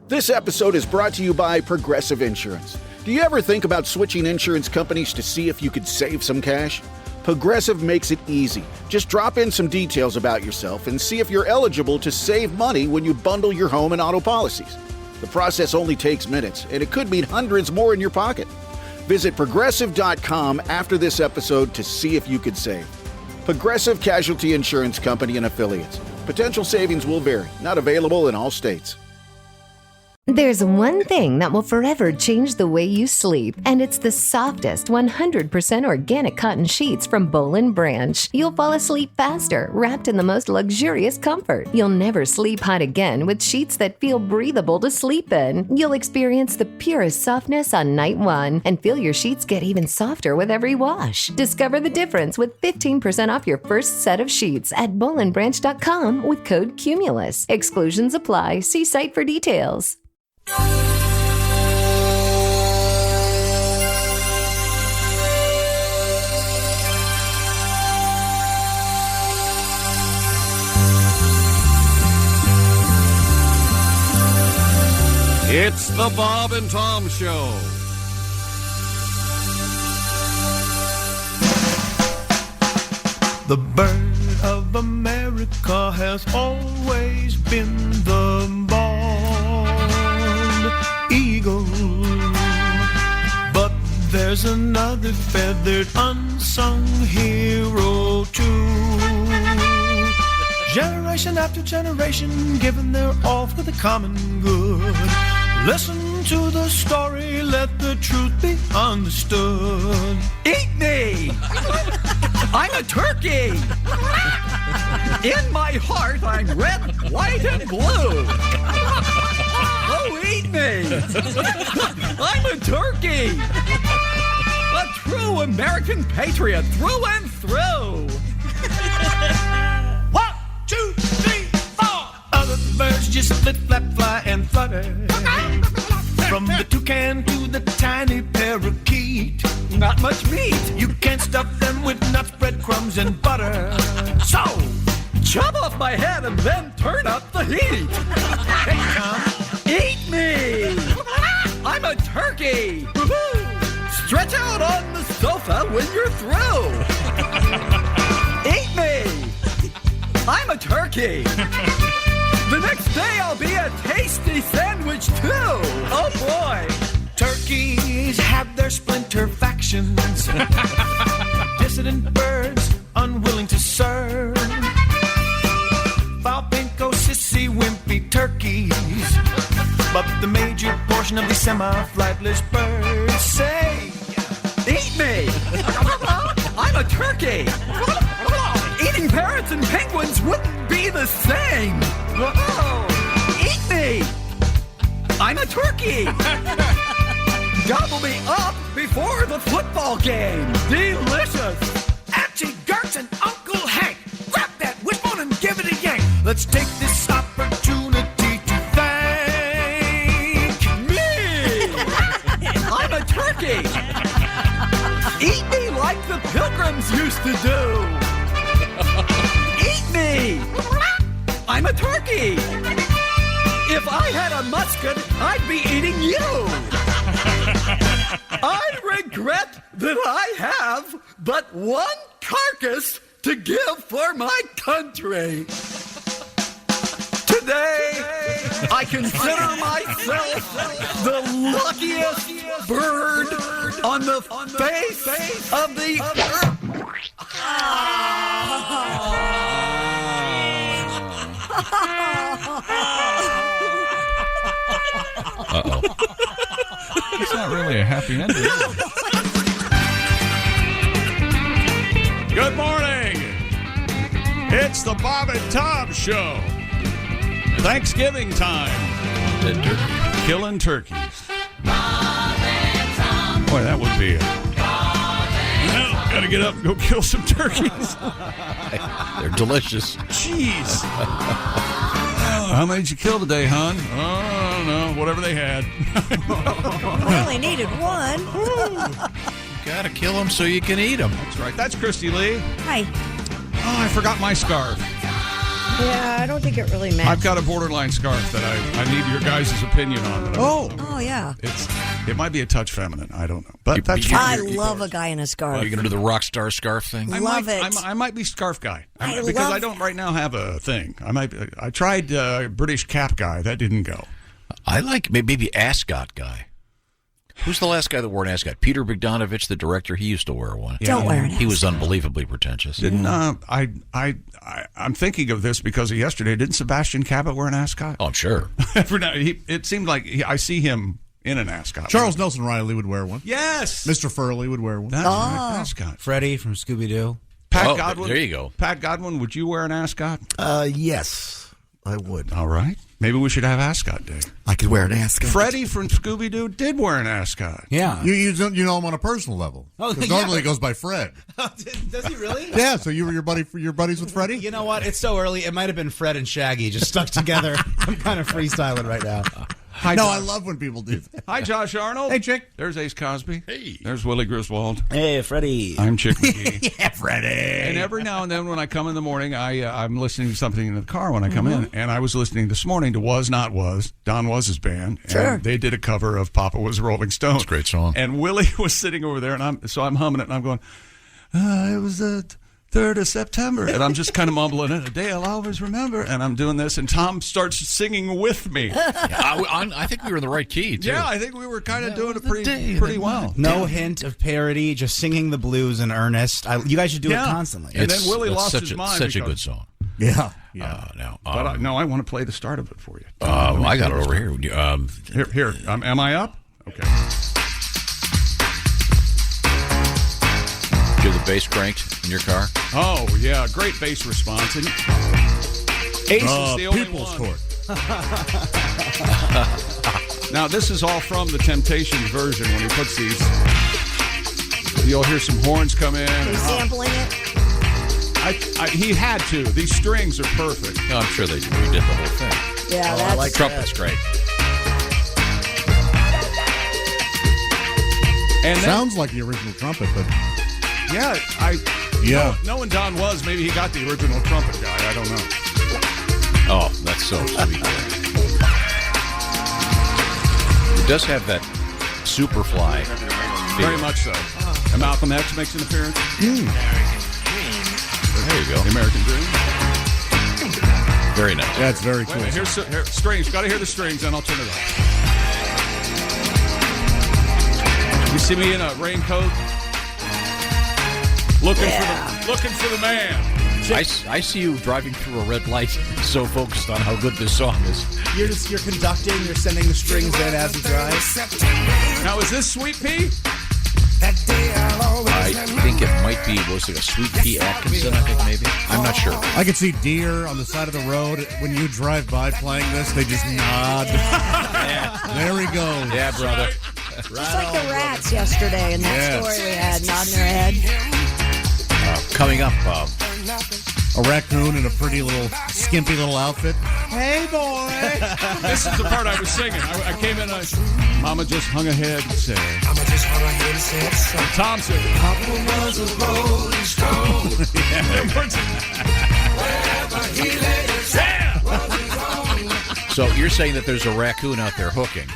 This episode is brought to you by Progressive Insurance. Do you ever think about switching insurance companies to see if you could save some cash? Progressive makes it easy. Just drop in some details about yourself and see if you're eligible to save money when you bundle your home and auto policies. The process only takes minutes, and it could mean hundreds more in your pocket. Visit Progressive.com after this episode to see if you could save. Progressive Casualty Insurance Company and Affiliates. Potential savings will vary. Not available in all states. There's one thing that will forever change the way you sleep, and it's the softest 100% organic cotton sheets from Boll & Branch. You'll fall asleep faster, wrapped in the most luxurious comfort. You'll never sleep hot again with sheets that feel breathable to sleep in. You'll experience the purest softness on night one and feel your sheets get even softer with every wash. Discover the difference with 15% off your first set of sheets at bollandbranch.com with code CUMULUS. Exclusions apply. See site for details. It's the Bob and Tom Show. The bird of America has always been the bald eagle. But there's another feathered unsung hero too. Generation after generation, giving their all for the common good. Listen to the story, let the truth be understood. Eat me! I'm a turkey! In my heart, I'm red, white, and blue. Oh, eat me! I'm a turkey! A true American patriot through and through. 1, 2, 3, 4. Other birds just flip, flap, fly, and flutter. From the toucan to the tiny parakeet. Not much meat. You can't stuff them with nuts, breadcrumbs, and butter. So, chop off my head and then turn up the heat. Hey, Tom. Eat me! I'm a turkey! Stretch out on the sofa when you're through. Eat me! I'm a turkey! The next day I'll be a tasty sandwich too! Oh boy! Turkeys have their splinter factions. Dissident birds unwilling to serve. Foul, pinko, sissy, wimpy turkeys. But the major portion of the semi-flightless birds say, eat me! I'm a turkey! Eating parrots and penguins wouldn't be the same! Eat me! I'm a turkey! Gobble me up before the football game! Delicious! Auntie Gertz and Uncle Hank, grab that wishbone and give it a yank. Let's take this opportunity to thank me! I'm a turkey! Eat me like the Pilgrims used to do! Eat me! I'm a turkey! If I had a musket, I'd be eating you! I regret that I have but one carcass to give for my country. Today, I consider myself the luckiest bird on the face of the earth. Uh-oh. It's not really a happy ending, is it? Good morning. It's the Bob and Tom Show. Thanksgiving time. Killing turkeys. Boy, that would be it. Well, gotta get up and go kill some turkeys. They're delicious. Jeez. How many did you kill today, hon? Oh, I don't know. Whatever they had. We only needed one. Gotta kill them so you can eat them. That's right. That's Christy Lee. Hi. Oh, I forgot my scarf. Yeah, I don't think it really matters. I've got a borderline scarf that I need your guys' opinion on. Oh, yeah. It might be a touch feminine. I don't know. But that's I love a guy in a scarf. Are you going to do the rock star scarf thing? Love it. I might be scarf guy. I Because love I don't right now have a thing. I tried British cap guy. That didn't go. I like maybe ascot guy. Who's the last guy that wore an ascot? Peter Bogdanovich, the director. He used to wear one. Don't wear an ascot. He was unbelievably pretentious. I'm thinking of this because of yesterday. Didn't Sebastian Cabot wear an ascot? Oh, I'm sure. It seemed like I see him in an ascot. Charles Nelson Riley would wear one. Yes. Mr. Furley would wear one. That's right, ascot. Freddie from Scooby-Doo. Pat Godwin. There you go. Pat Godwin, would you wear an ascot? Yes, I would. All right. Maybe we should have ascot day. I could wear an ascot. Freddie from Scooby-Doo did wear an ascot. Yeah. You know him on a personal level. Oh, 'Cause yeah. normally it goes by Fred. Does he really? Yeah, so you're buddies with Freddie? You know what? It's so early. It might have been Fred and Shaggy just stuck together. I'm kind of freestyling right now. Hi, No, Josh. I love when people do that. Hi, Josh Arnold. Hey, Chick. There's Ace Cosby. Hey. There's Willie Griswold. Hey, Freddie. I'm Chick McGee. Yeah, Freddie. And every now and then when I come in the morning, I'm listening to something in the car when I come in. And I was listening this morning to Was Not Was, Don Was' band. Sure. And they did a cover of Papa Was a Rolling Stone. It's a great song. And Willie was sitting over there, and I'm humming it, and I'm going, it was the 3rd of September. And I'm just kind of mumbling it, a day I'll always remember. And I'm doing this, and Tom starts singing with me. I think we were in the right key, too. Yeah, I think we were kind of doing it pretty well. No hint of parody, just singing the blues in earnest. You guys should do it constantly. And then Willie lost his mind. Such a good song. Yeah. But I want to play the start of it for you. I got it over here. Here. Am I up? Okay. Do the bass cranked in your car? Oh, yeah. Great bass response. And Ace is the only People's one. Court. Now, this is all from the Temptations version when he puts these. You'll hear some horns come in. Are you sampling it? He had to. These strings are perfect. No, I'm sure they redid the whole thing. Yeah, that's Trumpet's great. And then, Sounds like the original trumpet, but knowing Don Was, maybe he got the original trumpet guy. I don't know. Oh, that's so sweet. It does have that Superfly feel. Very much so. And Malcolm X makes an appearance. There you go. The American Dream. Very nice. that's very Wait a cool. minute, here's strings. Got to hear the strings, and I'll turn it off. You see me in a raincoat, looking for the man. I see you driving through a red light, so focused on how good this song is. You're conducting, you're sending the strings in as you drive. Now, is this Sweet Pea? I think it might be, was it a Sweet Pea Atkinson, I think maybe? I'm not sure. I could see deer on the side of the road. When you drive by playing this, they just nod. There we go. Yeah, brother. just like the rats yesterday in that story we had, nodding their head. Coming up, A raccoon in a pretty little, skimpy little outfit. Hey, boy! This is the part I was singing. I came in, Mama just hung ahead and said. And Tom said, Papa was a rolling stone. so you're saying that there's a raccoon out there hooking.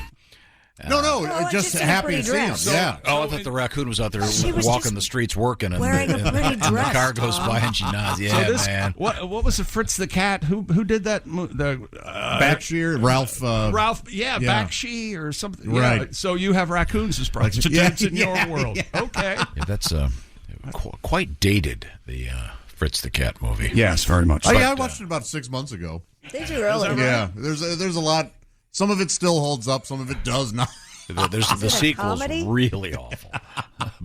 No, it's just just happy in to a see pretty him. dress. Yeah. Oh, I thought the raccoon was out there She was walking just the streets working, and, wearing a pretty and the dress, car goes Tom. by and she nods. Yeah, So this, man. what was it? Fritz the Cat? Who did that? Backshear, Ralph. Ralph, Bakshi or something. Yeah. Right. So you have raccoons as participants in your world. Yeah. Okay. Yeah, that's quite dated, the Fritz the Cat movie. Yes, very much. Oh, yeah, I watched it about 6 months ago. Did you really? Yeah, there's a lot. Some of it still holds up. Some of it does not. The sequel's comedy? really awful.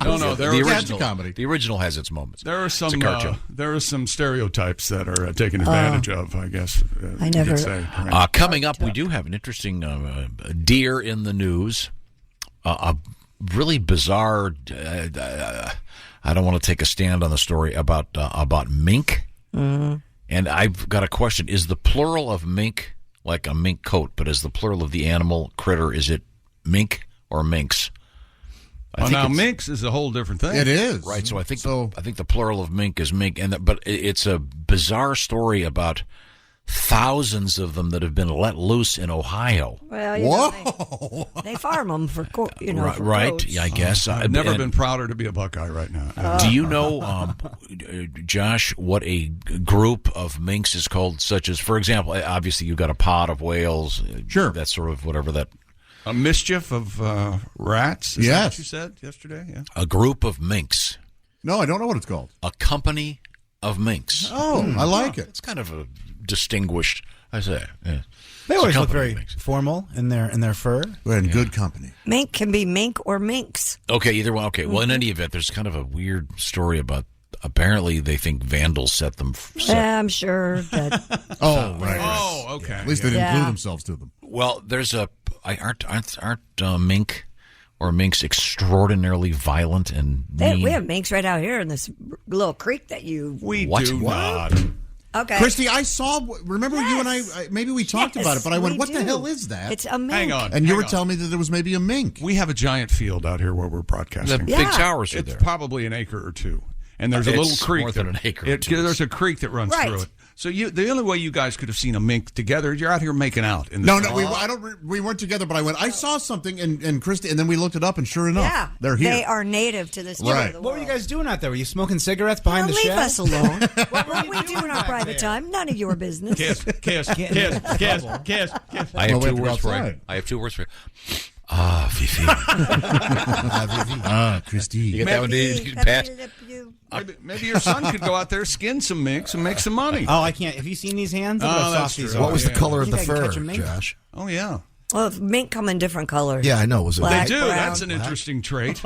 No, the it's a original comedy. The original has its moments. There are some It's a cartoon. there are some stereotypes that are taken advantage of, I guess. I you never- could say, right? Coming up, we do have an interesting deer in the news. A really bizarre. I don't want to take a stand on the story about mink. Mm-hmm. And I've got a question: is the plural of mink like a mink coat? But is the plural of the animal critter? Is it mink or minks? Now minx is a whole different thing. It is Right, so I think the plural of mink is mink, but it's a bizarre story about thousands of them that have been let loose in Ohio. Well, Whoa! they farm them for for Right? goats. Yeah, I guess. I've never been prouder to be a Buckeye right now. Do you know, Josh, what a group of minks is called? Such as, for example, obviously you've got a pod of whales. Sure. That's sort of whatever that. A mischief of rats? Is that Yes. what you said yesterday? Yeah. A group of minks. No, I don't know what it's called. A company of minks. Oh, I like it. It's kind of a distinguished, I say. Yeah. They always It's a look company very of minks. formal in their fur. We're in good company. Mink can be mink or minx. Okay, either one. Okay, well, in any event, there's kind of a weird story about. Apparently, they think vandals set them. Yeah, I'm sure that. Oh, right. Oh, okay. At least they didn't glue themselves to them. Well, there's aren't mink or minks extraordinarily violent and mean? We have minks right out here in this little creek that you. We What? do What? not. Okay. Christy, I saw. Remember you and I? Maybe we talked about it, but I went, we "What the do. hell is that?" It's a mink. Hang on. And you hang were on. telling me that there was maybe a mink. We have a giant field out here where we're The broadcasting. big towers are It's there. probably an acre or two. And there's a It's little creek. more than an acre or two. There's a creek that runs Right. through it. So the only way you guys could have seen a mink together is you're out here making out. In the No, we weren't together. But I went. I saw something, and Christy, and then we looked it up, and sure enough, Yeah, they're here. They are native to this part Right. of the What world. were you guys doing out there? Were you smoking cigarettes behind the leave shed? us alone. What we do in our private time, none of your business. Kiss. I have we have two to go words for you. outside. I have two words for you. Ah, Fifi. Christy. You get that one, Peppy, Pat? peppy, you- Maybe your son could go out there, skin some minks, and make some money. Oh, I can't. Have you seen these hands? Look Oh, how that's soft these true. are. What was the yeah. color of You the think I can fur, catch a mink? Josh? Oh, yeah. Well, mink come in different colors. Yeah, I know. Was it? Black, They do. brown. That's an interesting trait.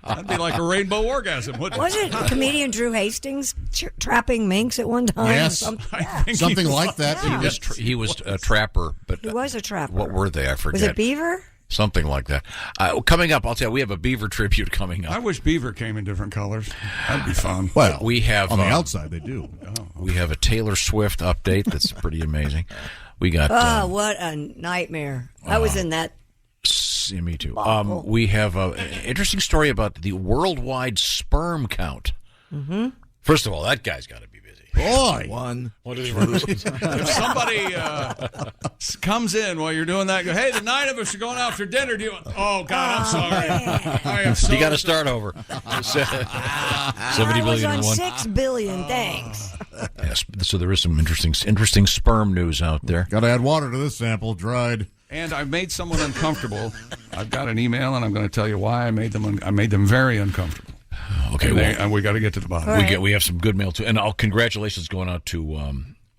That'd be like a rainbow orgasm, wouldn't it? Was it comedian Drew Hastings trapping minks at one time? Yes. Or something? I think Something he- like that. Yeah. He was a trapper, but He was a trapper. what were they? I forget. Was it beaver? Something like that. Coming up, I'll tell you, we have a beaver tribute coming I up. wish beaver came in different colors. That'd be fun. Well, We have on the outside they do. we have a Taylor Swift update that's pretty amazing. We got Oh, what a nightmare. I was in that. me too. Awful. We have an interesting story about the worldwide sperm count. Mm-hmm. First of all, that guy's got to be busy. Boy, One. What is If somebody comes in while you're doing that, go, hey, the 9 of us are going out for dinner. Do you? Oh God, I'm sorry. I am so you got to start over. 70 I was billion on and one. 6 billion. Thanks. Yes, so there is some interesting sperm news out there. got to add water to this sample. Dried. And I've made someone uncomfortable. I've got an email, and I'm going to tell you why I made them. I made them very uncomfortable. Okay, And we got to get to the bottom. All right. we have some good mail too, and congratulations going out to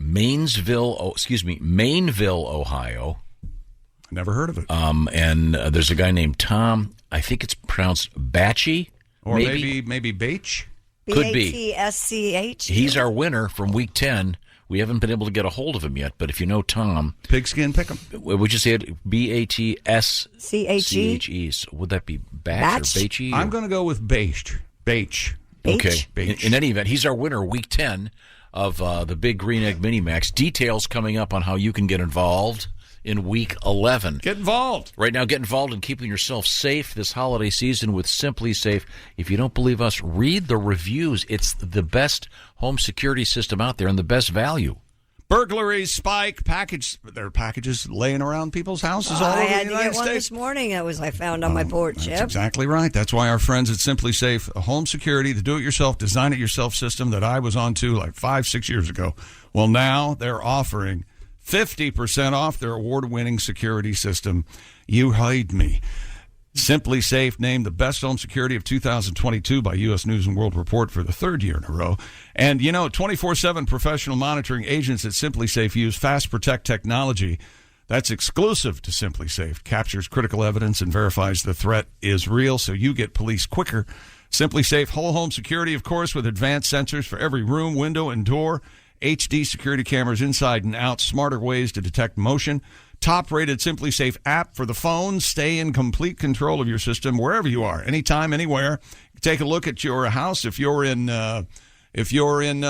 Mainville, Ohio. Never heard of it. And there's a guy named Tom. I think it's pronounced Batchy, Or maybe Bache. Could be. B-A-T-S-C-H. He's our winner from Week 10. We haven't been able to get a hold of him yet, but if you know Tom, Pigskin Pick'em. would you say it B-A-T-S-C-H-E? C-H-E. So would that be Batch Batch? or Batchy? I'm going to go with Bache. Beach. Okay. Beach. In any event, he's our winner, Week 10 of the Big Green Egg Mini-Max. Details coming up on how you can get involved in Week 11. Get involved. Right now, get involved in keeping yourself safe this holiday season with Simply Safe. If you don't believe us, read the reviews. It's the best home security system out there and the best value. Burglaries, spike, there are packages laying around people's houses all I over had the to United get one States. this morning. That was I found on my porch. That's Yep. exactly right. That's why our friends at Simply Safe, a home security, the do-it-yourself, design-it-yourself system that I was on to like 5-6 years ago. Well, now they're offering 50% off their award-winning security system. You heard me. Simply Safe named the best home security of 2022 by U.S. News & World Report for the third year in a row. And, 24/7 professional monitoring agents at Simply Safe use Fast Protect technology that's exclusive to Simply Safe, captures critical evidence and verifies the threat is real so you get police quicker. Simply Safe whole home security, of course, with advanced sensors for every room, window, and door, HD security cameras inside and out, smarter ways to detect motion, top-rated Simply Safe app for the phone. Stay in complete control of your system wherever you are, anytime, anywhere. Take a look at your house if you're in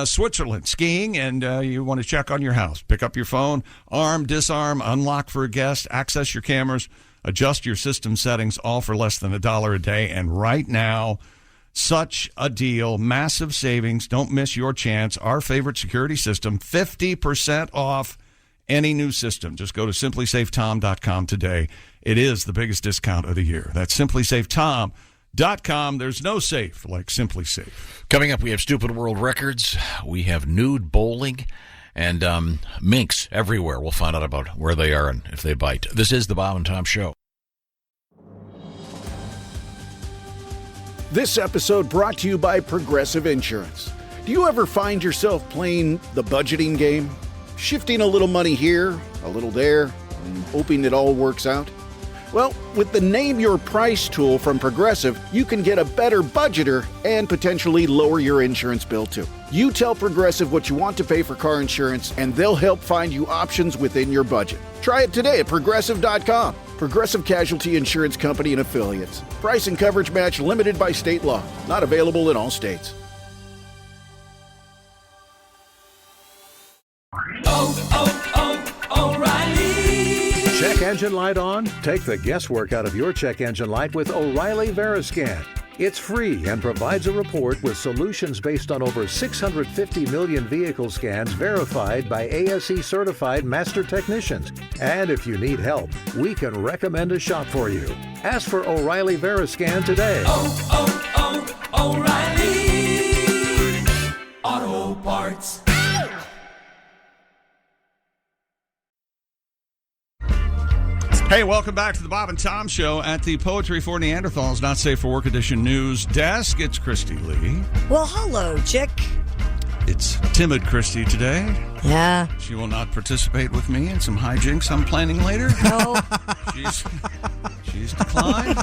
Switzerland skiing and you want to check on your house. Pick up your phone, arm, disarm, unlock for a guest, access your cameras, adjust your system settings, all for less than $1 a day. And right now, Such a deal. Massive savings. Don't miss your chance. Our favorite security system, 50% off any new system. Just go to simplysafetom.com today. It is the biggest discount of the year. That's simplysafetom.com. There's no safe like Simply Safe. Coming up, we have Stupid World Records. We have nude bowling and minks everywhere. We'll find out about where they are and if they bite. This is the Bob and Tom Show. This episode brought to you by Progressive Insurance. Do you ever find yourself playing the budgeting game? Shifting a little money here, a little there, and hoping it all works out? Well, with the Name Your Price tool from Progressive, you can get a better budgeter and potentially lower your insurance bill too. You tell Progressive what you want to pay for car insurance, and they'll help find you options within your budget. Try it today at Progressive.com. Progressive Casualty Insurance Company and Affiliates. Price and coverage match limited by state law. Not available in all states. O'Reilly. Check engine light on? Take the guesswork out of your check engine light with O'Reilly Veriscan. It's free and provides a report with solutions based on over 650 million vehicle scans verified by ASE certified master technicians. And if you need help, we can recommend a shop for you. Ask for O'Reilly Veriscan today. O'Reilly Auto Parts. Hey, welcome back to the Bob and Tom Show at the Poetry for Neanderthals Not Safe for Work Edition news desk. It's Christy Lee. Well, hello, chick. It's timid Christy today. Yeah. She will not participate with me in some hijinks I'm planning later. No. She's declined.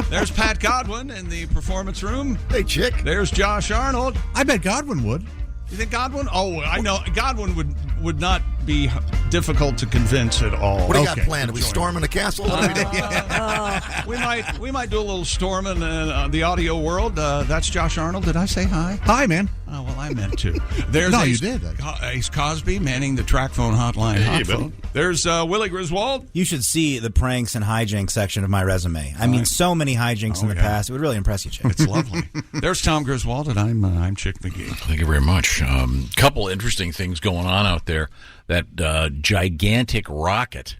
There's Pat Godwin in the performance room. Hey, chick. There's Josh Arnold. I bet Godwin would. You think Godwin? Oh, I know. Godwin would not be difficult to convince at all. What do you got planned? Are we storming the castle? We might do a little storming in the audio world. That's Josh Arnold. Did I say hi? Hi, man. Oh, well, I meant to. There's No, Ace, you did. Ace Cosby manning the track phone hotline. Hot phone. There's Willie Griswold. You should see the pranks and hijinks section of my resume. I mean, so many hijinks in the past. It would really impress you, Chick. It's lovely. There's Tom Griswold, and I'm Chick McGee. Thank you very much. Couple interesting things going on out there. That gigantic rocket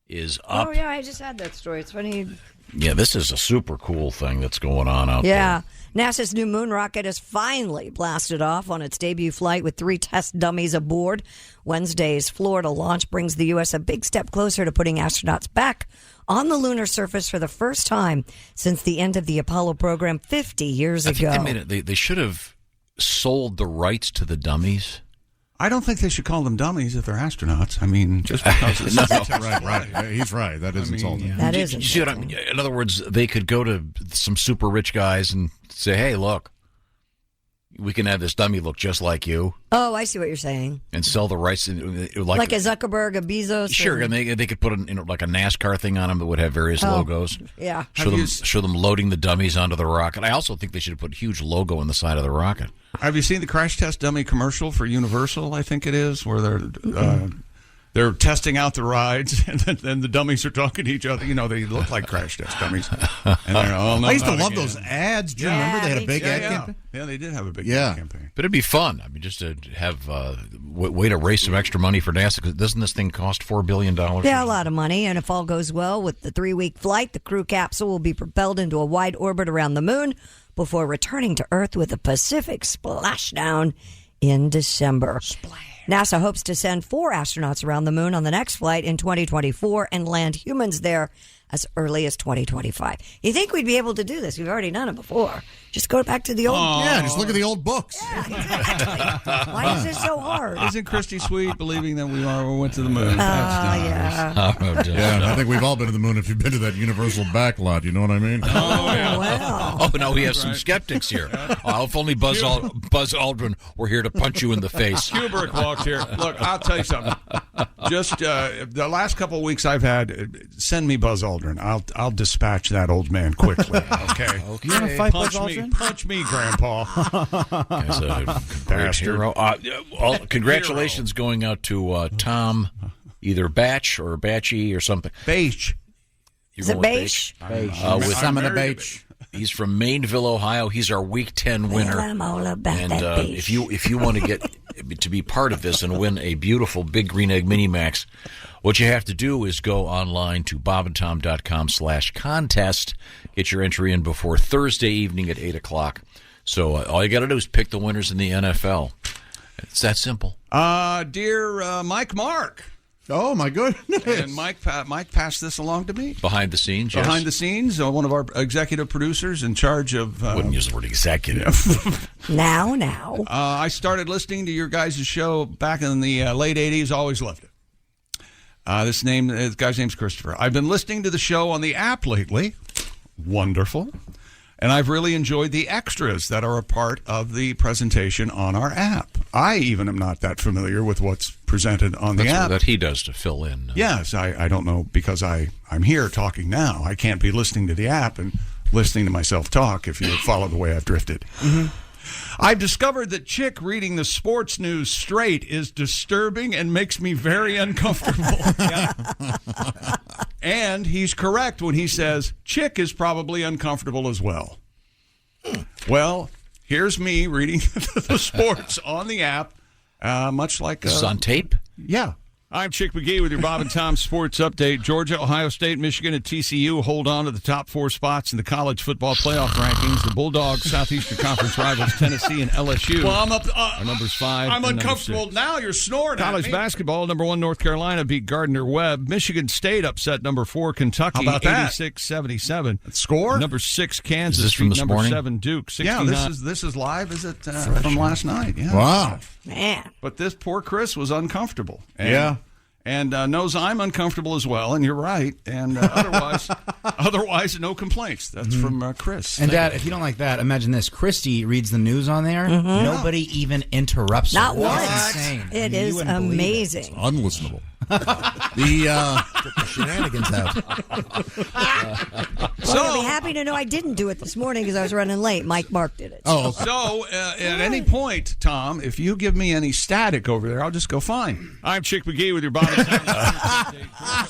is up. Oh, yeah, I just had that story. It's funny. Yeah, this is a super cool thing that's going on out there. Yeah. NASA's new moon rocket has finally blasted off on its debut flight with 3 test dummies aboard. Wednesday's Florida launch brings the U.S. a big step closer to putting astronauts back on the lunar surface for the first time since the end of the Apollo program 50 years ago. I think they should have sold the rights to the dummies. I don't think they should call them dummies if they're astronauts. I mean, just because it's right. He's right. That is insulting. Yeah. That is you see what I mean? In other words, they could go to some super rich guys and say, hey, look, we can have this dummy look just like you. Oh, I see what you're saying. And sell the rights. Like a Zuckerberg, a Bezos. Sure, and they could put like a NASCAR thing on them that would have various logos. Yeah. Show them loading the dummies onto the rocket. I also think they should put a huge logo on the side of the rocket. Have you seen the crash test dummy commercial for Universal, I think it is, where they're testing out the rides, and then the dummies are talking to each other. You know, they look like crash test dummies. And they're, oh, no, I used to not love again. those ads. Do you remember? They had a big ad campaign? Yeah, they did have a big ad campaign. But it'd be fun. I mean, just to have way to raise some extra money for NASA. Because doesn't this thing cost $4 billion? Yeah, a lot of money. And if all goes well with the 3-week flight, the crew capsule will be propelled into a wide orbit around the moon before returning to Earth with a Pacific splashdown in December. NASA hopes to send 4 astronauts around the moon on the next flight in 2024 and land humans there as early as 2025. You think we'd be able to do this? We've already done it before. Just go back to the old... Yeah, just look at the old books. Yeah, exactly. Why is this so hard? Isn't Christy sweet believing that we went to the moon? Yeah. I think we've all been to the moon if you've been to that Universal backlot. You know what I mean? Oh, yeah. Well. Oh, now we have some skeptics here. If only Buzz Aldrin were here to punch you in the face. Kubrick walked here. Look, I'll tell you something. Just the last couple of weeks I've had, send me Buzz Aldrin. I'll dispatch that old man quickly. Okay. You want to fight Buzz Aldrin? Punch me, Grandpa. As a great hero. Congratulations going out to Tom, either Batch or Batchy or something. Beach. Is it Beach? With Some of the beach. He's from Maineville, Ohio. He's our Week 10 winner. Well, I'm all about And that beef. if you want to get to be part of this and win a beautiful Big Green Egg Mini Max, what you have to do is go online to bobandtom.com/contest. Get your entry in before Thursday evening at 8 o'clock. So all you got to do is pick the winners in the NFL. It's that simple. Dear Mike Mark. Oh, my goodness. And Mike passed this along to me. Behind the scenes, yes. Behind the scenes, one of our executive producers in charge of... wouldn't use the word executive. Now. I started listening to your guys' show back in the late 80s. Always loved it. This guy's name's Christopher. I've been listening to the show on the app lately. Wonderful. And I've really enjoyed the extras that are a part of the presentation on our app. I even am not that familiar with what's presented on the app. That he does to fill in. Yes, I don't know, because I'm here talking now. I can't be listening to the app and listening to myself talk if you follow the way I've drifted. Mm-hmm. I've discovered that Chick reading the sports news straight is disturbing and makes me very uncomfortable. And he's correct when he says Chick is probably uncomfortable as well. Well, here's me reading the sports on the app, much like... This is on tape? Yeah. I'm Chick McGee with your Bob and Tom Sports Update. Georgia, Ohio State, Michigan, and TCU hold on to the top 4 spots in the college football playoff rankings. The Bulldogs, Southeastern Conference rivals, Tennessee and LSU. Well, I'm up. Are numbers 5. I'm and uncomfortable 6. now. You're snoring. College at me. basketball, number 1 North Carolina beat Gardner-Webb. Michigan State upset number 4 Kentucky. How about that? 86-77. Score? Number 6 Kansas. Is this from beat this number morning? 7 Duke. 69. Yeah, this is live. Is it from last night? Yeah. Wow. Man. But this poor Chris was uncomfortable. Yeah. And knows I'm uncomfortable as well, and you're right. And otherwise, no complaints. That's from Chris. And Dad, if you don't like that, imagine this: Christy reads the news on there. Mm-hmm. Nobody even interrupts Not her. once. That's insane. It You is wouldn't believe it. amazing. Unlistenable. The shenanigans out. Well, you'll be happy to know I didn't do it this morning because I was running late. Mike Mark did it. Oh, So, at any point, Tom, if you give me any static over there, I'll just go fine. I'm Chick McGee with your bottom. Just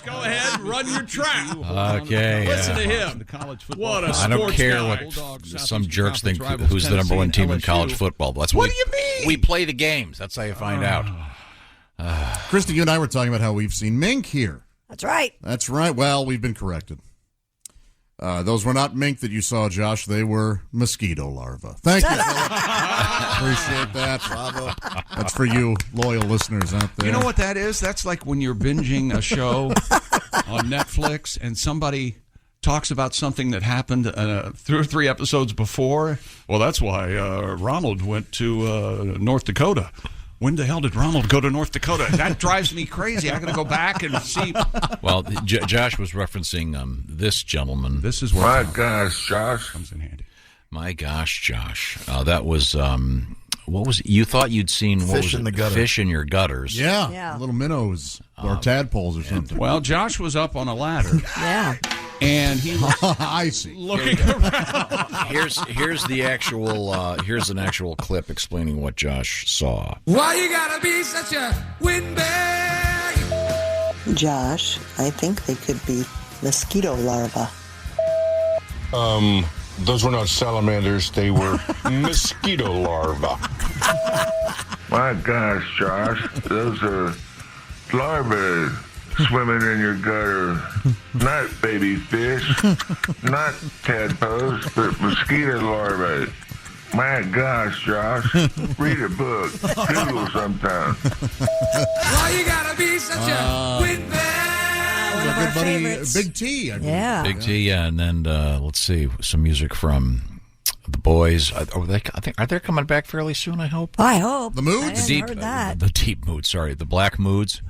go ahead and run your trap. Okay. Listen to him. The college football. What a I don't sports care guy. what some jerks think who's the number 1 team in college football. That's What do you mean? We play the games. That's how you find out. Christy, you and I were talking about how we've seen mink here. That's right. That's right. Well, we've been corrected. Those were not mink that you saw, Josh. They were mosquito larvae. Thank you. Appreciate that. Bravo. That's for you loyal listeners out there. You know what that is? That's like when you're binging a show on Netflix and somebody talks about something that happened 2 or 3 episodes before. Well, that's why Ronald went to North Dakota. When the hell did Ronald go to North Dakota? That drives me crazy. I got to go back and see. Well, Josh was referencing this gentleman. This is where My gosh, Josh. comes in handy. My gosh, Josh. That was, what was it? You thought you'd seen what Fish was in it? the gutter. Fish in your gutters. Yeah. Little minnows or tadpoles or something. Well, Josh was up on a ladder. Yeah. And he was I see. looking around. Here's the actual here's an actual clip explaining what Josh saw. Why you gotta be such a windbag? Josh, I think they could be mosquito larvae. Those were not salamanders. They were mosquito larvae. My gosh, Josh. Those are larvae swimming in your gutter. Not baby fish, not tadpoles, but mosquito larvae. My gosh, Josh. Read a book. Google sometime. Why you gotta be such a windbag? Our good buddy favorites. Big T. I believe. Yeah. Big T, yeah, and then let's see some music from the boys. Are they coming back fairly soon? I hope. I hope. The Moods? I hadn't heard that. The deep moods. Sorry, the black moods.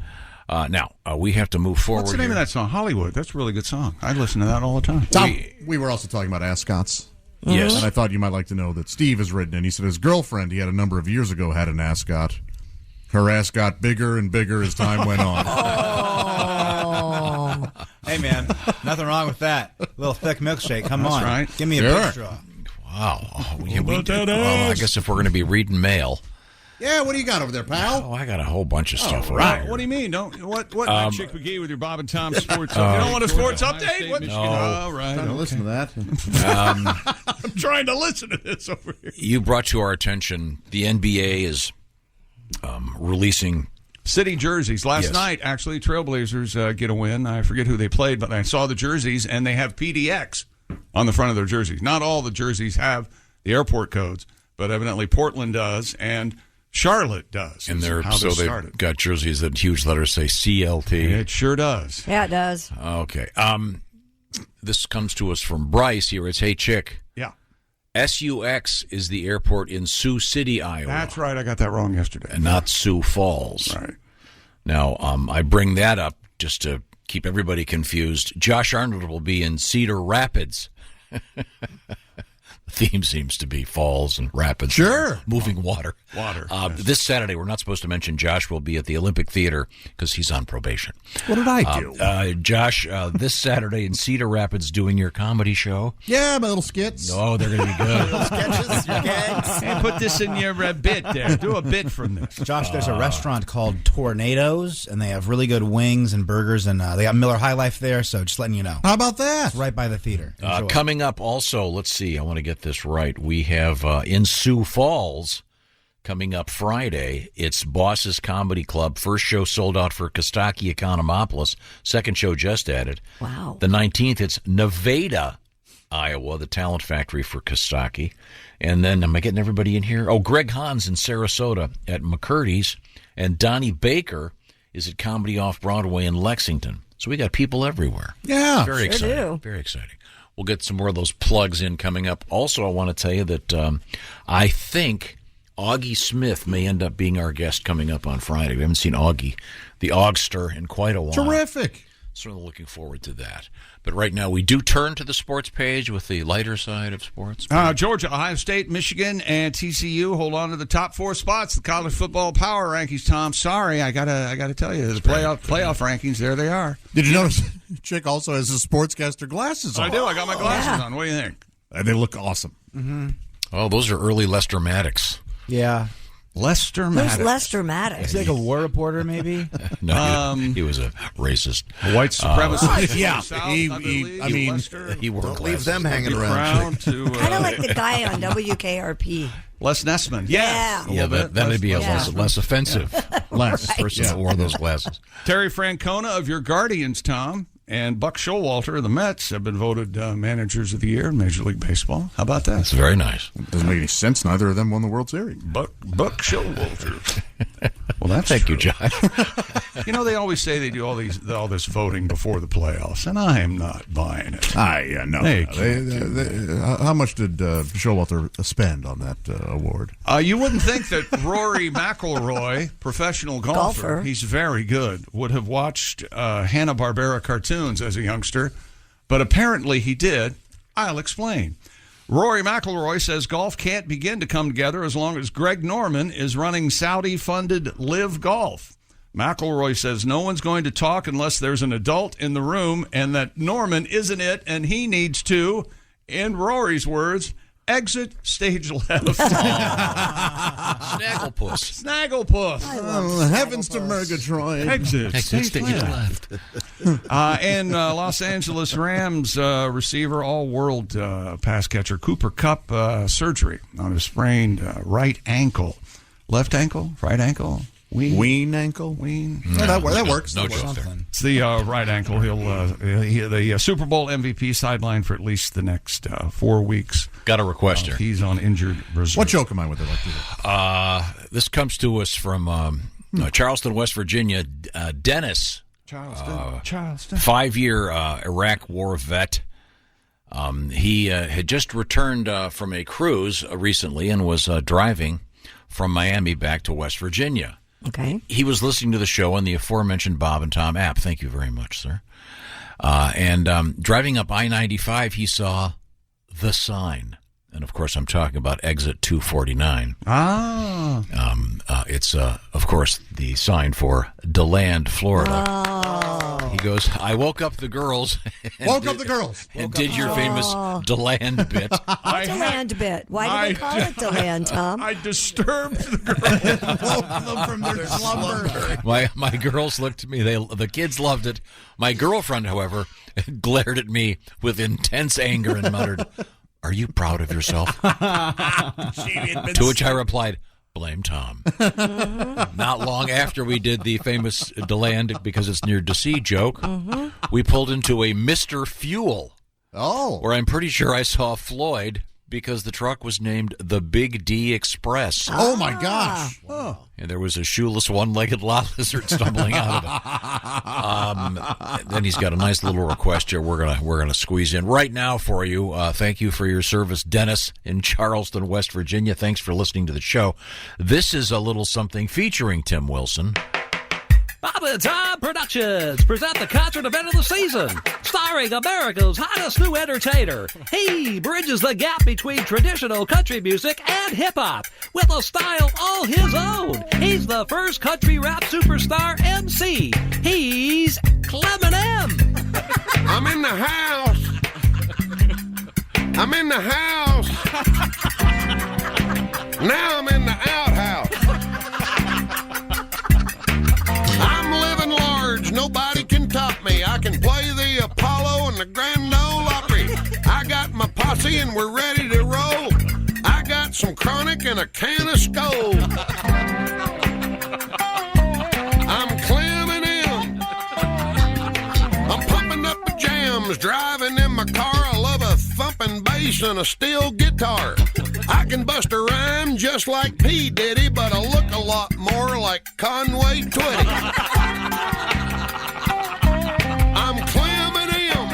Now we have to move forward. What's the name here. of that song? Hollywood. That's a really good song. I listen to that all the time. Tom, we were also talking about ascots. Yes. And I thought you might like to know that Steve has written in. He said his girlfriend, he had a number of years ago, had an ascot. Her ass got bigger and bigger as time went on. Oh. Hey, man, nothing wrong with that. A little thick milkshake. Come That's on. right. Give me a Sure. big straw. Wow. I guess if we're going to be reading mail, Yeah, what do you got over there, pal? Oh, I got a whole bunch of stuff. Right. What do you mean? What night Chick McGee with your Bob and Tom sports? You don't want a sports update? What? No. All right. Don't listen to that. I'm trying to listen to this over here. You brought to our attention the NBA is releasing city jerseys. Last night, actually, Trailblazers get a win. I forget who they played, but I saw the jerseys, and they have PDX on the front of their jerseys. Not all the jerseys have the airport codes, but evidently Portland does, and Charlotte does. And they've got jerseys that huge letters say CLT. It sure does. Yeah, it does. Okay. This comes to us from Bryce here. It's, hey, Chick. Yeah. SUX is the airport in Sioux City, Iowa. That's right. I got that wrong yesterday. And not Sioux Falls. Right. Now, I bring that up just to keep everybody confused. Josh Arnold will be in Cedar Rapids. The theme seems to be falls and rapids. Sure. Moving water. Yes. This Saturday, we're not supposed to mention Josh will be at the Olympic Theater because he's on probation. What did I do? Josh, this Saturday in Cedar Rapids doing your comedy show. Yeah, my little skits. Oh, they're going to be good. Little sketches, your gags. Hey, put this in your bit there. Do a bit from this. Josh, there's a restaurant called Tornadoes, and they have really good wings and burgers, and they got Miller High Life there, so just letting you know. How about that? It's right by the theater. Coming up also, let's see, I want to get this right. We have in Sioux Falls coming up Friday. It's Boss's Comedy Club. First show sold out for Kostaki Economopolis. Second show just added. Wow. The 19th, it's Nevada, Iowa, the Talent Factory for Kostaki. And then, am I getting everybody in here? Oh, Greg Hans in Sarasota at McCurdy's. And Donnie Baker is at Comedy Off-Broadway in Lexington. So we got people everywhere. Yeah. Very exciting. Very exciting. We'll get some more of those plugs in coming up. Also, I want to tell you that I think Augie Smith may end up being our guest coming up on Friday. We haven't seen Augie, the Augster, in quite a while. Terrific. Certainly looking forward to that. But right now, we do turn to the sports page with the lighter side of sports. Georgia, Ohio State, Michigan, and TCU hold on to the top 4 spots. The college football power rankings. Tom, sorry, I gotta tell you, the playoff rankings. There they are. Did you notice? Chick also has his sportscaster glasses on. I do. I got my glasses on. What do you think? They look awesome. Mm-hmm. Oh, those are early Lester Maddox. Yeah. Lester Maddox. Who's Lester Maddox? Is he like a war reporter, maybe? No, he was a racist. A white supremacist. Yeah. He wore Don't glasses. leave them hanging around. Kind of like the guy on WKRP. Les Nessman. Yeah, that'd be less offensive. Less person that wore those glasses. Terry Francona of your Guardians, Tom, and Buck Showalter of the Mets have been voted managers of the year in Major League Baseball. How about that? That's very nice. It doesn't make any sense. Neither of them won the World Series. Buck Showalter. Well, that's Thank true. you, Josh. You know, they always say they do all this voting before the playoffs, and I am not buying it. No. How much did Showalter spend on that award? You wouldn't think that Rory McIlroy, professional golfer, he's very good, would have watched Hanna-Barbera cartoons as a youngster, but apparently he did. I'll explain. Rory McIlroy says golf can't begin to come together as long as Greg Norman is running Saudi-funded Live Golf. McIlroy says no one's going to talk unless there's an adult in the room, and that Norman isn't it, and he needs to, in Rory's words, exit stage left. Snagglepuss. Heavens to Murgatroyd. Exit stage left. And Los Angeles Rams receiver, all-world pass catcher Cooper Kupp surgery on a sprained right ankle. Left ankle? Right ankle? Ween ankle? Ween. No, that works. No That works. joke there. It's the right ankle. He'll the Super Bowl MVP sidelined for at least the next 4 weeks. Got a request here. He's on injured reserve. What joke am I with? This comes to us from Charleston, West Virginia. Dennis, Charleston. 5-year Iraq War vet. He had just returned from a cruise recently and was driving from Miami back to West Virginia. Okay. He was listening to the show on the aforementioned Bob and Tom app. Thank you very much, sir. And driving up I-95, he saw The Sign. And, of course, I'm talking about Exit 249. It's, of course, the sign for DeLand, Florida. Oh. He goes, I woke up the girls. And did your famous DeLand bit. What's a land bit? Why do they call it DeLand, Tom? I disturbed the girls. Woke them from their slumber. My girls looked at me. The kids loved it. My girlfriend, however, glared at me with intense anger and muttered, "Are you proud of yourself?" To which I replied, "Blame Tom." Not long after we did the famous DeLand because it's near DC joke, we pulled into a Mr. Fuel. Oh. Where I'm pretty sure I saw Floyd because the truck was named the Big D Express. Oh, my gosh. And there was a shoeless, one-legged lot lizard stumbling out of it. Then he's got a nice little request here. We're gonna squeeze in right now for you. Thank you for your service, Dennis in Charleston, West Virginia. Thanks for listening to the show. This is a little something featuring Tim Wilson. Bob and Tom Productions present the concert event of the season, starring America's hottest new entertainer. He bridges the gap between traditional country music and hip-hop with a style all his own. He's the first country rap superstar MC. He's Clement M. I'm in the house. I'm in the house. Now I'm in the outhouse. I'm living large, nobody can top me. I can play the Apollo and the Grand Ole Opry. I got my posse and we're ready to roll. I got some chronic and a can of Skol. I'm Clement M. I'm pumping up the jams, driving in my car. I love a thumping bass and a steel guitar. I can bust a rhyme just like P. Diddy, but I look a lot more like Conway Twitty. I'm Clement M.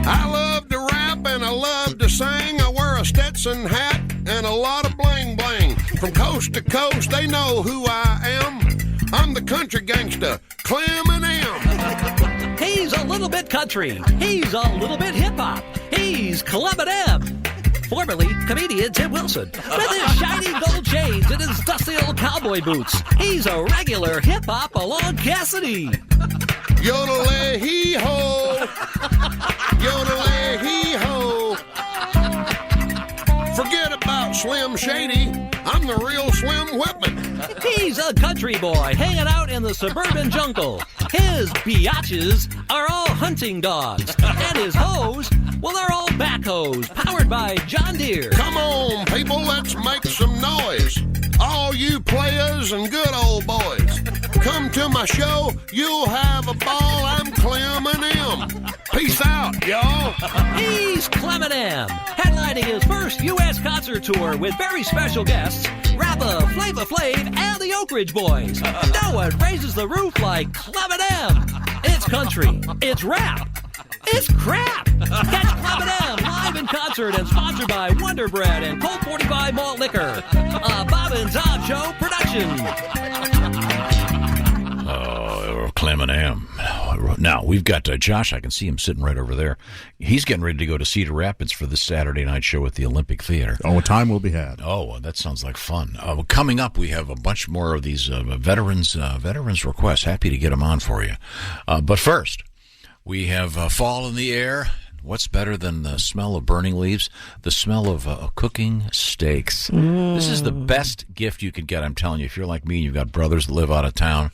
I love to rap and I love to sing. I wear a Stetson hat and a lot of bling bling. From coast to coast, they know who I am. I'm the country gangsta, Clement M. He's a little bit country. He's a little bit hip-hop. He's Clement M. Formerly comedian Tim Wilson. With his shiny gold chains and his dusty old cowboy boots, he's a regular hip-hop along Cassidy. Yodelay-hee-ho. Yodelay-hee-ho. Forget about Slim Shady. I'm the real Slim Whitman. He's a country boy hanging out in the suburban jungle. His biatches are all hunting dogs. And his hoes, well, they're all backhoes, powered by John Deere. Come on, people, let's make some noise. All you players and good old boys. Come to my show, you'll have a ball. I'm Clement M. Peace out, y'all. He's Clement M, headlining his first U.S. concert tour with very special guests, Rappa, Flava Flav, and the Oak Ridge Boys. No one raises the roof like Clement M. It's country, it's rap, it's crap. Catch Clement M live in concert and sponsored by Wonder Bread and Colt 45 Malt Liquor. A Bob and Tom Show production. Clement M. Now, we've got Josh. I can see him sitting right over there. He's getting ready to go to Cedar Rapids for this Saturday night show at the Olympic Theater. Oh, a time will be had. Oh, well, that sounds like fun. Coming up, we have a bunch more of these veterans requests. Happy to get them on for you. But first, we have fall in the air. What's better than the smell of burning leaves? The smell of cooking steaks. This is the best gift you could get, I'm telling you. If you're like me and you've got brothers that live out of town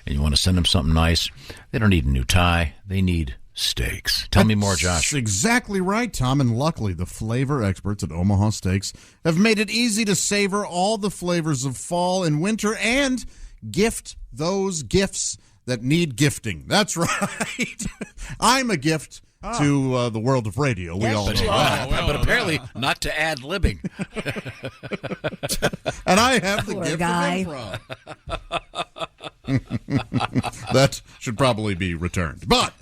and you want to send them something nice, they don't need a new tie. They need steaks. Tell me more, Josh. That's exactly right, Tom. And luckily, the flavor experts at Omaha Steaks have made it easy to savor all the flavors of fall and winter and gift those gifts that need gifting. That's right. I'm a gift to the world of radio. We all know that. But apparently not to ad-libbing. And I have the Poor gift guy. of improv. That should probably be returned. But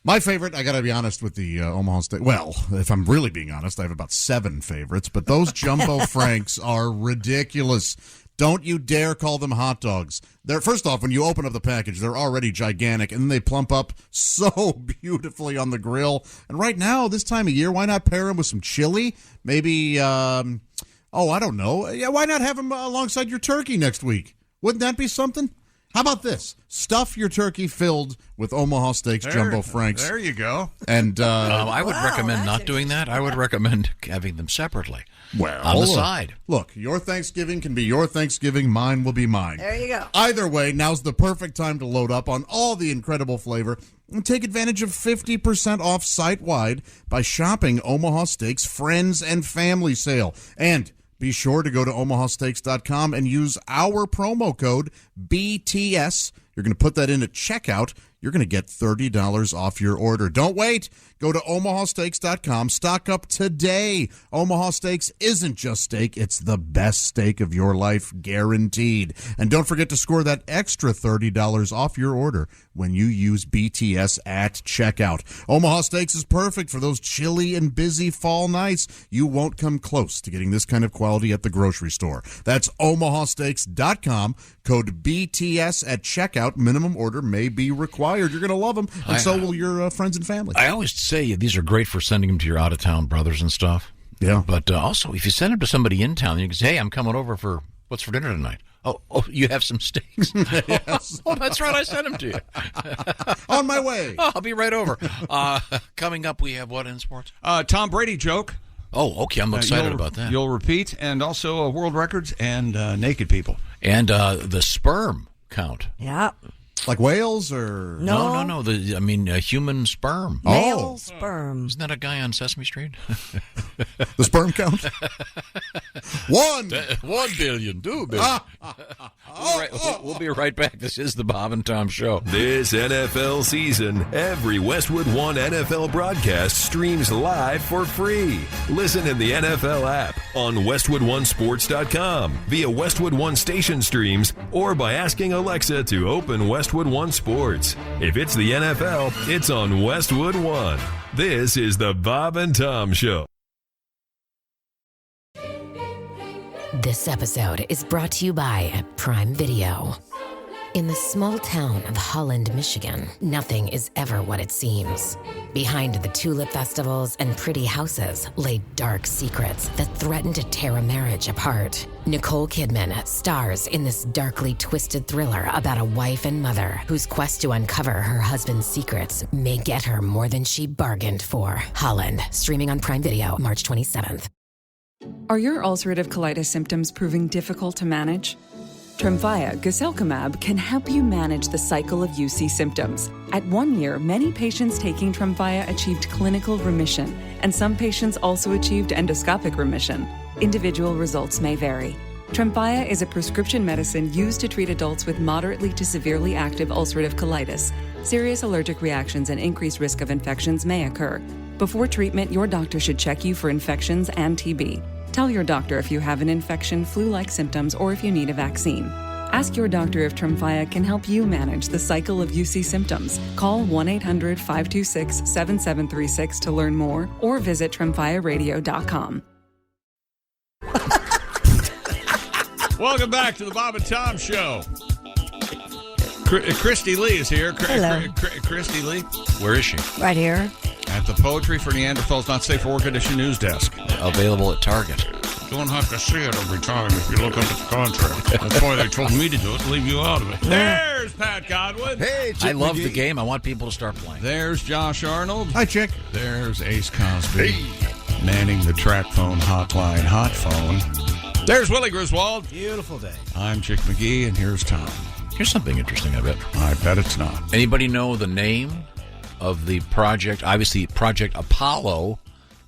my favorite, I got to be honest with the Omaha Steak. Well, if I'm really being honest, I have about 7 favorites. But those Jumbo Franks are ridiculous. Don't you dare call them hot dogs. First off, when you open up the package, they're already gigantic, and then they plump up so beautifully on the grill. And right now, this time of year, why not pair them with some chili? Maybe, I don't know. Yeah, why not have them alongside your turkey next week? Wouldn't that be something? How about this? Stuff your turkey filled with Omaha Steaks Jumbo Franks. There you go. And I would recommend not doing that. I would recommend having them separately. Well, on the side. Look, your Thanksgiving can be your Thanksgiving. Mine will be mine. There you go. Either way, now's the perfect time to load up on all the incredible flavor and take advantage of 50% off site-wide by shopping Omaha Steaks Friends and Family Sale. And be sure to go to omahasteaks.com and use our promo code BTS. You're going to put that in at checkout. You're going to get $30 off your order. Don't wait. Go to omahasteaks.com. Stock up today. Omaha Steaks isn't just steak. It's the best steak of your life, guaranteed. And don't forget to score that extra $30 off your order when you use BTS at checkout. Omaha Steaks is perfect for those chilly and busy fall nights. You won't come close to getting this kind of quality at the grocery store. That's omahasteaks.com. Code BTS at checkout. Minimum order may be required. You're going to love them, and so will your friends and family. I always say these are great for sending them to your out-of-town brothers and stuff. Yeah. But also, if you send them to somebody in town, you can say, hey, I'm coming over for what's for dinner tonight? Oh, you have some steaks? Yes. Oh, that's right. I sent them to you. On my way. Oh, I'll be right over. Coming up, we have what in sports? Tom Brady joke. Oh, okay. I'm excited about that. You'll repeat, and also world records and naked people. And the sperm count. Yeah. Like whales or? No. Human sperm. Male sperm. Isn't that a guy on Sesame Street? The sperm count? 1 billion, 2 billion. We'll be right back. This is the Bob and Tom Show. This NFL season, every Westwood One NFL broadcast streams live for free. Listen in the NFL app, on WestwoodOneSports.com, via Westwood One station streams, or by asking Alexa to open Westwood One Sports. If it's the NFL, it's on Westwood One. This is the Bob and Tom Show. This episode is brought to you by Prime Video. In the small town of Holland, Michigan, nothing is ever what it seems. Behind the tulip festivals and pretty houses lay dark secrets that threaten to tear a marriage apart. Nicole Kidman stars in this darkly twisted thriller about a wife and mother whose quest to uncover her husband's secrets may get her more than she bargained for. Holland, streaming on Prime Video March 27th. Are your ulcerative colitis symptoms proving difficult to manage? Tremfya guselkumab can help you manage the cycle of UC symptoms. At 1 year, many patients taking Tremfya achieved clinical remission, and some patients also achieved endoscopic remission. Individual results may vary. Tremfya is a prescription medicine used to treat adults with moderately to severely active ulcerative colitis. Serious allergic reactions and increased risk of infections may occur. Before treatment, your doctor should check you for infections and TB. Tell your doctor if you have an infection, flu-like symptoms, or if you need a vaccine. Ask your doctor if Tremfya can help you manage the cycle of UC symptoms. Call 1-800-526-7736 to learn more, or visit TremfyaRadio.com. Welcome back to the Bob and Tom Show. Christy Lee is here. Hello. Christy Lee. Where is she? Right here. At the Poetry for Neanderthals Not Safe for Work edition news desk. Available at Target. You don't have to see it every time if you look up at the contract. That's why they told me to do it, leave you out of it. There's Pat Godwin. Hey, Chick I love McGee. the game. I want people to start playing. There's Josh Arnold. Hi, Chick. There's Ace Cosby. Hey. Manning the track phone hotline hot phone. There's Willie Griswold. Beautiful day. I'm Chick McGee, and here's Tom. Here's something interesting, I bet. I bet it's not. Anybody know the name of the project? Obviously, Project Apollo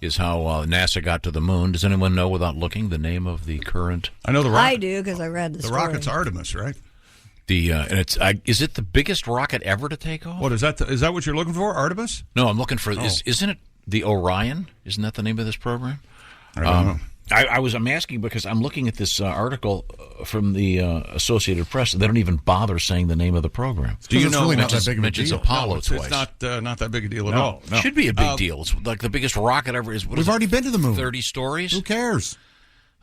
is how NASA got to the moon. Does anyone know, without looking, the name of the current? I know the rocket. I do, because I read the story. rocket's Artemis, right? And it's is it the biggest rocket ever to take off? What is that? Is that what you're looking for, Artemis? No, I'm looking for. Isn't it the Orion? Isn't that the name of this program? I don't know. I'm asking because I'm looking at this article from the Associated Press. They don't even bother saying the name of the program. Do you know really not that big of a mentions deal? Apollo it's twice. It's not that big a deal at all. No. It should be a big deal. It's like the biggest rocket ever. We've already been to the moon. 30 stories? Who cares?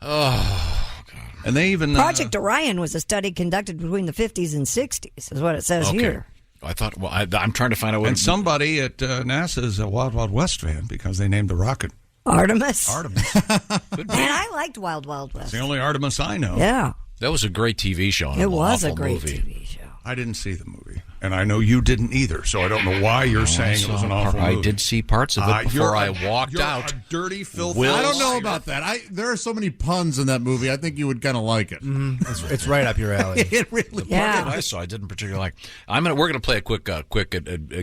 Oh, God. And they even Project Orion was a study conducted between the 50s and 60s, is what it says here. I thought. Well, I'm trying to find out. And somebody at NASA is a Wild Wild West fan because they named the rocket Artemis. Artemis. Man, I liked Wild Wild West. It's the only Artemis I know. Yeah. That was a great TV show. And It an was a awful great movie. TV show. I didn't see the movie, and I know you didn't either. So I don't know why you're saying it was an awful movie. I did see parts of it before I walked you're out. A dirty, filthy. I don't know about that. There are so many puns in that movie. I think you would kind of like it. It's right up your alley. It really. Part that I saw, I didn't particularly like. We're gonna play a quick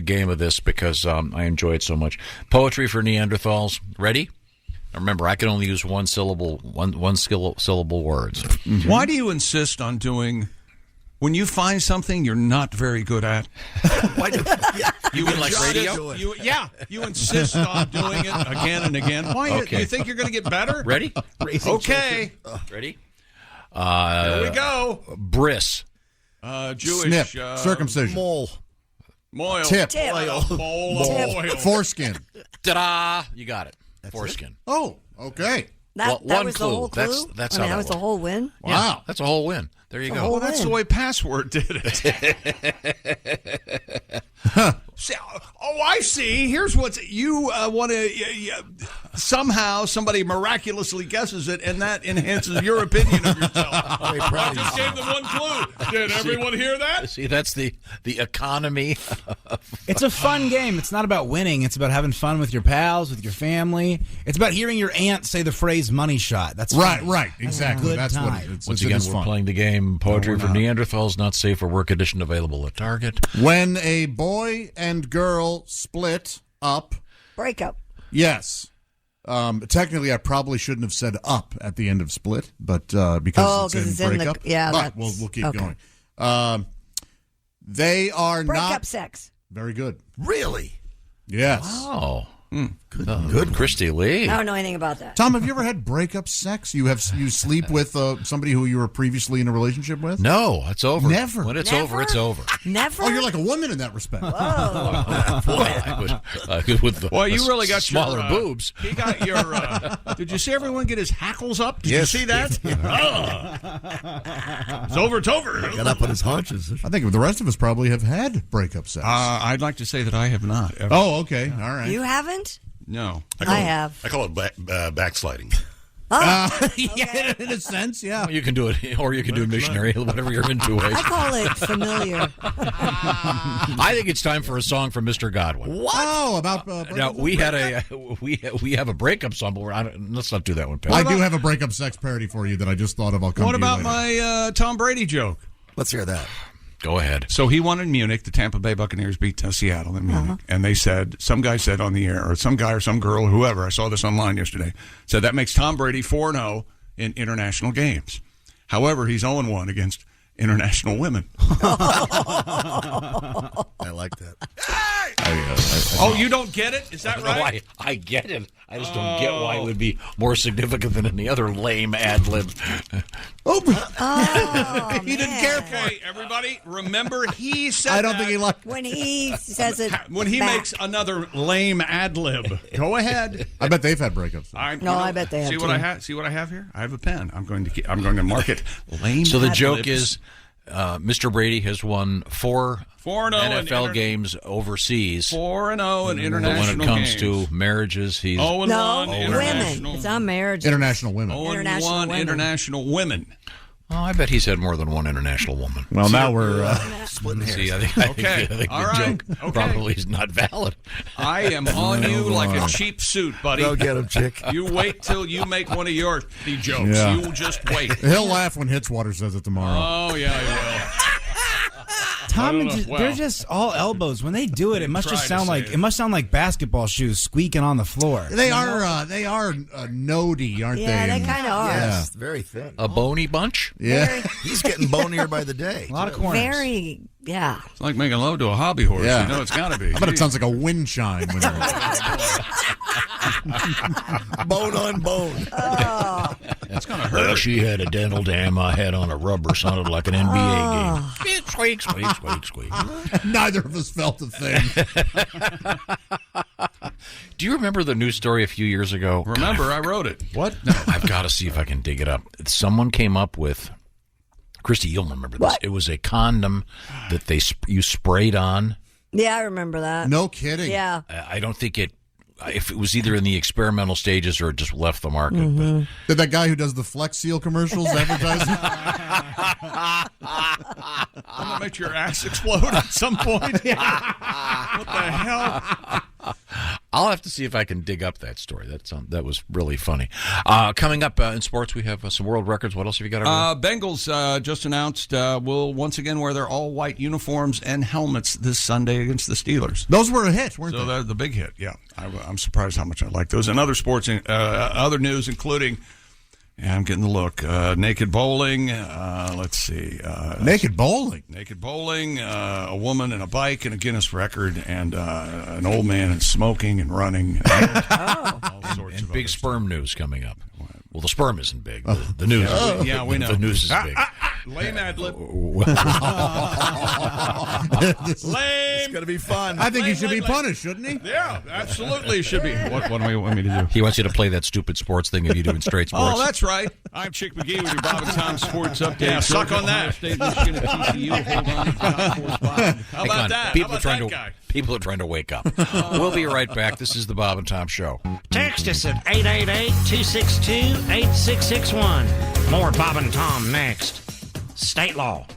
game of this because I enjoy it so much. Poetry for Neanderthals. Ready? Remember, I can only use one syllable words. Why do you insist on doing? When you find something you're not very good at, you mean like radio? You insist on doing it again and again. Why? Okay. You think you're going to get better? Ready? Okay. Ready? Here we go. Bris. Jewish. Snip. Circumcision. Mole. Moil. Tip. Moil. Foreskin. Ta-da! You got it. Foreskin. Oh, okay. That one was clue. the whole clue? That's I mean, how that was the whole win? Wow. Yeah, that's a whole win. There you go. Well, that's the way Password did it. I see. Here's what's you want to somehow somebody miraculously guesses it, and that enhances your opinion of yourself. I just gave them one clue. Did everyone hear that? See, that's the economy. It's a fun game. It's not about winning. It's about having fun with your pals, with your family. It's about hearing your aunt say the phrase "money shot." That's right, funny. right, exactly. Good That's time. what it is. Once again, we're playing the game Poetry No, for we're not. Neanderthals, not safe for work edition, available at Target. When a boy and girl split up. Breakup. Yes. Technically, I probably shouldn't have said up at the end of split, but because it's in breakup. But we'll keep going. They are Breakup not sex. very good. Really? Yes. Oh. Good. Christy Lee. I don't know anything about that. Tom, have you ever had breakup sex? You sleep with somebody who you were previously in a relationship with? No, it's over. Never. When it's over, it's over. Never? Oh, you're like a woman in that respect. Well, you really got smaller your, boobs. He got your. Did you see everyone get his hackles up? Did you see that? It's over. It's over. Got up on his haunches. I think the rest of us probably have had breakup sex. I'd like to say that I have not. Ever. Oh, okay. All right. You haven't? No. I have. I call it backsliding. Yeah, in a sense, yeah. You can do it, or you can do missionary, whatever you're into. I call it familiar. I think it's time for a song from Mr. Godwin. What? Oh, about now we had we have a breakup song, but let's not do that one. Pat. I do have a breakup sex parody for you that I just thought of. I'll come What to you about later. my Tom Brady joke? Let's hear that. Go ahead. So he won in Munich. The Tampa Bay Buccaneers beat Seattle in Munich. And they said, some guy said on the air, or some guy or some girl, whoever, I saw this online yesterday, said that makes Tom Brady 4-0 in international games. However, he's 0-1 against international women. I like that. Oh, you don't get it? Is that right? I get it. I just don't get why it would be more significant than any other lame ad lib. He didn't care for it. Everybody, remember he said I don't think he liked When he says it when he back. makes another lame ad lib. Go ahead. I bet they've had breakups. I bet they have See what too. I have? See what I have here? I have a pen. I'm going to mark it lame. So the ad joke libs. is, Mr. Brady has won 4 4-0 NFL games overseas. 4-0 in But international when it comes games. to marriages, he's 0-1 No, international. women. It's on marriage. International women. 0-1 international women. Oh, I bet he's had more than one international woman. Well, now we're splitting hairs. See, I think Okay. the All joke right. Okay. probably is not valid. I am on you like a cheap suit, buddy. Go get him, chick. You wait till you make one of your jokes. Yeah. You just wait. He'll laugh when Hitswater says it tomorrow. Oh, yeah, he will. Tom, I don't know. they're Wow. just all elbows. When they do it, it must just Try to sound say like it. it must sound like basketball shoes squeaking on the floor. They are noddy, aren't Yeah, they? they kind of are. Yeah. It's very thin. A bony bunch? Yeah. He's getting bonier by the day. A lot of corners. Very, yeah. It's like making love to a hobby horse. Yeah. You know it's got to be. I bet it sounds like a wind chime. When Bone on bone. It's going to hurt. She had a dental dam. I had on a rubber. Sounded like an NBA game. Squeak, squeak, squeak, squeak. Neither of us felt a thing. Do you remember the news story a few years ago? Remember, I wrote it. What? No, I've got to see if I can dig it up. Someone came up with, Christy, you'll remember this. What? It was a condom that you sprayed on. Yeah, I remember that. No kidding. Yeah. I don't think if it was either in the experimental stages or it just left the market. Mm-hmm. Did that guy who does the Flex Seal commercials advertising? I'm going to make your ass explode at some point. What the hell? I'll have to see if I can dig up that story. That was really funny. Coming up in sports, we have some world records. What else have you got? Bengals just announced will once again wear their all-white uniforms and helmets this Sunday against the Steelers. Those were a hit, weren't So they? they're the big hit, yeah. I'm surprised how much I like those. And other sports, other news, including, I'm getting the look, naked bowling. Let's see. Naked bowling? Naked bowling, a woman and a bike and a Guinness record, and an old man and smoking and running. All sorts of big sperm news coming up. Well, the sperm isn't big. The news. Yeah, we know. The news is big. Lame ad lib. It's going to be fun. I think he should be punished, shouldn't he? Yeah, absolutely he should be. What do you want me to do? He wants you to play that stupid sports thing of you doing straight sports. Oh, that's right. I'm Chick McGee with your Bob and Tom Sports Update. Yeah, suck on that. State Michigan and TCU. Hold on. How about that? People How are about trying that to guy? people are trying to wake up. We'll be right back. This is the Bob and Tom Show. Text us at 888-262-8661. More Bob and Tom next. State law.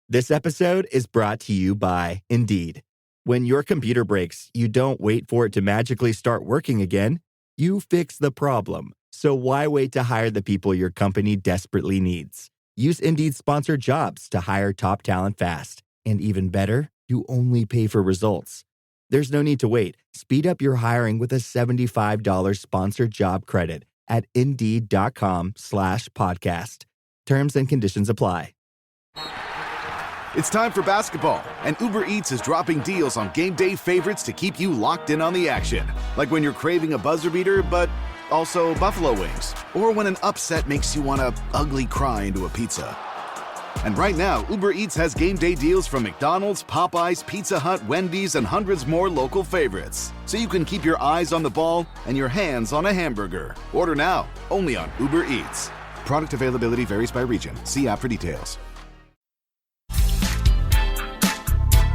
This episode is brought to you by Indeed. When your computer breaks, you don't wait for it to magically start working again. You fix the problem. So why wait to hire the people your company desperately needs? Use Indeed's sponsored jobs to hire top talent fast. And even better, you only pay for results. There's no need to wait. Speed up your hiring with a $75 sponsored job credit at Indeed.com/podcast. Terms and conditions apply. It's time for basketball, and Uber Eats is dropping deals on game day favorites to keep you locked in on the action. Like when you're craving a buzzer beater, but also buffalo wings. Or when an upset makes you want to ugly cry into a pizza. And right now, Uber Eats has game day deals from McDonald's, Popeyes, Pizza Hut, Wendy's, and hundreds more local favorites. So you can keep your eyes on the ball and your hands on a hamburger. Order now, only on Uber Eats. Product availability varies by region. See app for details.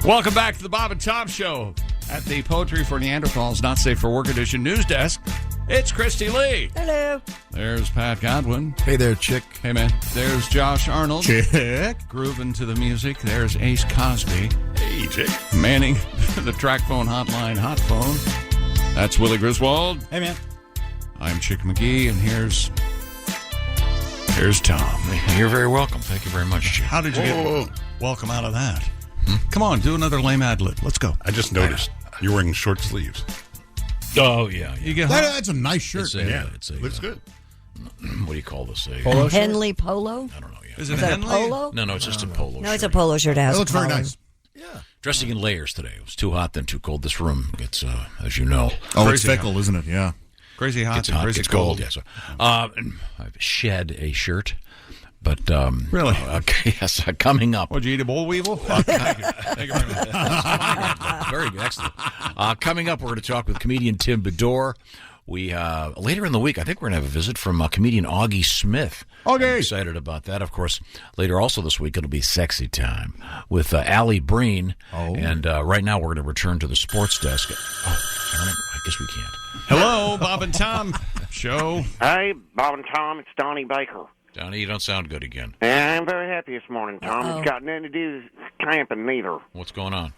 Welcome back to the Bob and Tom Show at the Poetry for Neanderthals Not Safe for Work edition news desk. It's Christy Lee. Hello. There's Pat Godwin. Hey there, Chick. Hey, man. There's Josh Arnold. Chick. Grooving to the music. There's Ace Cosby. Hey, Chick. Manning the track phone hotline hot phone. That's Willie Griswold. Hey, man. I'm Chick McGee, and here's Tom. You're very welcome. Thank you very much, Chick. How did you get welcome out of that? Come on, do another lame ad lib. Let's go. I just noticed you're wearing short sleeves. Oh, yeah. You get That's a nice shirt. Looks good. What do you call this? Polo Henley polo? I don't know yet. Is it that a Henley? polo? No, it's just a polo No, shirt. it's a polo shirt. It looks very nice. Dressing in layers today. It was too hot, then too cold. This room gets, as you know. Oh, it's Crazy fickle, isn't it? Yeah. Crazy hot Gets and hot, crazy gets cold. cold. Yeah, so, I've shed a shirt. But really, yes. Coming up. Would you eat a boll weevil? Thank you very much. Very good, excellent. Coming up, we're going to talk with comedian Tim Bedore. We later in the week, I think we're going to have a visit from comedian Augie Smith. I'm excited about that. Of course, later also this week, it'll be Sexy Time with Allie Breen. Oh. And right now, we're going to return to the sports desk. Oh, darn it. I guess we can't. Hello, Bob and Tom Show. Hey, Bob and Tom, it's Donnie Baker. Donnie, you don't sound good again. I'm very happy this morning, Tom. It's got nothing to do with camping, neither. What's going on?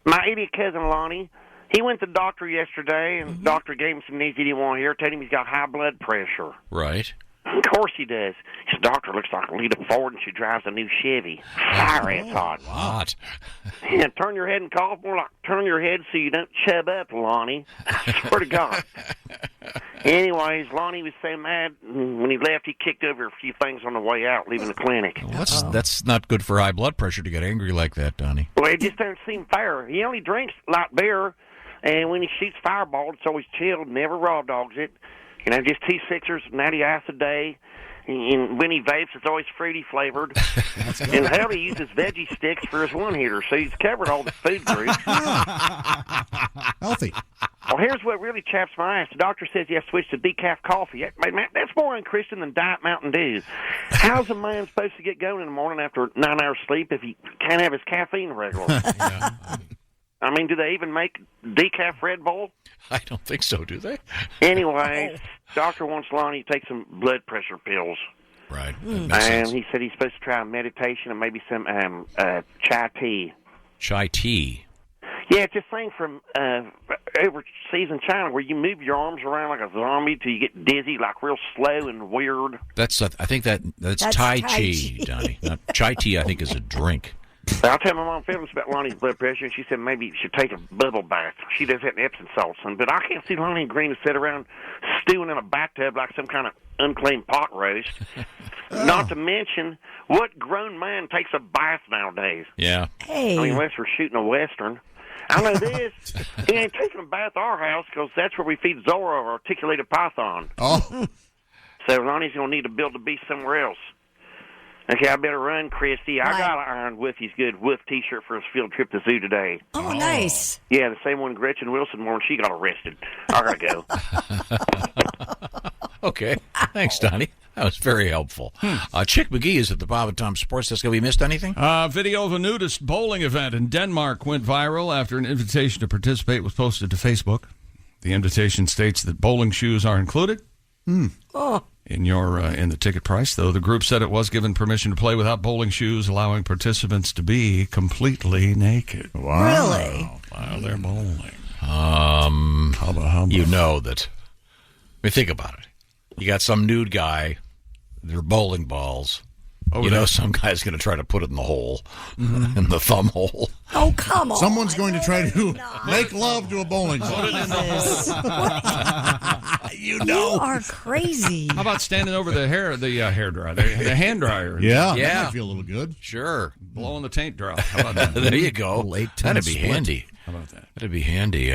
My idiot cousin, Lonnie, he went to the doctor yesterday, and the doctor gave him some news he didn't want to hear, told him he's got high blood pressure. Right. Of course he does. His doctor looks like Lita Ford, and she drives a new Chevy. Fire ass hot. Hot. Yeah, turn your head and cough more like turn your head so you don't chub up, Lonnie. I swear to God. Anyways, Lonnie was so mad. When he left, he kicked over a few things on the way out, leaving the clinic. Well, that's not good for high blood pressure to get angry like that, Donnie. Well, it just doesn't seem fair. He only drinks light beer, and when he shoots Fireball, it's always chilled, never raw dogs it. You know, just 2 sixers, natty ice a day. And when he vapes, it's always fruity flavored. And hell, he uses veggie sticks for his one-hitter, so he's covered all the food groups. Healthy. Well, here's what really chaps my ass. The doctor says you have to switch to decaf coffee. Man, that's more unchristian than Diet Mountain Dew. How's a man supposed to get going in the morning after 9 hours sleep if he can't have his caffeine regular? Yeah. I mean, do they even make decaf Red Bull? I don't think so, do they? Anyway, doctor wants Lonnie to take some blood pressure pills. Right. And he said he's supposed to try meditation and maybe some chai tea. Chai tea? Yeah, it's this thing from overseas in China where you move your arms around like a zombie till you get dizzy, like real slow and weird. That's I think that's Tai Chi, Donnie. Chai tea, I think, is a drink. I'll tell my mom feelings about Lonnie's blood pressure, and she said maybe you should take a bubble bath. She does that in Epsom salt, son. But I can't see Lonnie and Green to sit around stewing in a bathtub like some kind of unclean pot roast. Not to mention, what grown man takes a bath nowadays? Yeah. Hey. I mean, unless we're shooting a Western. I know this. He ain't taking a bath at our house because that's where we feed Zora, our articulated python. Oh. So Lonnie's going to need to build a beast somewhere else. Okay, I better run, Christy. I got an Iron Woofy's Good Woof T-shirt for his field trip to the zoo today. Oh, nice. Yeah, the same one Gretchen Wilson wore when she got arrested. I gotta go. Okay. Thanks, Donnie. That was very helpful. Chick McGee is at the Bob and Tom Sports Desk. Have we missed anything? Video of a nudist bowling event in Denmark went viral after an invitation to participate was posted to Facebook. The invitation states that bowling shoes are included. Oh. In the ticket price, though, the group said it was given permission to play without bowling shoes, allowing participants to be completely naked. Wow. Really? While they're bowling. You know that. I mean, think about it. You got some nude guy, they're bowling balls. Oh, you know some guy's going to try to put it in the hole, in the thumb hole. Oh, come on. Someone's going to try to make love to a bowling ball. You are crazy. How about standing over the hair dryer, the hand dryer? Yeah, that might feel a little good. Sure. Blowing the taint dry. How about that? There you go. That'd be split. handy. How about that? That'd be handy.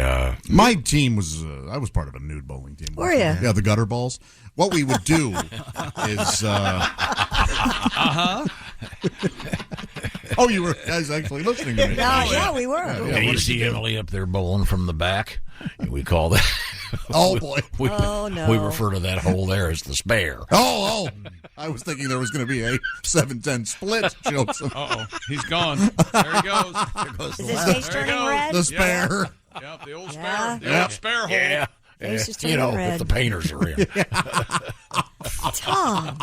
My team was, I was part of a nude bowling team. Were you? Yeah, the gutter balls. What we would do is... Oh, you were guys actually listening to me. Yeah, we were. Yeah, you see Emily up there bowling from the back. We call that... Oh, boy. Oh, no. We refer to that hole there as the spare. Oh. I was thinking there was going to be a 7-10 split, Joseph. Uh-oh. He's gone. There he goes. There goes Is his face turning red? The spare. Yep, the old Yeah. spare. The old spare hole. Yeah. Face is You know, turning red. if the painters are in. Tom.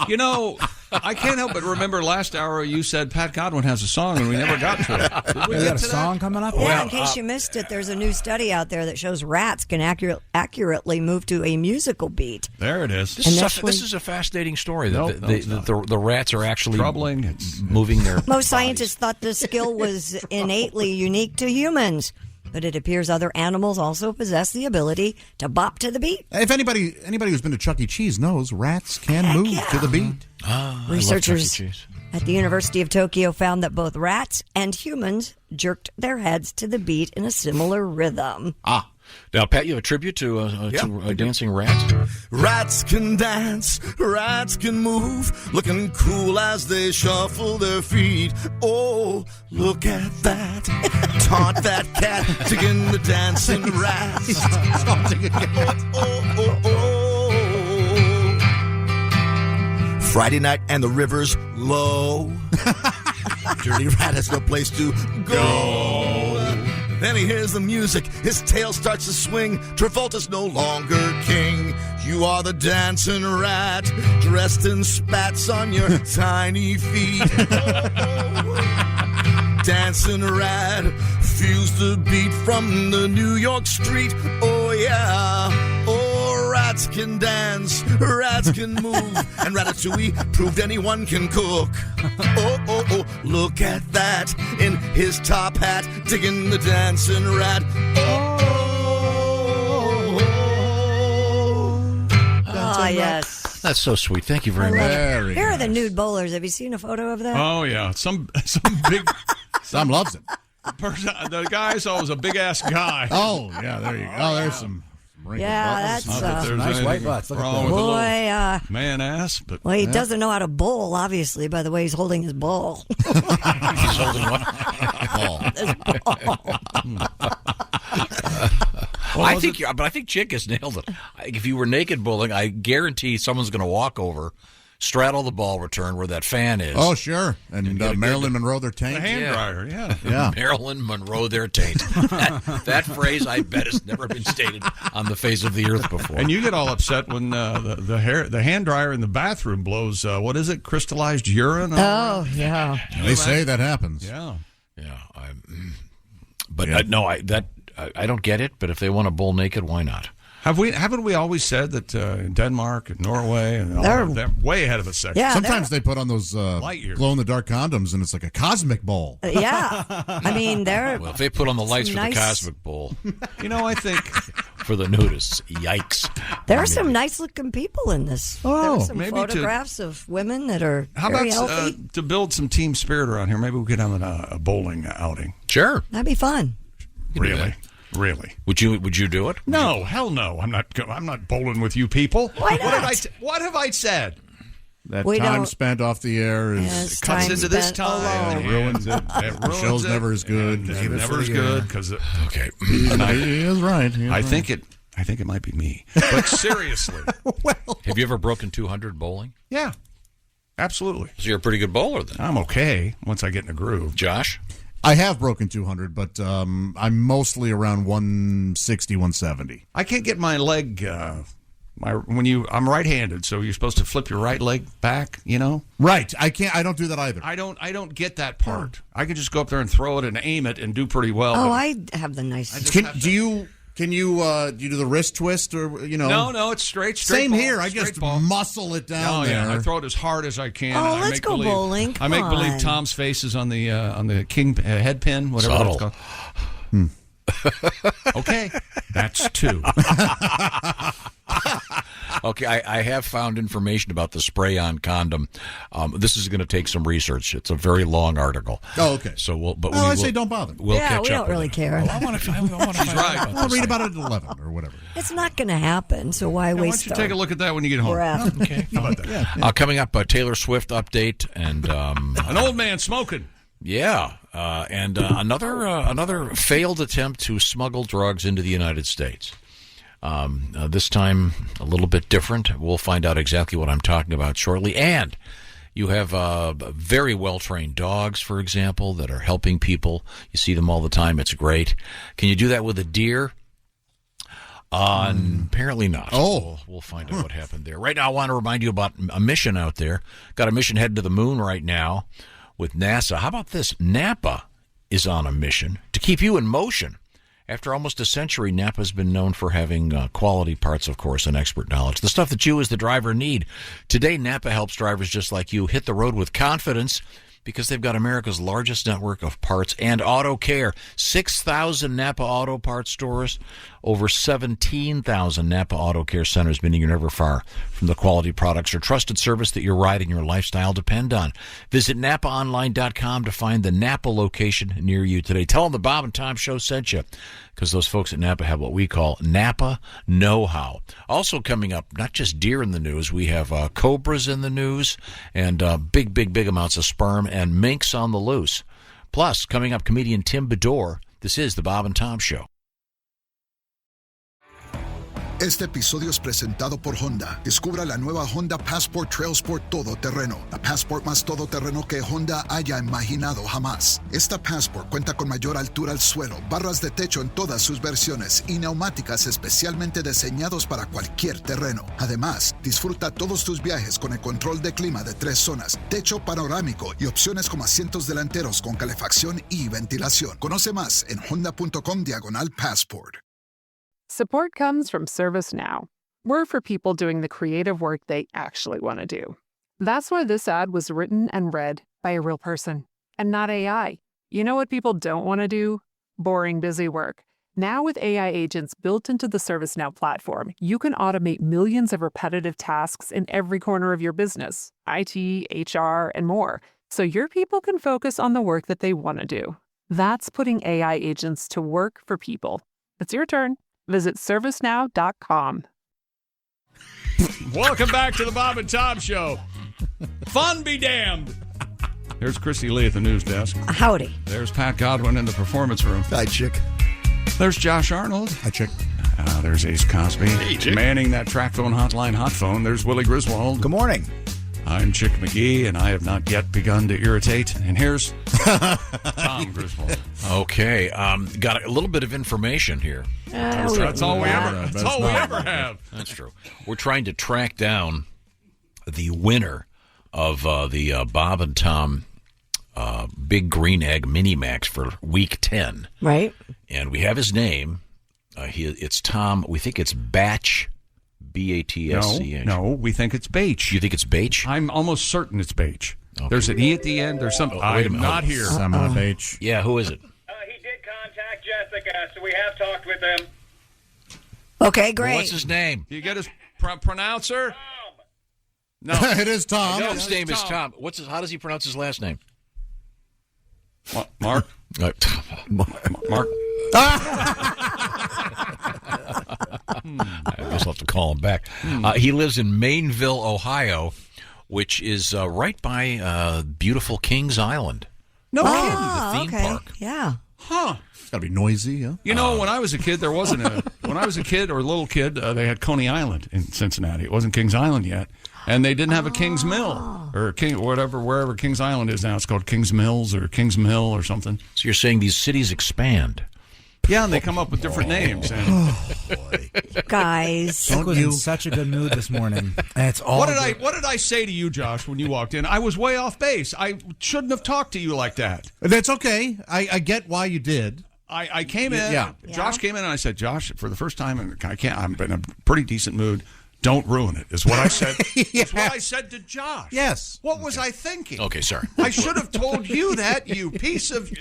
You know, I can't help but remember last hour you said Pat Godwin has a song and we never got to it. Did we We get got a to that? song coming up? Yeah, in case you missed it, there's a new study out there that shows rats can accurately move to a musical beat. There it is. This is a fascinating story. That Nope, the rats are actually troubling. It's moving their Most scientists thought this skill was innately unique to humans, but it appears other animals also possess the ability to bop to the beat. If anybody who's been to Chuck E. Cheese knows, rats can move to the beat. Researchers at the University of Tokyo found that both rats and humans jerked their heads to the beat in a similar rhythm. Now, Pat, you have a tribute to dancing rats? Rats can dance, rats can move, looking cool as they shuffle their feet. Oh, look at that. Taunt that cat, digging the dancing rats. Friday night and the river's low. Dirty rat has no place to go. Then he hears the music, his tail starts to swing. Travolta's no longer king. You are the dancing rat, dressed in spats on your tiny feet. Dancing rat feels the beat from the New York street. Oh yeah, oh rats can dance, rats can move, and Ratatouille proved anyone can cook. Oh, look at that in his top hat, digging the dancing rat. Yes. That's so sweet. Thank you very much. Here are the nude bowlers. Have you seen a photo of that? Oh, yeah. Some big... Some loves it. The guy I saw was a big-ass guy. Oh, yeah, there you go. Oh, there's some Yeah, that's nice white butts. Look at Boy, boy. Man ass, but Well, he doesn't know how to bowl, obviously, by the way he's holding his ball. He's holding what? His ball. I think Chick has nailed it. If you were naked bowling, I guarantee someone's going to walk over, straddle the ball return where that fan is. Oh, sure. And Marilyn Monroe their taint. the hand dryer, Yeah. Marilyn Monroe their taint. that phrase, I bet, has never been stated on the face of the earth before. And you get all upset when the hand dryer in the bathroom blows, what is it, crystallized urine? Oh, yeah. They say that happens. Yeah. I don't get it, but if they want to bowl naked, why not? Haven't we always said that in Denmark and Norway and they're way ahead of us? Yeah, sometimes they put on those glow-in-the-dark condoms, and it's like a cosmic bowl. Yeah, I mean Well, if they put on the lights for nice. the cosmic bowl, I think for the nudists, yikes. There are some nice-looking people in this. There are some maybe photographs of women that are How very about healthy. to build some team spirit around here? Maybe we could have a bowling outing. Sure, that'd be fun. Really? Would you do it? No, hell no. I'm not bowling with you people. Why not? What have I said? That We time don't- spent off the air Yes, Cuts time into this spent time. alone. It ruins it. The show's never as good. Never as good because okay. He is right. I think it might be me. But seriously, Have you ever broken 200 bowling? yeah, absolutely. So you're a pretty good bowler then. I'm okay once I get in a groove. Josh? I have broken 200, but I'm mostly around 160, 170. I can't get my leg. I'm right-handed, so you're supposed to flip your right leg back. Right. I can't. I don't do that either. I don't get that part. I can just go up there and throw it and aim it and do pretty well. Oh, but I have the nice. Do you do the wrist twist or No, it's straight. Same ball, here. I straight just ball. muscle it down there. Yeah, I throw it as hard as I can. Oh, and I let's make go believe, bowling. I make Come believe on. Tom's face is on the king head pin, whatever Subtle. that's called. Okay, that's 2. Okay, I have found information about the spray-on condom. This is going to take some research. It's a very long article. Oh, okay. So I say don't bother. We'll Yeah, catch we up don't really with it. care. I want to find out I'll about read this. about it at 11 or whatever. It's not going to happen, so why Why waste don't you take a look at that when you get home? breath? Okay. How about that? Coming up, a Taylor Swift update and An old man smoking. yeah, and another failed attempt to smuggle drugs into the United States. This time a little bit different. We'll find out exactly what I'm talking about shortly. And you have very well-trained dogs, for example, that are helping people. You see them all the time. It's great. Can you do that with a deer? Apparently not. Oh. We'll find out what happened there. Right now, I want to remind you about a mission out there. Got a mission heading to the moon right now with NASA. How about this? Napa is on a mission to keep you in motion. After almost a century, Napa's been known for having quality parts, of course, and expert knowledge. The stuff that you as the driver need. Today, Napa helps drivers just like you hit the road with confidence because they've got America's largest network of parts and auto care. 6,000 Napa Auto Parts stores, over 17,000 Napa Auto Care centers, meaning you're never far from the quality products or trusted service that your ride and your lifestyle depend on. Visit NapaOnline.com to find the Napa location near you today. Tell them the Bob and Tom Show sent you, because those folks at Napa have what we call Napa know-how. Also coming up, not just deer in the news, we have cobras in the news and big amounts of sperm and minks on the loose. Plus, coming up, comedian Tim Bedore. This is the Bob and Tom Show. Este episodio es presentado por Honda. Descubra la nueva Honda Passport Trail Sport Todoterreno. La Passport más todoterreno que Honda haya imaginado jamás. Esta Passport cuenta con mayor altura al suelo, barras de techo en todas sus versiones y neumáticas especialmente diseñados para cualquier terreno. Además, disfruta todos tus viajes con el control de clima de 3 zonas, techo panorámico y opciones como asientos delanteros con calefacción y ventilación. Conoce más en honda.com/passport. Support comes from ServiceNow. We're for people doing the creative work they actually want to do. That's why this ad was written and read by a real person and not AI. You know what people don't want to do? Boring, busy work. Now with AI agents built into the ServiceNow platform, you can automate millions of repetitive tasks in every corner of your business, IT, HR, and more, so your people can focus on the work that they want to do. That's putting AI agents to work for people. It's your turn. Visit ServiceNow.com. Welcome back to the Bob and Tom Show. Fun be damned. There's Christy Lee at the news desk. Howdy. There's Pat Godwin in the performance room. Hi, Chick. There's Josh Arnold. Hi, Chick. There's Ace Cosby. Hey, Chick. Manning that track phone hotline hot phone. There's Willie Griswold. Good morning. I'm Chick McGee, and I have not yet begun to irritate. And here's Tom Griswold. Okay, got a little bit of information here. That's all we ever have. That's true. We're trying to track down the winner of the Bob and Tom Big Green Egg Mini Max for Week 10. Right. And we have his name. It's Tom. We think it's Batch. B-A-T-S-C-H. No, we think it's Bache. You think it's Bache? I'm almost certain it's Bache. Okay. There's an E at the end. There's something. Wait a I'm minute. not here. Somehow Bache. Yeah, who is it? He did contact Jessica, so we have talked with him. Okay, great. What's his name? Do you get his pronouncer? No. It is Tom. No, his name is Tom. How does he pronounce his last name? Mark? Mark? I guess I'll have to call him back. He lives in Mainville, Ohio, which is right by beautiful Kings Island. No kidding. The theme park. Yeah. Huh. It's got to be noisy, yeah. You know, when I was a kid, there wasn't a... When I was a kid or a little kid, they had Coney Island in Cincinnati. It wasn't Kings Island yet. And they didn't have a Kings Mill or wherever Kings Island is now. It's called Kings Mills or Kings Mill or something. So you're saying these cities expand? Yeah, and they come up with different names. And Guys. Chick was in such a good mood this morning. And it's all what did I say to you, Josh, when you walked in? I was way off base. I shouldn't have talked to you like that. That's okay. I get why you did. I came in. Yeah. Josh came in and I said, Josh, for the first time, and I'm in a pretty decent mood. Don't ruin it, is what I said. Is what I said to Josh. Yes. What was I thinking? Okay, sorry. I should have told you that, you piece of...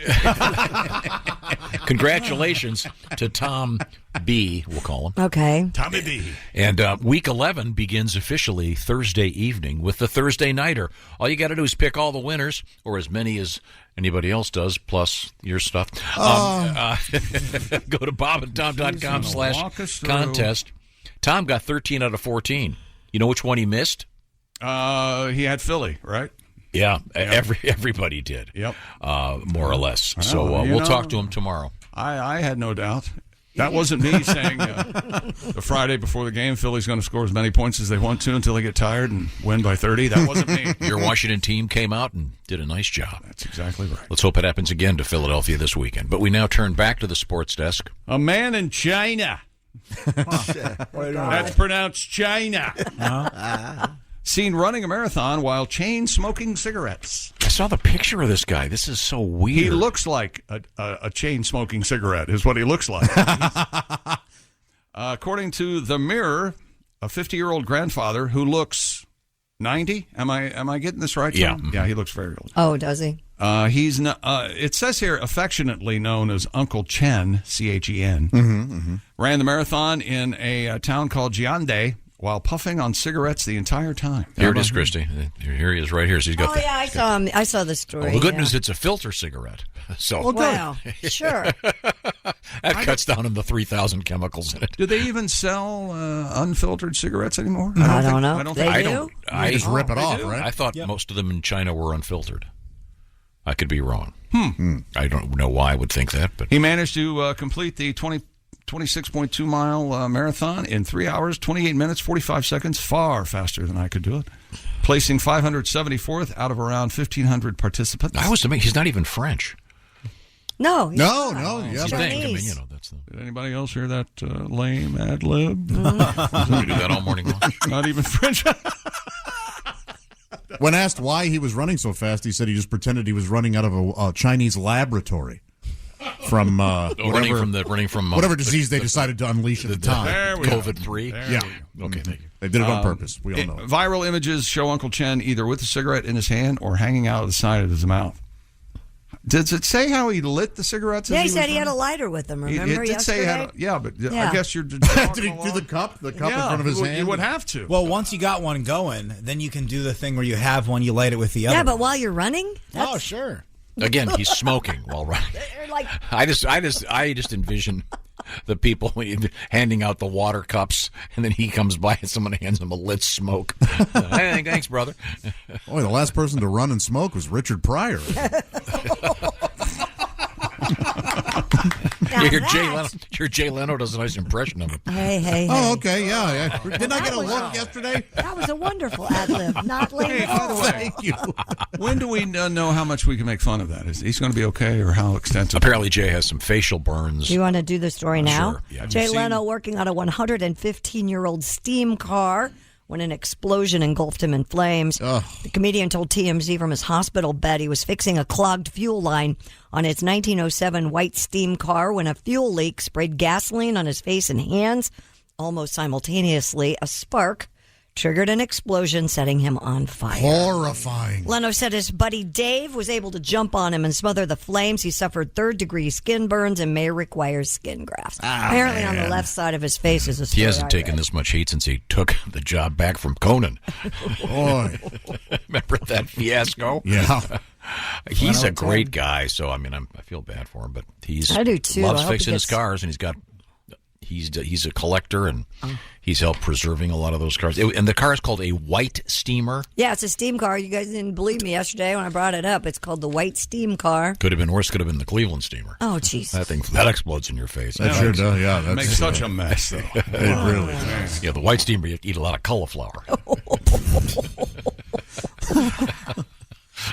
Congratulations to Tom B., we'll call him. Okay. Tommy B. And Week 11 begins officially Thursday evening with the Thursday Nighter. All you got to do is pick all the winners, or as many as anybody else does, plus your stuff. Go to bobandtom.com/contest. Tom got 13 out of 14. You know which one he missed? He had Philly, right? Yeah, everybody did. Yep. More or less. Well, so we'll talk to him tomorrow. I had no doubt. That wasn't me saying the Friday before the game, Philly's going to score as many points as they want to until they get tired and win by 30. That wasn't me. Your Washington team came out and did a nice job. That's exactly right. Let's hope it happens again to Philadelphia this weekend. But we now turn back to the sports desk. A man in China. That's pronounced China. Seen running a marathon while chain smoking cigarettes. I saw the picture of this guy. This is so weird. He looks like a chain smoking cigarette, is what he looks like. According to The Mirror, a 50-year-old grandfather who looks 90. Am I getting this right? Yeah. Yeah, he looks very old. Oh, does he? He's it says here affectionately known as Uncle Chen, Chen. Ran the marathon in a town called Jiande while puffing on cigarettes the entire time. Here it is, Christy. Here he is, right here. So he's got. Yeah, I saw him. I saw the story. Well, the good news, it's a filter cigarette. So well, sure. That cuts down on the 3,000 chemicals in it. Do they even sell unfiltered cigarettes anymore? I don't know. I don't They think. do? I just rip it off, right? I thought most of them in China were unfiltered. I could be wrong. I don't know why I would think that, but He managed to complete the 26.2 mile marathon in 3 hours, 28 minutes, 45 seconds, far faster than I could do it, placing 574th out of around 1,500 participants. I was amazed. He's not even French. No. No. You think? I mean, you know, that's the. Did anybody else hear that lame ad lib? We do that all morning long. Not even French. When asked why he was running so fast, he said he just pretended he was running out of a Chinese laboratory from whatever disease they decided to unleash at the time. COVID-3. Yeah. Okay, thank you. They did it on purpose. We all know it. Viral images show Uncle Chen either with a cigarette in his hand or hanging out of the side of his mouth. Does it say how he lit the cigarettes? Yeah, he said he had a lighter with him. Remember it did yesterday? say he had I guess you're. Did he do the cup? The cup in front of his hand? You would have to. Well, once you got one going, then you can do the thing where you have one, you light it with the other. Yeah, but while you're running? Oh, sure. Again, he's smoking while running. Like, I just envision the people handing out the water cups, and then he comes by and someone hands him a lit smoke. Hey, thanks, brother. Boy, the last person to run and smoke was Richard Pryor. Your Jay Leno does a nice impression of him. Hey. Oh, okay, yeah. Didn't I get a look yesterday? That was a wonderful ad-lib. Not late at all. Thank you. When do we know how much we can make fun of that? Is he's going to be okay, or how extensive? Apparently, Jay has some facial burns. Do you want to do the story now? Sure. Yeah. Jay Leno working on a 115-year-old steam car when an explosion engulfed him in flames. The comedian told TMZ from his hospital bed he was fixing a clogged fuel line on his 1907 white steam car when a fuel leak sprayed gasoline on his face and hands. Almost simultaneously, a spark triggered an explosion, setting him on fire. Horrifying. Leno said his buddy Dave was able to jump on him and smother the flames. He suffered third-degree skin burns and may require skin grafts. Apparently on the left side of his face is a story. He hasn't taken this much heat since he took the job back from Conan. Boy. Remember that fiasco? Yeah. He's a great guy, so I feel bad for him, but I do too. Loves fixing his cars, and he's a collector, and he's helped preserving a lot of those cars. And the car is called a white steamer. Yeah, it's a steam car. You guys didn't believe me yesterday when I brought it up. It's called the white steam car. Could have been worse. Could have been the Cleveland steamer. Oh, jeez. That explodes in your face. That sure does. Yeah, that makes such a mess, though. It really does. Yeah, the white steamer, you eat a lot of cauliflower.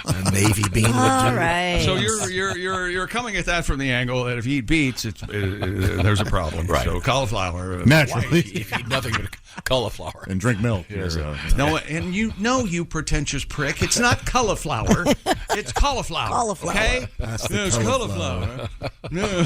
A navy bean. All right. So you're coming at that from the angle that if you eat beets, there's a problem. Right. So cauliflower, naturally, if you eat nothing but cauliflower and drink milk. Yes. No, and you pretentious prick. It's not cauliflower. It's cauliflower. Cauliflower. Okay. No, it's cauliflower. No,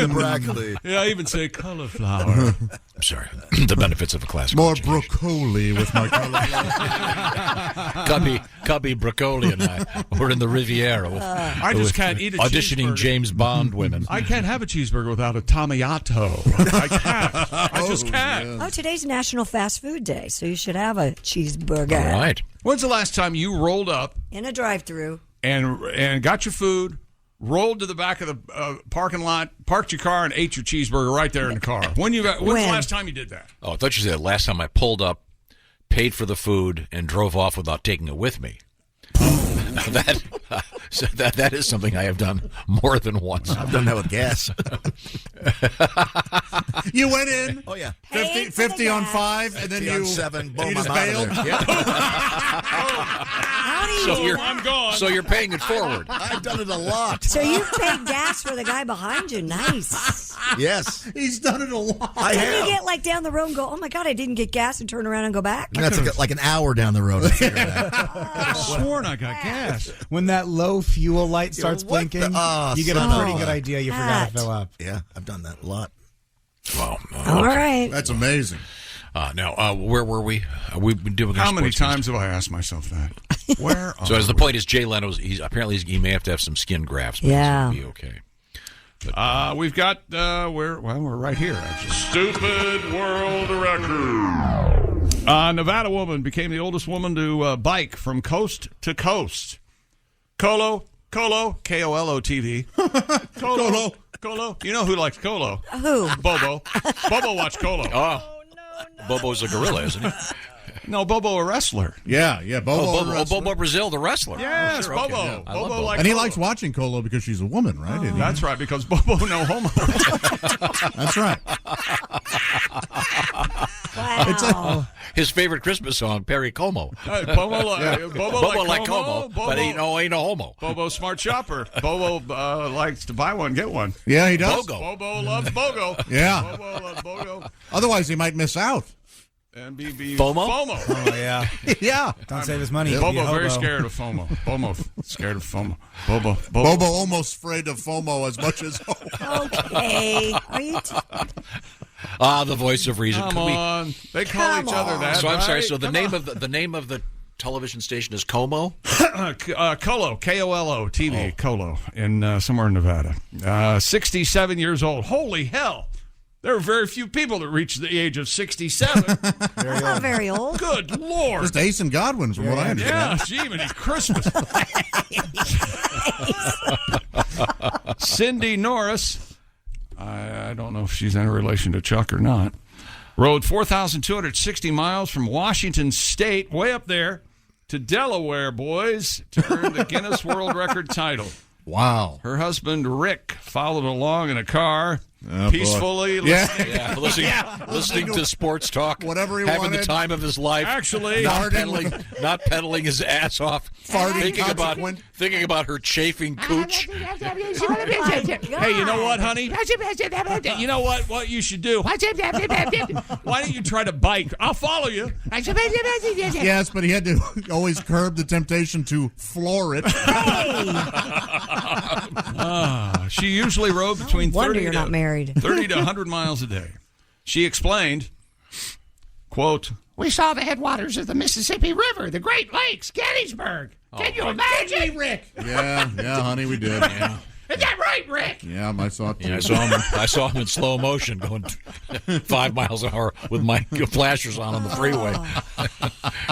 broccoli. Yeah, I even say cauliflower. I'm sorry. The benefits of a classic. More broccoli with my cauliflower. Cubby Broccoli and I were in the Riviera with, I just can't eat a auditioning cheeseburger. James Bond women. I can't have a cheeseburger without a tomato. I can't. I just can't. Oh, today's National Fast Food Day, so you should have a cheeseburger. All right. When's the last time you rolled up In a drive-thru. and got your food, rolled to the back of the parking lot, parked your car, and ate your cheeseburger right there in the car? When's the last time you did that? Oh, I thought you said last time I pulled up, paid for the food, and drove off without taking it with me. That is something I have done more than once. I've done that with gas. You went in. Oh yeah, 50 on 5, and then 50 on 7. Boom, you just I'm out of bailed. there. Yeah. How do you I'm gone. So you're paying it forward. I've done it a lot. So you paid gas for the guy behind you. Nice. Yes, He's done it a lot. I Can have. you get like down the road and go, oh my God, I didn't get gas, and turn around and go back? That's like an hour down the road. I sworn I got gas. When that low fuel light starts what the- blinking, oh, you get a son of pretty a- good idea you forgot to fill up. Yeah, I've done that a lot. Wow. All right. That's amazing. Now, where were we? We've been doing. How many times have I asked myself that? Where? So, as the point is, Jay Leno's. He may have to have some skin grafts. But Yeah. he's gonna be okay. We've got we're right here. Actually. Stupid world record. Nevada woman became the oldest woman to bike from coast to coast. Colo, K-O-L-O TV. Colo. You know who likes Colo? Who? Bobo. Bobo watched Colo. Oh, Bobo's a gorilla, isn't he? No, Bobo a wrestler. Yeah, Bobo. Bobo Brazil, the wrestler. Yes, sure, Bobo. okay, yeah. I love Bobo Bobo. likes And he Colo. likes watching Colo because she's a woman, right? That's right, because Bobo no homo. That's right. Wow. His favorite Christmas song, Perry Como. Bobo like Como, but ain't no homo. Bobo smart shopper. Bobo likes to buy one, get one. Yeah, he does. Bobo loves Bogo. Yeah. Bobo loves Bogo. Otherwise, he might miss out. And be FOMO? Oh, yeah. Yeah. Don't save his money. He'll be a Bobo very hobo. scared of FOMO. Bobo scared of FOMO. Bobo. Bobo almost afraid of FOMO as much as Okay. Are you... The voice of reason. Come on. They call each other that. So I'm sorry. right? So the name of the television station is Como. Colo, K-O-L-O, TV, Colo, in somewhere in Nevada. 67 years old. Holy hell. There are very few people that reach the age of 67. Not very old. Good Lord. just Ace and Godwin, from what I understand. Yeah, Jiminy Christmas. Cindy Norris I don't know if she's in relation to Chuck or not. Rode 4,260 miles from Washington State, way up there, to Delaware, boys, to earn the Guinness World Record title. Wow. Her husband, Rick, followed along in a car, peacefully listening to sports talk, whatever he having wanted. the time of his life. Actually, not pedaling his ass off, farting, thinking about her chafing cooch. Hey, you know what, honey? You know what you should do? Why don't you try to bike? I'll follow you. Yes, but he had to always curb the temptation to floor it. She usually rode between 30 you're not married. 30 to 100 miles a day. She explained, quote, "We saw the headwaters of the Mississippi River, the Great Lakes, Gettysburg. Can you imagine, Rick? Yeah, honey, we did. Yeah. Is that right, Rick? Yeah, I saw it too. Yeah, I saw him in slow motion going 5 miles an hour with my flashers on the freeway.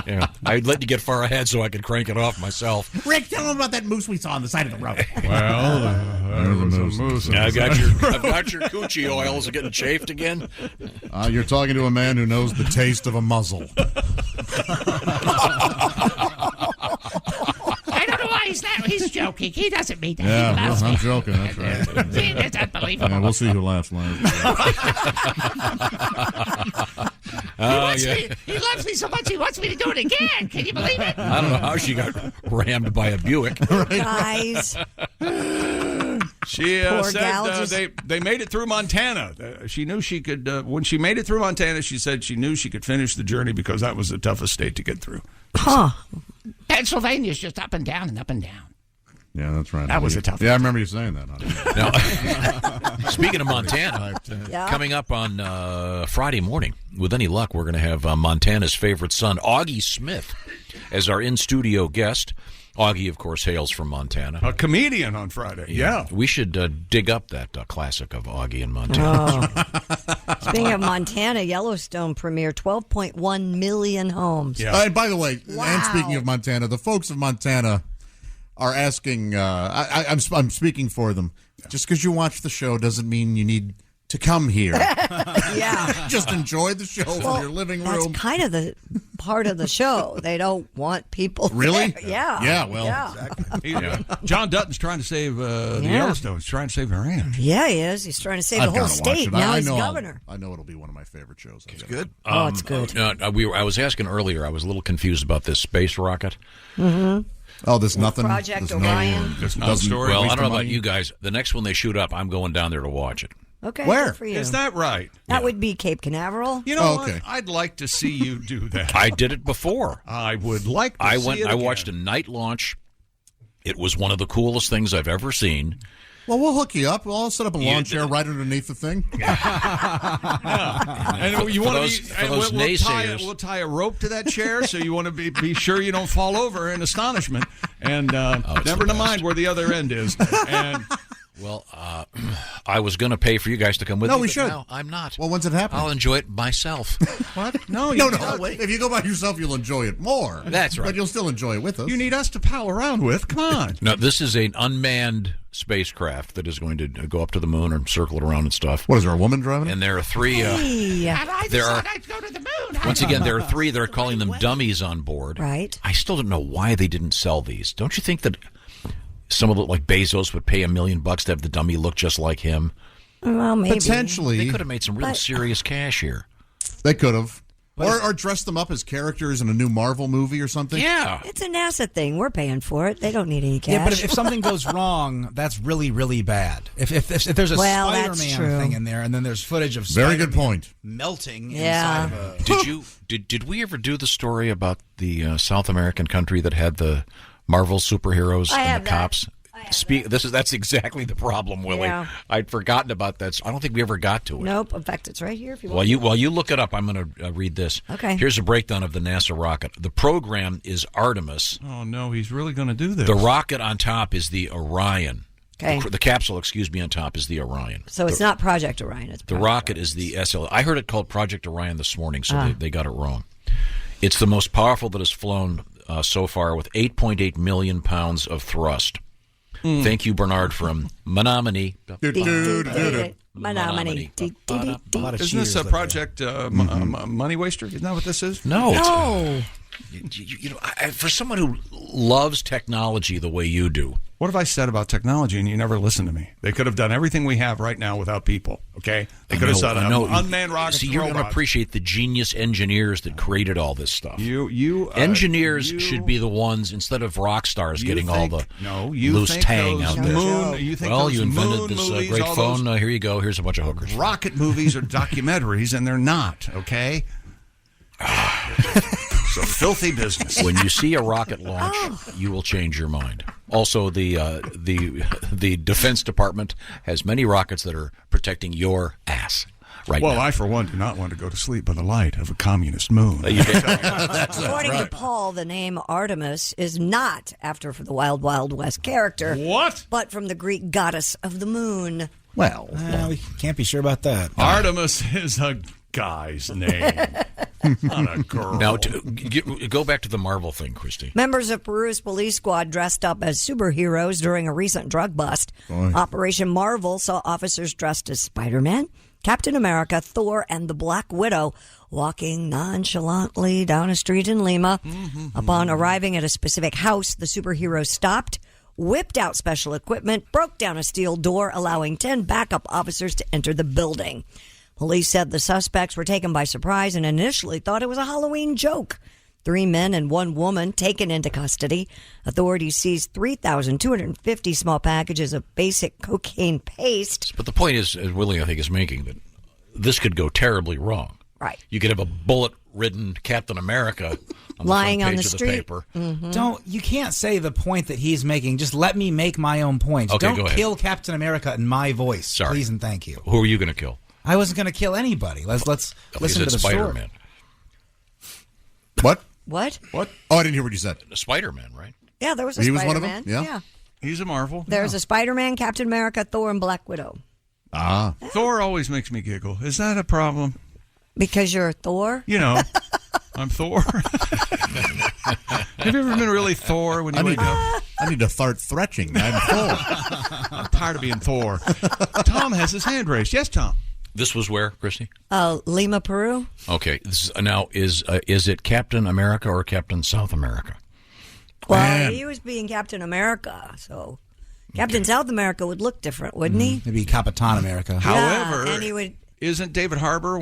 Yeah, I'd let you get far ahead so I could crank it off myself. Rick, tell him about that moose we saw on the side of the road." Well, there was a moose. I've got your coochie oils getting chafed again. You're talking to a man who knows the taste of a muzzle. I don't know why he's joking. He doesn't mean that. Yeah, He loves I'm me. joking. That's right. See, that's unbelievable. Yeah, we'll see who laughs last. He loves me so much he wants me to do it again. Can you believe it? I don't know how she got rammed by a Buick. Guys. She Poor said gal just- they made it through Montana. She knew she could, when she made it through Montana, she said she knew she could finish the journey because that was the toughest state to get through. Huh. Pennsylvania's just up and down and up and down. Yeah, that's right. That was a tough Yeah, I remember you saying that, honey. Now, speaking of Montana, coming up on Friday morning, with any luck, we're going to have Montana's favorite son, Augie Smith, as our in-studio guest. Augie, of course, hails from Montana. A comedian on Friday. Yeah. We should dig up that classic of Augie in Montana. Oh. Speaking of Montana, Yellowstone premiere 12.1 million homes. Yeah. And by the way, and speaking of Montana, the folks of Montana are asking. I'm speaking for them. Just because you watch the show doesn't mean you need to come here. Yeah. Just enjoy the show from your living room. That's kind of the part of the show. They don't want people Really? there. Yeah. Yeah, well, Yeah. John Dutton's trying to save the Yellowstone. He's trying to save the ranch. Yeah, he is. He's trying to save I've the whole gotta watch state. it. Now I he's know governor. I know it'll be one of my favorite shows. It's good. Oh, it's good. I was asking earlier, I was a little confused about this space rocket. Mm-hmm. Oh, there's nothing. Project there's Orion. There's no doesn't story. Well, I waste don't know the about money. you guys. The next one they shoot up, I'm going down there to watch it. Okay. Where? Good for you. Is that right? That would be Cape Canaveral. You know okay. what? I'd like to see you do that. I did it before. I would like to see it I again. watched a night launch. It was one of the coolest things I've ever seen. Well, we'll hook you up. We'll set up a lawn chair right underneath the thing. And you For want those- to be, for and those naysayers. we'll tie a rope to that chair so you want to be sure you don't fall over in astonishment. And never the mind where the other end is. And Well, I was going to pay for you guys to come with No, me. we but should. now I'm not. Well, when's it happen? I'll enjoy it myself. what? No, No. If you go by yourself, you'll enjoy it more. That's right. But you'll still enjoy it with us. You need us to pal around with. Come on. No, this is an unmanned spacecraft that is going to go up to the moon and circle it around and stuff. What is there, a woman driving it? And there are three. Hey. I There are- decided I'd go to the moon. Once again, there are three. They're calling them dummies on board. Right. I still don't know why they didn't sell these. Don't you think that some of the, like Bezos would pay $1 million to have the dummy look just like him? Well, maybe. Potentially. They could have made some real But- serious cash here. They could have. Or dress them up as characters in a new Marvel movie or something. Yeah. It's a NASA thing. We're paying for it. They don't need any cash. Yeah, but if something goes wrong, that's really, really bad. If there's a Well, that's Spider-Man true. thing in there, and then there's footage of Very Spider-Man good point. melting Yeah. inside of a... Did we ever do the story about the South American country that had the Marvel superheroes I have and the that. cops? That's exactly the problem, Willie. Yeah. I'd forgotten about that. I don't think we ever got to it. Nope. In fact, it's right here if you want. While you look it up, I'm going to read this. Okay. Here's a breakdown of the NASA rocket. The program is Artemis. Oh, no, he's really going to do this. The rocket on top is the Orion. Okay. The capsule, on top is the Orion. So it's not Project Orion. It's The Project rocket is the SL. I heard it called Project Orion this morning, so Ah. they got it wrong. It's the most powerful that has flown so far, with 8.8 million pounds of thrust. Thank you, Bernard from Menominee. Menominee. Isn't this a project money waster? Isn't that what this is? No. For someone who loves technology the way you do. What have I said about technology and you never listen to me? They could have done everything we have right now without people, okay? They could have said unmanned rockets. See, you're going to appreciate the genius engineers that created all this stuff. Engineers should be the ones, instead of rock stars getting all the loose tang out there. You invented this great phone. Here you go. Here's a bunch of hookers. Rocket movies are documentaries, and they're not, okay? So filthy business. When you see a rocket launch, you will change your mind. Also, the Defense Department has many rockets that are protecting your ass right now. Well, I, for one, do not want to go to sleep by the light of a communist moon. According to Paul, the name Artemis is not after the Wild Wild West character. What? But from the Greek goddess of the moon. Well, we can't be sure about that. Artemis is a guy's name, not a girl. Now, go back to the Marvel thing, Christy. Members of Peru's police squad dressed up as superheroes during a recent drug bust. Operation Marvel saw officers dressed as Spider-Man, Captain America, Thor, and the Black Widow walking nonchalantly down a street in Lima. Upon arriving at a specific house, the superheroes stopped, whipped out special equipment, broke down a steel door, allowing 10 backup officers to enter the building. Police said the suspects were taken by surprise and initially thought it was a Halloween joke. 3 men and 1 woman taken into custody. Authorities seized 3,250 small packages of basic cocaine paste. But the point is, as Willie, I think, is making, that this could go terribly wrong. Right. You could have a bullet-ridden Captain America on lying the front on page the of street. The paper. You can't say the point that he's making. Just let me make my own points. Okay, go Don't ahead. kill Captain America in my voice. Sorry. Please and thank you. Who are you going to kill? I wasn't going to kill anybody. Let's listen to the Spider-Man. story. What? Oh, I didn't hear what you said. Spider-Man, right? Yeah, there was a He was Spider-Man. one of them? Yeah. He's a Marvel. There's a Spider-Man, Captain America, Thor, and Black Widow. Thor always makes me giggle. Is that a problem? Because you're Thor? You know, I'm Thor. Have you ever been really Thor when you wake up? I need to start thretching. I'm Thor. I'm tired of being Thor. Tom has his hand raised. Yes, Tom. This was where, Christy? Lima, Peru. Okay. Now, is it Captain America or Captain South America? Well, he was being Captain America, so Captain South America would look different, wouldn't he? Maybe Capitan America. However, and he would. Isn't David Harbour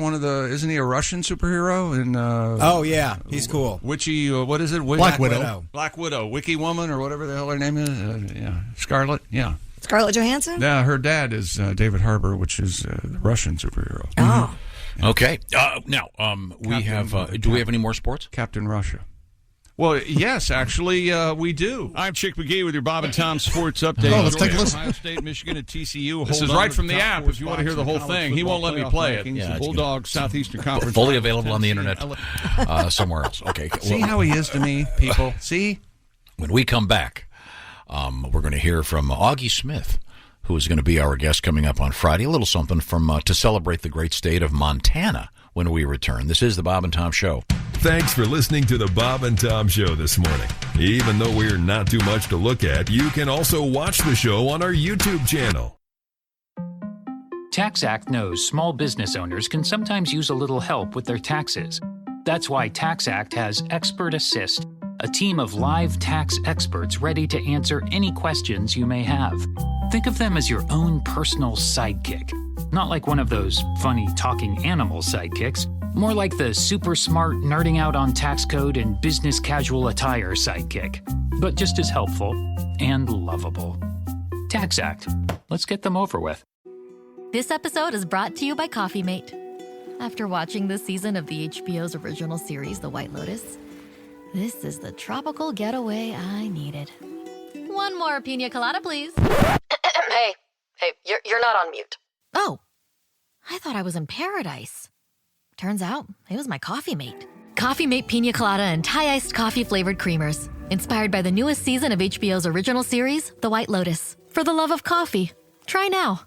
isn't he a Russian superhero? Oh, yeah. He's cool. Witchy, what is it? Black Widow. Black Widow. Wiki Woman or whatever the hell her name is. Yeah. Scarlet. Yeah. Scarlett Johansson? Yeah, her dad is David Harbour, which is the Russian superhero. Oh. Okay. Now, we have. Do we have any more sports? Captain Russia. Well, yes, actually, we do. I'm Chick McGee with your Bob and Tom Sports Update. Oh, let's take a listen. Ohio State, Michigan, and TCU. This is right from the app if you want to hear the whole thing. He won't let me play it. Yeah, the Bulldogs Southeastern Conference. Fully available on the internet somewhere else. Okay. See how he is to me, people? See? When we come back, we're going to hear from Augie Smith, who is going to be our guest coming up on Friday. A little something from to celebrate the great state of Montana when we return. This is the Bob and Tom Show. Thanks for listening to the Bob and Tom Show this morning. Even though we're not too much to look at, you can also watch the show on our YouTube channel. TaxAct knows small business owners can sometimes use a little help with their taxes. That's why TaxAct has Expert Assist, a team of live tax experts ready to answer any questions you may have. Think of them as your own personal sidekick. Not like one of those funny talking animal sidekicks, more like the super smart nerding out on tax code and business casual attire sidekick, but just as helpful and lovable. TaxAct. Let's get them over with. This episode is brought to you by Coffee Mate. After watching this season of the HBO's original series, The White Lotus, this is the tropical getaway I needed. One more pina colada, please. Hey, you're not on mute. Oh, I thought I was in paradise. Turns out it was my Coffee Mate. Coffee Mate Pina Colada and Thai-iced coffee flavored creamers. Inspired by the newest season of HBO's original series, The White Lotus. For the love of coffee. Try now.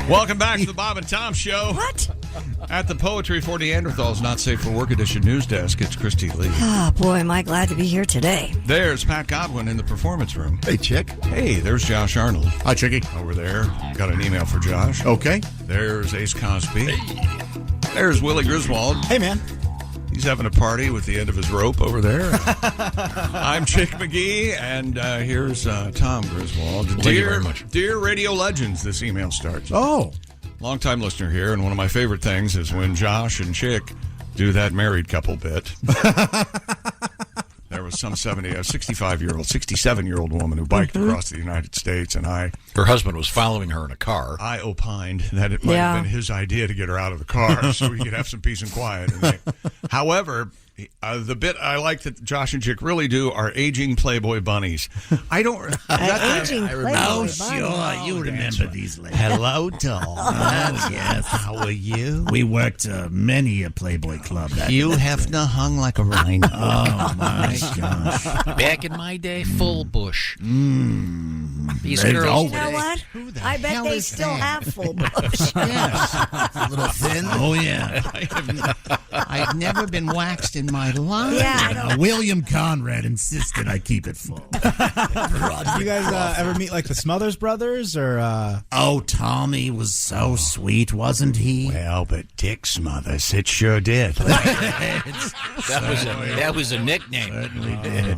Welcome back to the Bob and Tom Show. What? At the Poetry for Neanderthals Not Safe for Work Edition news desk, it's Christy Lee. Oh, boy, am I glad to be here today. There's Pat Godwin in the performance room. Hey, Chick. Hey, there's Josh Arnold. Hi, Chicky. Over there. Got an email for Josh. Okay. There's Ace Cosby. There's Willie Griswold. Hey, man. He's having a party with the end of his rope over there. I'm Chick McGee, and here's Tom Griswold. Thank you very much. Dear Radio Legends, this email starts. Oh. Long-time listener here, and one of my favorite things is when Josh and Chick do that married couple bit. There was some 67-year-old, 67-year-old woman who biked across the United States, and her husband was following her in a car. I opined that it might have been his idea to get her out of the car so he could have some peace and quiet. However, the bit I like that Josh and Chick really do are aging Playboy bunnies. I don't. Aging Playboy bunnies. Sure, you remember these ladies. Hello, doll. Yes. How are you? We worked many a Playboy club. You have not hung like a rhino. Oh, my gosh. Back in my day, full bush. These There's girls. always- You know what? I bet they still have full bush. Yes. A little thin. Oh, yeah. I've never been waxed in my life. Yeah, I don't. William Conrad insisted I keep it full. Did you guys ever meet like the Smothers Brothers or? Oh, Tommy was so sweet, wasn't he? Well, but Dick Smothers, it sure did. That was a nickname. Certainly did.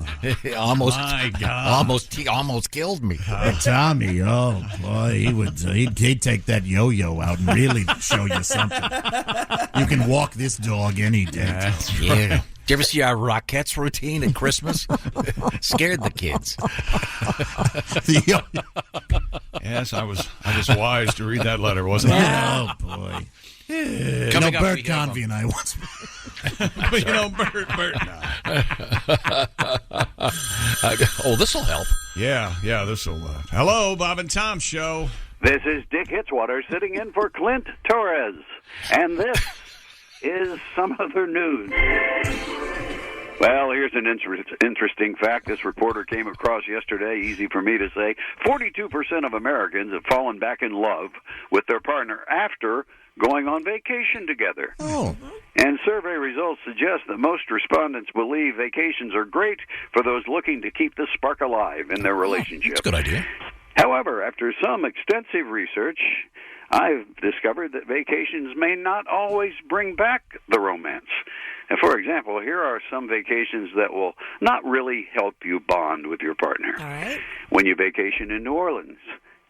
almost, My God. he almost killed me. Tommy, oh boy, he'd take that yo-yo out and really show you something. You can walk this dog any day. Yeah. Did you ever see our Rockettes routine at Christmas? Scared the kids. Yes, I was wise to read that letter, wasn't I? Oh boy. Coming up, Bert we have, Convey and I once. But Bert. Oh, this will help. Yeah, this will. Hello, Bob and Tom Show. This is Dick Hitzwater sitting in for Clint Torres, and this is some other news. Well, here's an interesting fact this reporter came across yesterday, easy for me to say. 42% of Americans have fallen back in love with their partner after going on vacation together. Oh. And survey results suggest that most respondents believe vacations are great for those looking to keep the spark alive in their relationship. That's a good idea. However, after some extensive research, I've discovered that vacations may not always bring back the romance. And for example, here are some vacations that will not really help you bond with your partner. All right. When you vacation in New Orleans,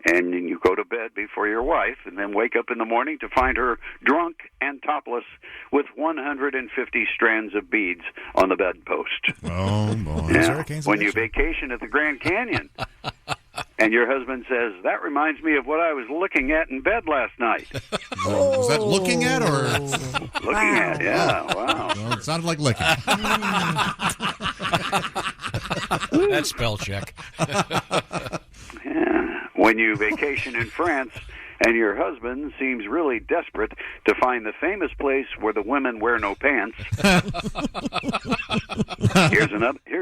and then you go to bed before your wife, and then wake up in the morning to find her drunk and topless with 150 strands of beads on the bedpost. Oh, boy. Now, when you vacation at the Grand Canyon, and your husband says, "That reminds me of what I was looking at in bed last night." Was that looking at or? Looking at, yeah, wow. Well, it sounded like licking. That's spell check. Yeah. When you vacation in France and your husband seems really desperate to find the famous place where the women wear no pants. Here's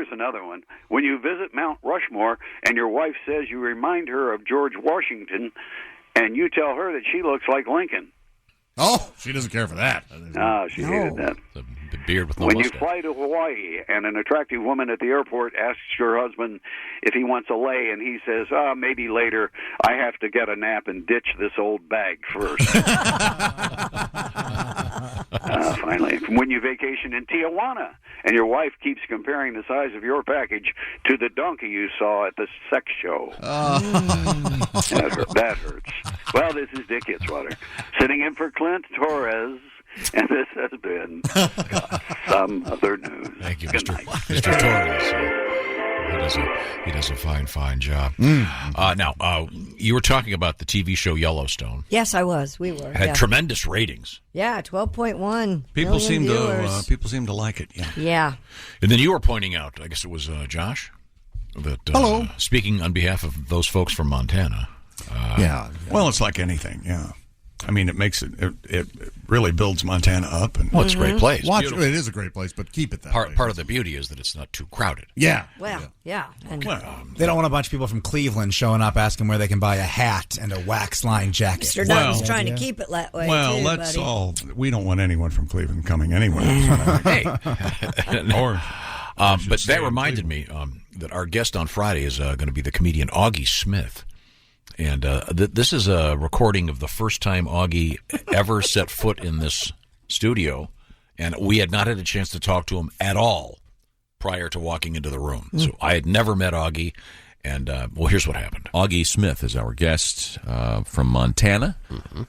another one. When you visit Mount Rushmore and your wife says you remind her of George Washington and you tell her that she looks like Lincoln. Oh, she doesn't care for that. No, she hated that. The beard with no When mustache. you fly to Hawaii and an attractive woman at the airport asks your husband if he wants a lay, and he says, maybe later, I have to get a nap and ditch this old bag first. Finally, when you vacation in Tijuana and your wife keeps comparing the size of your package to the donkey you saw at the sex show. That hurts. Well, this is Dick Hitzwater, sitting in for Clint Torres. And this has been some other news. Thank you, Mr. Torres. He does a fine job. Now, you were talking about the TV show Yellowstone. Yes, I was. We were. Had tremendous ratings. Yeah, 12.1 People seem viewers. to like it. Yeah. Yeah. And then you were pointing out, I guess it was Josh, that hello, speaking on behalf of those folks from Montana. Yeah. Well, it's like anything. Yeah. I mean, it makes it really builds Montana up. And Well, it's a great place. It is a great place, but keep it that way. Part of the beauty is that it's not too crowded. Yeah. Well, yeah. And They don't want a bunch of people from Cleveland showing up asking where they can buy a hat and a wax line jacket. Mr. Dunn's trying to keep it that way. Well, too, let's buddy. all. We don't want anyone from Cleveland coming anywhere. Hey. Or, but that reminded me that our guest on Friday is going to be the comedian Augie Smith. And this is a recording of the first time Augie ever set foot in this studio. And we had not had a chance to talk to him at all prior to walking into the room. So I had never met Augie. And, well, here's what happened. Augie Smith is our guest from Montana.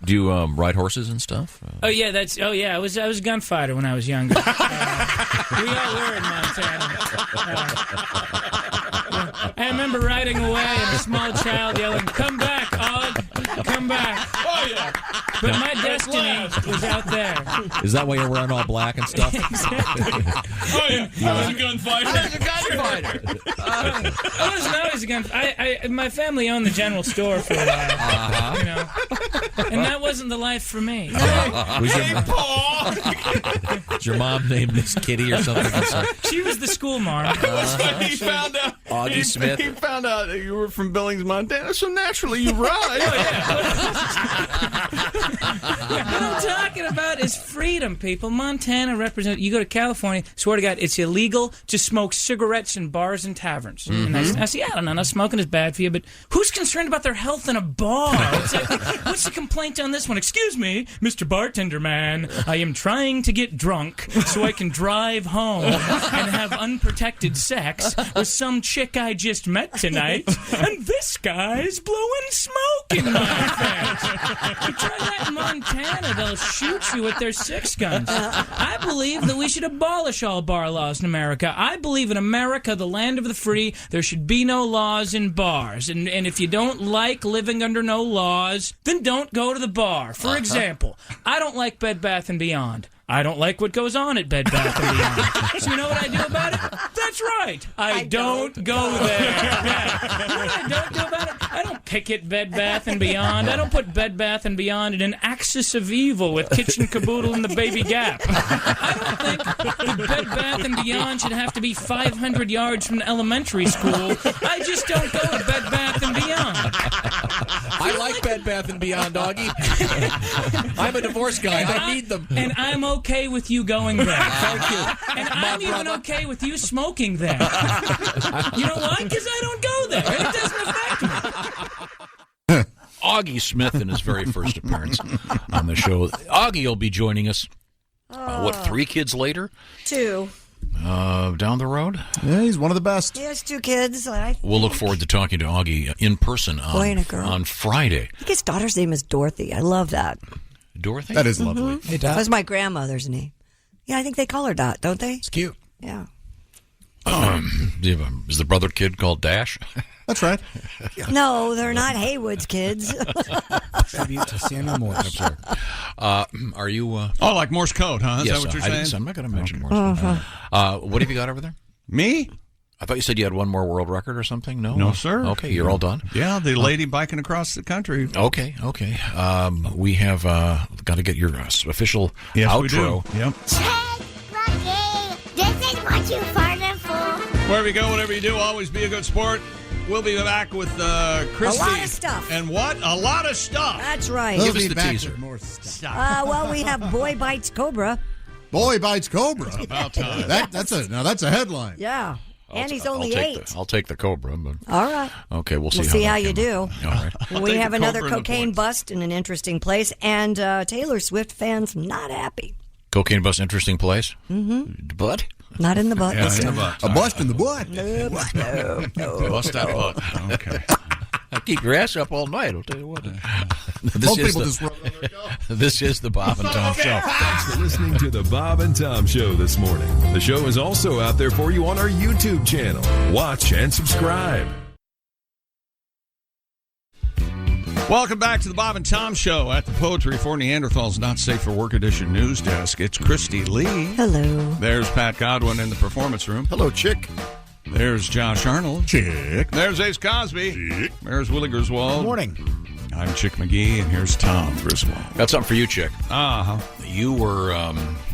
Do you ride horses and stuff? Oh yeah, I was a gunfighter when I was younger. We all were in Montana. I remember riding away and a small child yelling, "Come back, Og! Come back!" Oh yeah. But my destiny was out there. Is that why you're wearing all black and stuff? Exactly. Oh yeah, I was a gunfighter. I wasn't always a gunfighter. My family owned the general store for a while, you know, and that wasn't the life for me. Was your mom named Miss Kitty or something? She was the school marm. He found out. Augie Smith. He found out that you were from Billings, Montana, so naturally you ride. What I'm talking about is freedom, people. Montana represents. You go to California, swear to God, it's illegal to smoke cigarettes in bars and taverns. And I say, I don't know, smoking is bad for you, but who's concerned about their health in a bar? It's like, what's the complaint on this one? Excuse me, Mr. Bartender Man, I am trying to get drunk so I can drive home and have unprotected sex with some chick I just met tonight, and this guy's blowing smoke in my face. You try that in Montana, they'll shoot you with their 6 guns. I believe that we should abolish all bar laws in America. I believe in America, the land of the free, there should be no laws in bars. And if you don't like living under no laws, then don't go to the bar. For example, I don't like Bed Bath & Beyond. I don't like what goes on at Bed Bath & Beyond. So you know what I do about it? That's right. I don't go there. Yeah. You know what I don't do about it? I don't picket Bed Bath & Beyond. I don't put Bed Bath & Beyond in an axis of evil with Kitchen Caboodle and the Baby Gap. I don't think that Bed Bath & Beyond should have to be 500 yards from elementary school. I just don't go to Bed Bath & Beyond. I like Bed Bath & Beyond, Augie. I'm a divorce guy. I need them. And I'm okay with you going there. Thank you. And I'm even okay with you smoking there. You know why? Because I don't go there. It doesn't affect me. Augie Smith in his very first appearance on the show. Augie will be joining us, 3 kids later? 2. Down the road? Yeah, he's one of the best. He has 2 kids. We'll look forward to talking to Augie in person Boy and a girl. on Friday. I think his daughter's name is Dorothy. I love that. Dorothy? That is lovely. Hey, That was my grandmother's name. Yeah, I think they call her Dot, don't they? It's cute. Yeah. Is the brother kid called Dash? That's right. No, they're not Haywood's kids. Tribute to Samuel Morse. Are you... Oh, like Morse code, huh? Is yes, that what you're I saying? I'm not going to mention Morse code. What have you got over there? Me? I thought you said you had one more world record or something. No? No, sir. Okay, you're all done? Yeah, the lady biking across the country. Okay. We have got to get your official outro. We do. Yep. This is what you farted for. Wherever you go, whatever you do, always be a good sport. We'll be back with Christy. A lot of stuff. And what? A lot of stuff. That's right. Give us the teaser. More stuff. Well, we have Boy Bites Cobra. Boy bites Cobra. About time. That's a headline. Yeah. And he's only 8. I'll take the Cobra. But... All right. Okay, we'll see. We'll see how that you do. All right. We have another cocaine bust in an interesting place, and Taylor Swift fans not happy. Cocaine bust, interesting place. Mm-hmm. Butt? Not in the butt. Yeah, this in the time. butt. A bust in the butt. No. Bust that butt. Okay. I'll keep your ass up all night, I'll tell you what. Most people just run on their go. This is the Bob and Tom Show. Thanks for listening to the Bob and Tom Show this morning. The show is also out there for you on our YouTube channel. Watch and subscribe. Welcome back to the Bob and Tom Show at the Poetry for Neanderthals Not Safe for Work edition news desk. It's Christy Lee. Hello. There's Pat Godwin in the performance room. Hello, chick. There's Josh Arnold. Chick. There's Ace Cosby. Chick. There's Willie Griswold. Good morning. I'm Chick McGee, and here's Tom Griswold. Got something for you, Chick. Uh-huh. You were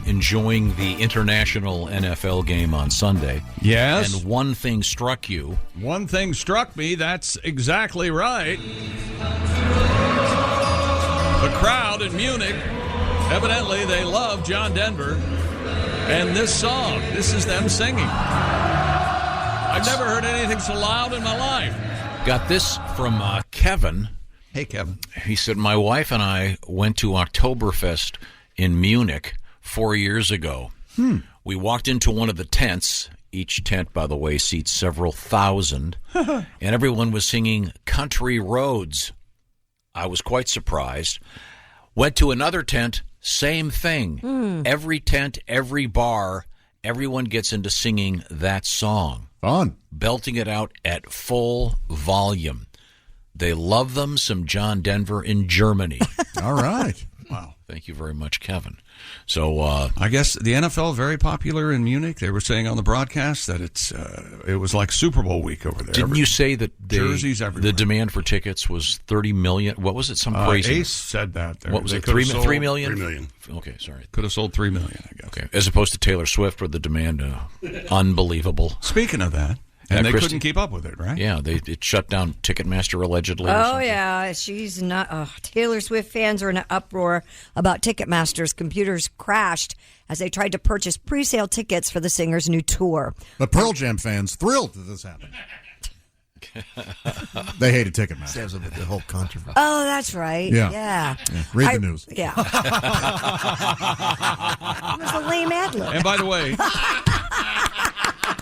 enjoying the international NFL game on Sunday. Yes. And one thing struck you. One thing struck me. That's exactly right. The crowd in Munich, evidently they love John Denver. And this song, this is them singing. I've never heard anything so loud in my life. Got this from Kevin. Hey, Kevin. He said, my wife and I went to Oktoberfest in Munich 4 years ago. We walked into one of the tents. Each tent, by the way, seats several thousand. And everyone was singing Country Roads. I was quite surprised. Went to another tent, same thing. Every tent, every bar, everyone gets into singing that song. Fun. Belting it out at full volume. They love them some John Denver in Germany. All right. Wow. Thank you very much, Kevin. So I guess the NFL very popular in Munich. They were saying on the broadcast that it was like Super Bowl week over there. Didn't you say that jerseys everywhere? The demand for tickets was 30 million? What was it? Some crazy. Ace said that. What was they it? 3 million? 3 million. Okay, sorry. Could have sold 3 million, I guess. Okay, as opposed to Taylor Swift, where the demand unbelievable. Speaking of that. And they Christy, couldn't keep up with it, right? Yeah, it shut down Ticketmaster allegedly. Oh, yeah. She's not. Taylor Swift fans are in an uproar about Ticketmaster's computers crashed as they tried to purchase pre-sale tickets for the singer's new tour. But Pearl Jam fans thrilled that this happened. They hated Ticketmaster. Saves the whole controversy. Oh, that's right. Yeah. Read the news. Yeah. It was a lame ad-lib. And by the way...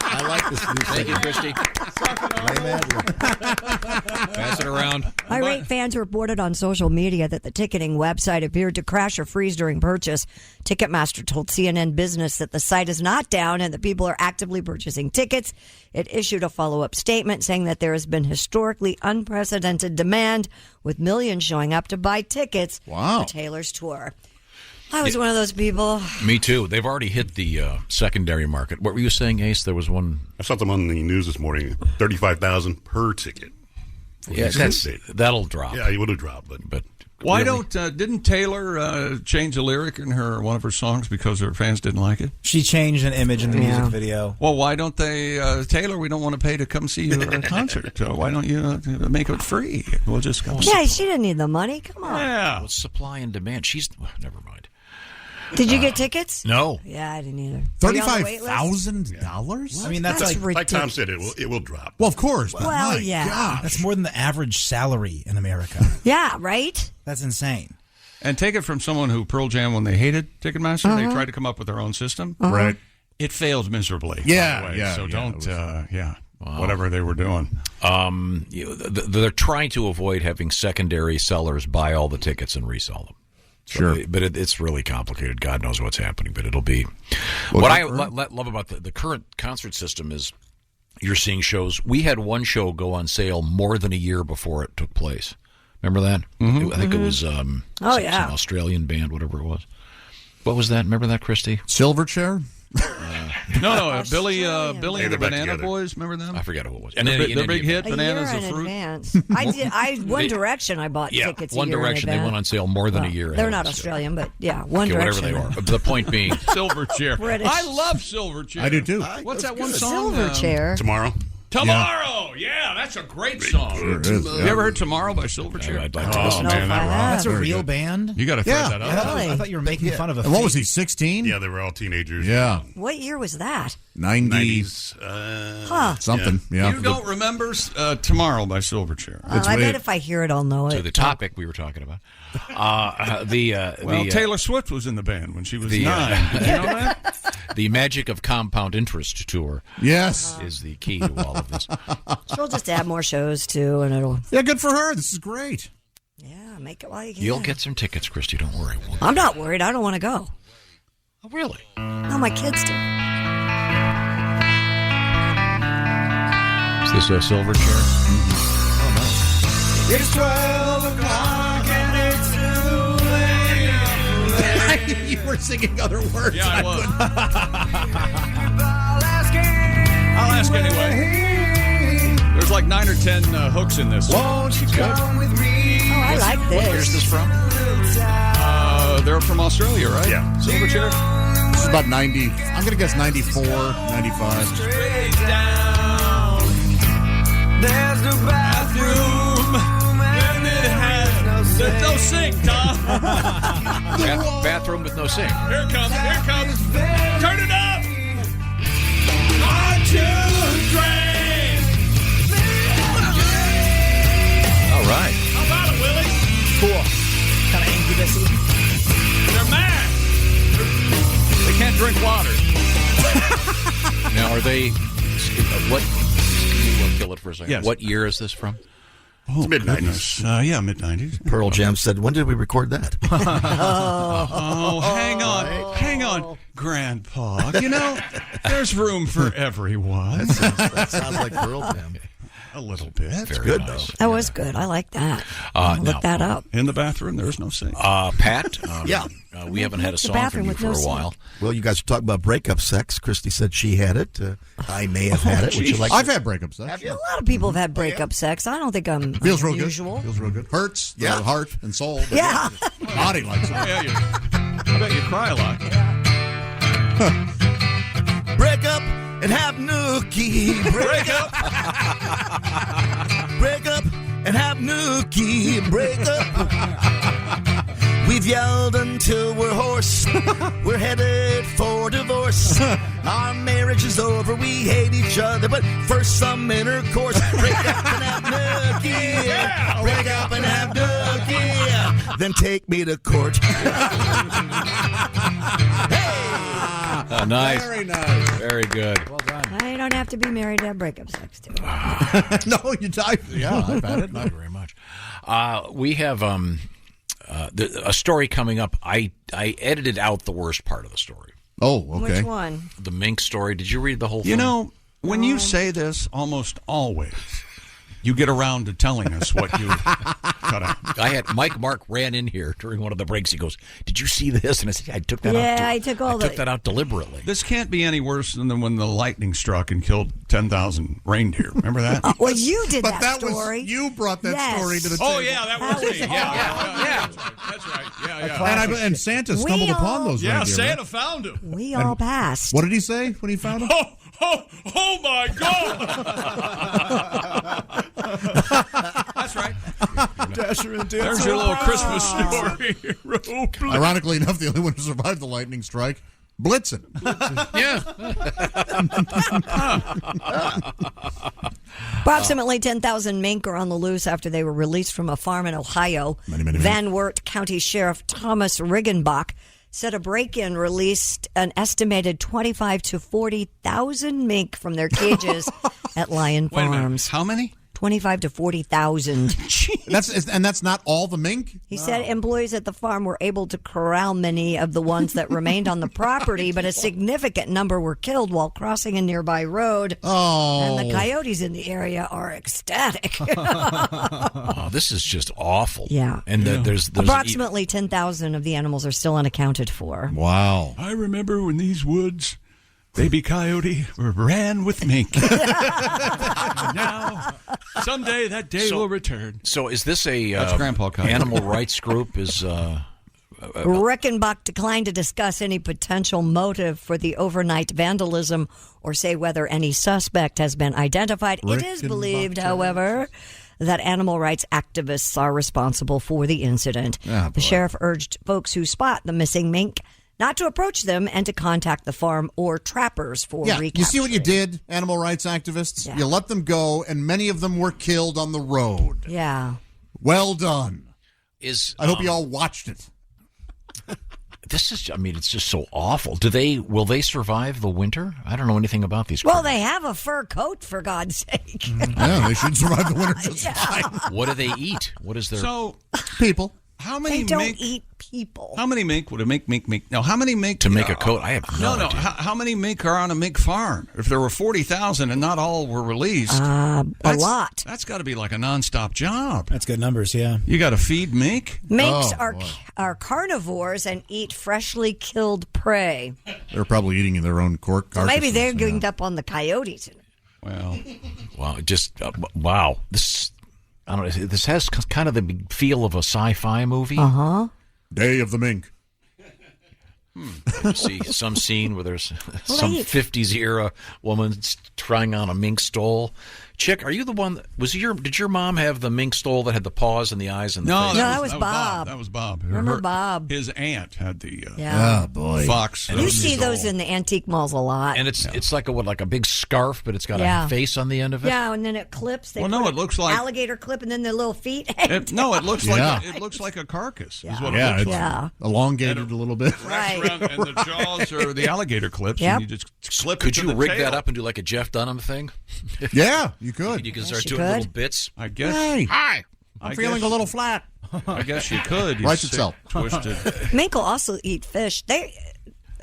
I like this news. Thank you, Christy. Pass it around. Irate fans reported on social media that the ticketing website appeared to crash or freeze during purchase. Ticketmaster told CNN Business that the site is not down and that people are actively purchasing tickets. It issued a follow-up statement saying that there has been historically unprecedented demand, with millions showing up to buy tickets for Taylor's tour. I was one of those people. Me too. They've already hit the secondary market. What were you saying, Ace? There was one. I saw them on the news this morning. 35,000 per ticket. Yeah, that'll drop. Yeah, it would have dropped, but why really? Didn't Taylor change a lyric in one of her songs because her fans didn't like it? She changed an image in the music video. Well, why don't they, Taylor? We don't want to pay to come see you at a concert. So why don't you make it free? We'll just come. Yeah, she didn't need the money. Come on. Yeah, well, supply and demand. Never mind. Did you get tickets? No. Yeah, I didn't either. $35,000? I mean, that's like Tom said, it will drop. Well, of course. Well, my yeah. gosh. That's more than the average salary in America. Yeah, right? That's insane. And take it from someone who Pearl Jam, when they hated Ticketmaster, they tried to come up with their own system. Right. It failed miserably. Yeah, by the way. yeah. So don't, Wow. whatever they were doing. They're trying to avoid having secondary sellers buy all the tickets and resell them. Sure. But it's really complicated. God knows what's happening, but it'll be. What I love about the current concert system is you're seeing shows. We had one show go on sale more than a year before it took place. Remember that? I think it was some Australian band, whatever it was. What was that? Remember that, Christy? Silverchair? No, Billy and the Banana together. Boys. Remember them? I forget who it was. And the big hit, A Bananas year of in Fruit. advance. One Direction, I bought tickets One a year Direction. in They went on sale more than a year. They're not Australian, but One whatever Direction. they are. The point being, Silverchair. British. I love Silverchair. I do too. What's that one song? Silverchair. Tomorrow. Tomorrow. Yeah, that's a great song. Sure is, Have you ever heard Tomorrow by Silverchair? I'd like to listen to it. That's a real band? You got to throw that up. Really? I thought you were making fun of a And what was fake- he, 16? Yeah, they were all teenagers. Yeah. What year was that? 90s. 90s. Something. Yeah. You don't remember Tomorrow by Silverchair? I bet if I hear it, I'll know it. to the topic we were talking about. Taylor Swift was in the band when she was 9. Did you know that? The Magic of Compound Interest tour. Yes. Is the key to all of this. She'll just add more shows too, and it'll. Yeah, good for her. This is great. Yeah, make it while you can. You'll get some tickets, Christy. Don't worry. I'm not worried. I don't want to go. Oh, really? No, my kids do. Is this a Silverchair? Oh, nice. It's 12 o'clock and it's too late. You were singing other words. Yeah, I was. I'll ask anyway. There's like 9 or 10 hooks in this. Won't you come with me? Oh, I like What year is this from? They're from Australia, right? Yeah. Silverchair. This is about 90. I'm going to guess 94, 95. There's no bathroom, and it has no sink, Tom. Bathroom with no sink. Here it comes. Turn it up. On to drain. All right. How about it, Willie? Cool. Kind of incubus-y. They're mad. They can't drink water. Now, are they... What... We'll kill it for a second. Yes. What year is this from? Oh, mid-90s. Yeah, mid-90s. Pearl Jam said, when did we record that? Hang on, Grandpa. You know, there's room for everyone. That sounds like Pearl Jam. A little bit. That's good, though. That was good. I like that. Look that up. In the bathroom, there's no sink. Pat? Yeah. We haven't had a song bathroom from you with for no a sink. while. Well, you guys are talking about breakup sex. Christy said she had it. I may have had it. Would you like I've had breakup sex. A lot of people have had breakup sex. I don't think I'm Feels real unusual. good. Feels real good. Hurts. The Yeah. heart and soul. But Yeah. Body likes it. Oh, yeah, I bet you cry a lot. break up and have nookie? Break up. Break up and have nookie. Break up. We've yelled until we're hoarse. We're headed for divorce. Our marriage is over. We hate each other, but first some intercourse. Break up and have nookie. Yeah. Break up and have nookie. Then take me to court. Nice. Very nice. Very good. Well done. I don't have to be married to have breakup sex, too. No, you died. Yeah, I've had it. Thank you very much. We have a story coming up. I edited out the worst part of the story. Oh, okay. Which one? The mink story. Did you read the whole thing? You know, when you say this, almost always, you get around to telling us what you cut out. I had Mike Mark ran in here during one of the breaks. He goes, "Did you see this?" And I said, "I took that out. Yeah, I took that out deliberately." This can't be any worse than when the lightning struck and killed 10,000 reindeer. Remember that? Well, you did But that story. was you brought that Yes. story to the table. Oh, yeah, that was me. Yeah. That's right. Yeah. And Santa We stumbled all- upon those Yeah, reindeer. Santa right? found him. We all passed. What did he say when he found him? Oh my God! That's right. Dasher and There's your little Christmas story. Ironically enough, the only one who survived the lightning strike, Blitzen. Approximately 10,000 mink are on the loose after they were released from a farm in Ohio. Many. Van Wert County Sheriff Thomas Riggenbach said a break-in released an estimated 25 to 40,000 mink from their cages at Lion Wait a minute. Farms. How many? 25 to 40,000. That's not all the mink? He said employees at the farm were able to corral many of the ones that remained on the property, but a significant number were killed while crossing a nearby road. Oh. And the coyotes in the area are ecstatic. Oh, this is just awful. Yeah. And there's Approximately 10,000 of the animals are still unaccounted for. Wow. I remember when these woods, baby coyote ran with mink. Now, someday that day will return. So is this a That's Grandpa Coyote. animal rights group? Is Rickenbach declined to discuss any potential motive for the overnight vandalism or say whether any suspect has been identified. It is believed, however, that animal rights activists are responsible for the incident. The sheriff urged folks who spot the missing mink not to approach them and to contact the farm or trappers for recapture. You see what you did, animal rights activists? Yeah. You let them go, and many of them were killed on the road. Yeah. Well done. I hope you all watched it. This is, I mean, it's just so awful. Will they survive the winter? I don't know anything about these Well, critters. they have a fur coat, for God's sake. Yeah, they should survive the winter just fine. What do they eat? What is their... So, people. How many They don't mink? eat people. How many mink would a mink? No, how many mink To make a coat? I have no No. idea. How many mink are on a mink farm? If there were 40,000 and not all were released, a lot. That's got to be like a nonstop job. That's good numbers, yeah. You got to feed mink. Minks are carnivores and eat freshly killed prey. They're probably eating their own cork So carcasses. maybe they're ganged up on the coyotes. Well, wow, just wow. This I don't know. This has kind of the feel of a sci-fi movie. Uh-huh. Day of the Mink. You see some scene where there's some 50s era woman trying on a mink stole. Chick, are you the one did your mom have the mink stole that had the paws and the eyes and the face? No, that was Bob. That was Bob. Remember Bob? His aunt had the Yeah. fox. You see those in the antique malls a lot. And it's like a big scarf, but it's got a face on the end of it. Yeah, and then it clips. They Well, no, put it looks like- alligator clip, and then their little feet. It looks like a carcass. Is what it looks like. Elongated a little bit. Right. And the jaws are the alligator clips, Yep. and you just clip it Could to you the rig tail. that up and do like a Jeff Dunham thing? Yeah, you could. You can start you doing could. little bits. I guess. Hey, Hi. I'm feeling a little flat. I guess you could. You Writes sick, itself. Twisted. Mink will also eat fish.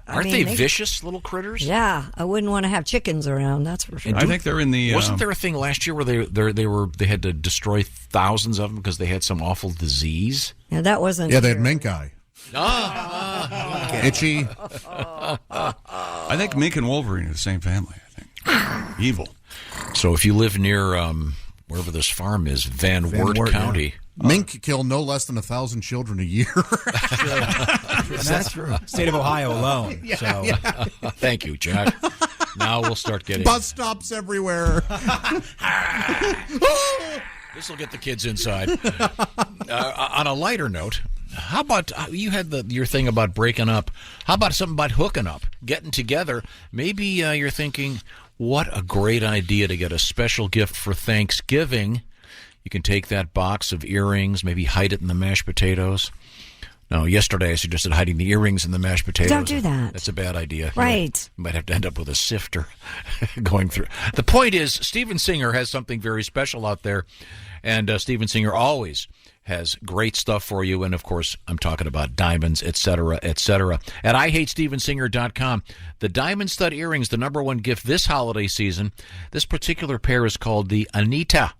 Aren't they vicious little critters? Yeah, I wouldn't want to have chickens around. That's for sure. I think they're in the. Wasn't there a thing last year where they had to destroy thousands of them because they had some awful disease? Yeah, that wasn't. Yeah, they had mink eye. Itchy. I think mink and Wolverine are the same family. I think. Evil. So if you live near wherever this farm is, Van Wert County. Yeah. Mink kill no less than 1,000 children a year. That's true. State of Ohio alone. So, thank you, Jack. Now we'll start getting bus stops everywhere. This will get the kids inside. On a lighter note, how about you had your thing about breaking up? How about something about hooking up, getting together? Maybe you're thinking, what a great idea to get a special gift for Thanksgiving. You can take that box of earrings, maybe hide it in the mashed potatoes. No, yesterday I suggested hiding the earrings in the mashed potatoes. Don't do that. That's a bad idea. Right. You might have to end up with a sifter going through. The point is, Steven Singer has something very special out there, and Steven Singer always has great stuff for you. And, of course, I'm talking about diamonds, et cetera, et cetera. At IHateStevenSinger.com, the diamond stud earrings, the number one gift this holiday season. This particular pair is called the Anita.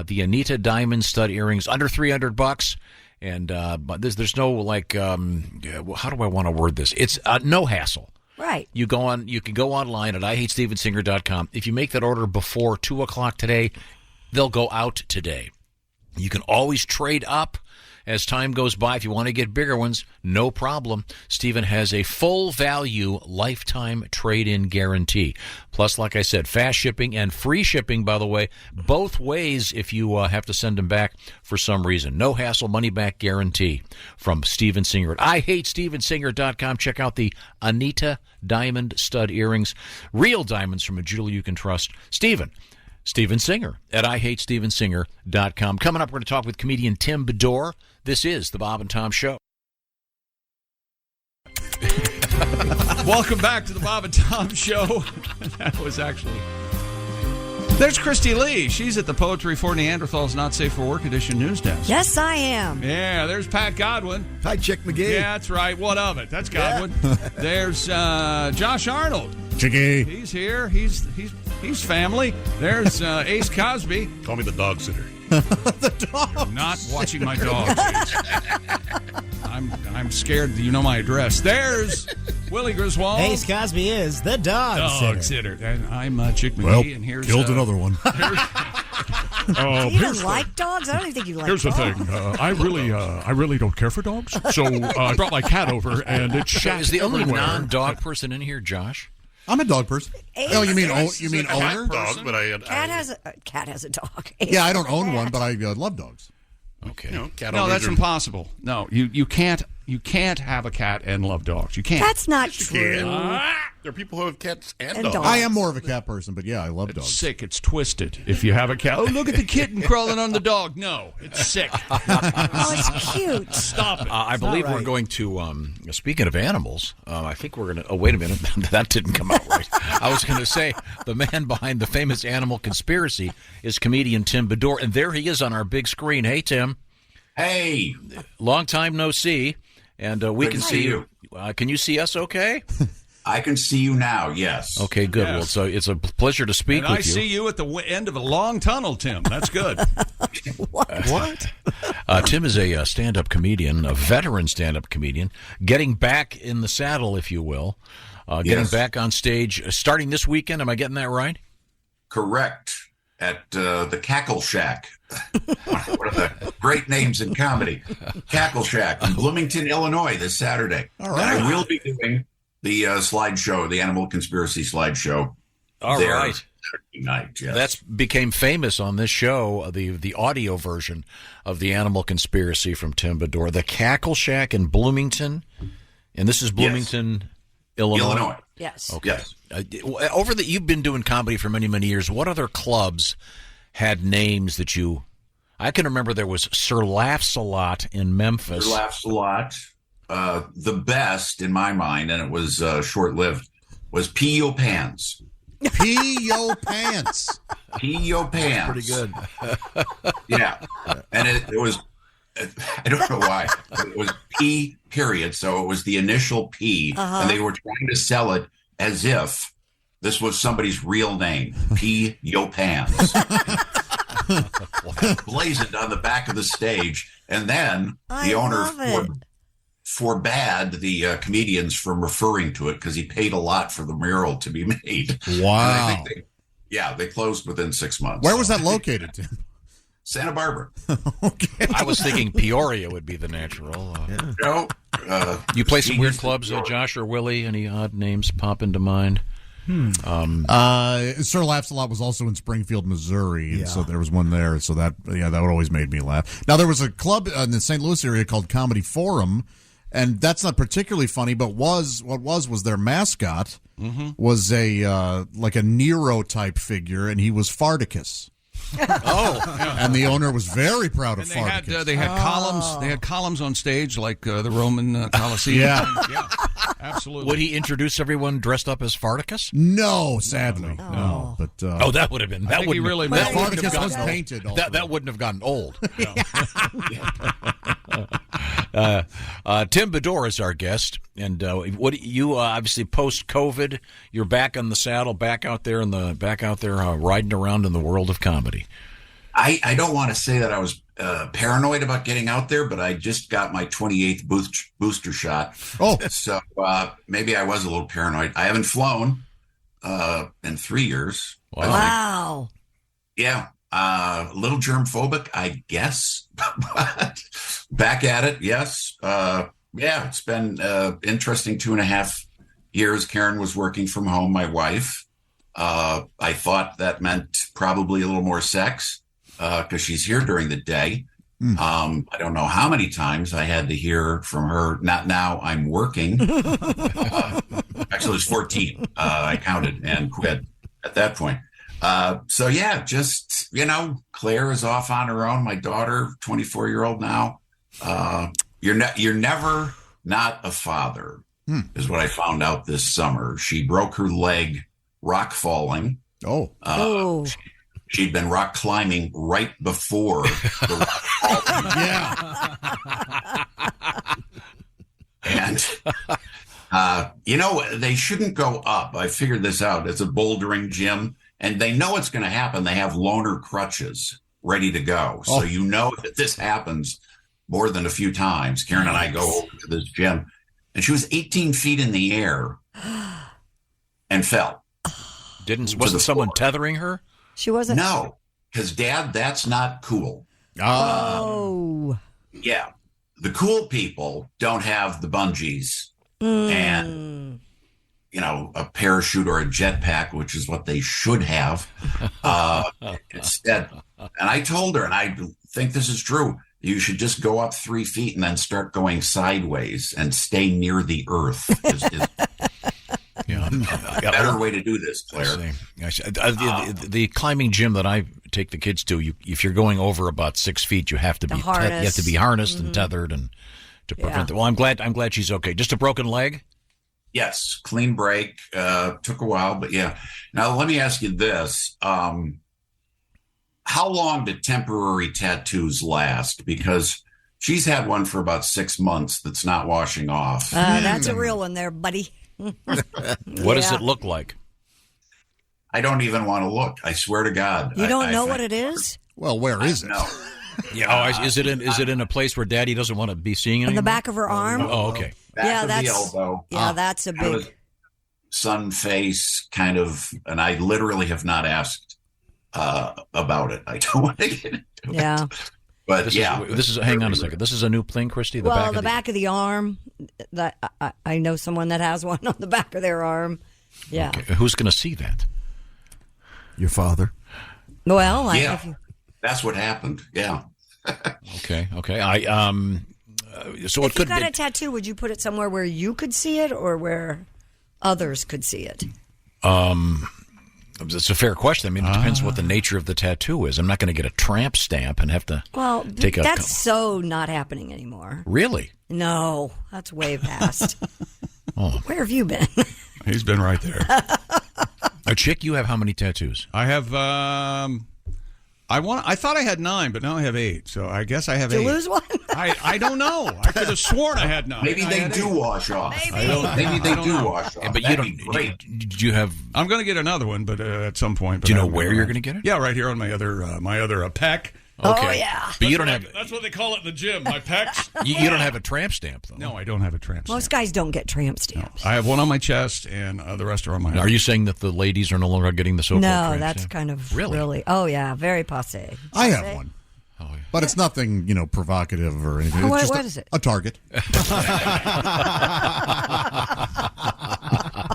The Anita diamond stud earrings, under $300. And but there's no how do I want to word this? It's no hassle. Right. You can go online at IHateStevenSinger.com. If you make that order before 2:00 today, they'll go out today. You can always trade up as time goes by. If you want to get bigger ones, no problem. Steven has a full value lifetime trade-in guarantee. Plus, like I said, fast shipping and free shipping, by the way, both ways if you have to send them back for some reason. No hassle, money-back guarantee from Steven Singer at IHateStevenSinger.com. Check out the Anita diamond stud earrings. Real diamonds from a jeweler you can trust. Steven Singer at IHateStevenSinger.com. Coming up, we're going to talk with comedian Tim Bedore. This is the Bob and Tom Show. Welcome back to the Bob and Tom Show. That was actually... There's Christy Lee. She's at the Poetry for Neanderthals Not Safe for Work edition news desk. Yes, I am. Yeah, there's Pat Godwin. Hi, Chick McGee. Yeah, that's right. What of it? That's Godwin. There's Josh Arnold. Chicky. He's here. He's family. There's Ace Cosby. Call me the dog sitter. The dog. I'm not watching my dog. I'm scared that you know my address. There's Willie Griswold. Ace Cosby is the dog sitter. And I'm Chick McGee, Well, and here's killed another one. Do you even like dogs? I don't even think you like Here's dogs. the thing. I really don't care for dogs. So I brought my cat over, and it's shat Is the only everywhere. non-dog person in here Josh? I'm a dog person. Oh, you mean owner? Dog, but Cat has a dog. Yeah, I don't own one, but I love dogs. Okay. Cat No, owners that's are- impossible. No, you can't have a cat and love dogs. You can't. That's not true. There are people who have cats and And dogs. dogs. I am more of a cat person, but yeah, I love It's dogs. sick. It's twisted. If you have a cat, oh, look at the kitten crawling on the dog. No, it's sick. Oh, it's cute. Stop it. I believe we're going to, speaking of animals, I think we're going to, oh, wait a minute. That didn't come out right. I was going to say the man behind the famous animal conspiracy is comedian Tim Bedore, and there he is on our big screen. Hey, Tim. Hey. Long time no see, and we Good can to see see you. Can you see us okay? I can see you now, yes. Okay, good. Yes. Well, it's a pleasure to speak And with I you. see you at the end of a long tunnel, Tim. That's good. What? Tim is a stand-up comedian, a veteran stand-up comedian, getting back in the saddle, if you will, getting Yes. back on stage, starting this weekend. Am I getting that right? Correct. At the Cackle Shack One of the great names in comedy. Cackle Shack in Bloomington, Illinois this Saturday. All right. And I will be doing the slideshow, the Animal Conspiracy slideshow. All there right. Saturday night, yes. That's became famous on this show, the audio version of the Animal Conspiracy from Tim Bedore. The Cackle Shack in Bloomington, and this is Bloomington, Illinois. Yes. Okay. Yes. You've been doing comedy for many, many years. What other clubs had names that you? I can remember there was Sir Laughs a Lot in Memphis. Sir Laughs a Lot. The best in my mind, and it was short-lived, was P.O. Pants. P.O. Pants. P.O. Pants. Pretty good. Yeah. And it was, I don't know why, but it was P period. So it was the initial P. Uh-huh. And they were trying to sell it as if this was somebody's real name. P.O. Pants. Blazoned on the back of the stage. And then the owner forbade the comedians from referring to it because he paid a lot for the mural to be made. Wow. And I think they closed within 6 months. Where was that located, Tim? Santa Barbara. I was thinking Peoria would be the natural. No. You play some weird clubs, Josh or Willie? Any odd names pop into mind? Sir Laughs a Lot was also in Springfield, Missouri, and so there was one there. So that would always made me laugh. Now there was a club in the St. Louis area called Comedy Forum, and that's not particularly funny, but was their mascot was a like a Nero type figure, and he was Farticus. And the owner was very proud of Farticus. They had columns. They had columns on stage like the Roman Colosseum. Yeah. Absolutely. Would he introduce everyone dressed up as Farticus? No, sadly, no. But that would have been. That would really. That Farticus was painted. That wouldn't have gotten old. Tim Bedore is our guest, and what you obviously post COVID, you're back on the saddle, back out there riding around in the world of comedy. I don't want to say that I was paranoid about getting out there, but I just got my 28th booster shot. Oh, so maybe I was a little paranoid. I haven't flown in 3 years. Wow. Yeah. A little germ-phobic, I guess. But back at it, yes. It's been interesting 2.5 years. Karen was working from home, my wife. I thought that meant probably a little more sex because she's here during the day. I don't know how many times I had to hear from her, not now, I'm working. Actually, it was 14. I counted and quit at that point. Just, Claire is off on her own. My daughter, 24-year-old now. You're never not a father, is what I found out this summer. She broke her leg rock falling. She'd been rock climbing right before the rock falling. Yeah. And, they shouldn't go up. I figured this out. It's a bouldering gym. And they know it's going to happen. They have loaner crutches ready to go. So that this happens more than a few times. Karen and I go over to this gym, and she was 18 feet in the air and fell. Wasn't someone tethering her? She wasn't? No, because, Dad, that's not cool. Oh. Yeah. The cool people don't have the bungees and a parachute or a jetpack, which is what they should have instead. And I told her, and I think this is true, you should just go up 3 feet and then start going sideways and stay near the earth. Is a better way to do this, Claire. The climbing gym that I take the kids to, if you're going over about 6 feet, you have to be harnessed and tethered and to prevent it. Well, I'm glad she's okay. Just a broken leg? Yes, clean break. Took a while, but yeah. Now, let me ask you this. How long do temporary tattoos last? Because she's had one for about 6 months that's not washing off. That's a real one there, buddy. What does it look like? I don't even want to look. I swear to God. You don't know what it is? Well, where is it? Yeah, is it in a place where Daddy doesn't want to be seeing it On anymore? the back of her arm? Oh, okay. Back of the elbow. Yeah, that's a big. Sun face kind of, and I literally have not asked about it. I don't want to get into it. Yeah. But this is hang on a second. This is a new thing, Christy. The back of the arm. That I know someone that has one on the back of their arm. Yeah. Okay. Who's going to see that? Your father. Well, that's what happened. Yeah. Okay. So if you got a tattoo, would you put it somewhere where you could see it or where others could see it? It's a fair question. I mean, it depends what the nature of the tattoo is. I'm not going to get a tramp stamp and have to take a... That's so not happening anymore. Really? No, that's way past. Oh. Where have you been? He's been right there. Chick, you have how many tattoos? I have... I thought I had 9, but now I have 8. So I guess I have 8. Did you lose one? I don't know. I could have sworn I had 9. Maybe they do wash off. Maybe they do wash off. But you don't. Did you have? I'm going to get another one, but at some point. But do you know where you're going to get it? Yeah, right here on my other pec. Okay. Oh yeah. But you don't have. That's what they call it in the gym. My pecs. You don't have a tramp stamp, though. No, I don't have a tramp stamp. Most guys don't get tramp stamps. No, I have one on my chest, and the rest are on my. Are you saying that the ladies are no longer getting the so-called No, tramp that's stamp? kind of really. Oh yeah, very passe. I have one. But it's nothing, provocative or anything. It's just what is it? A target.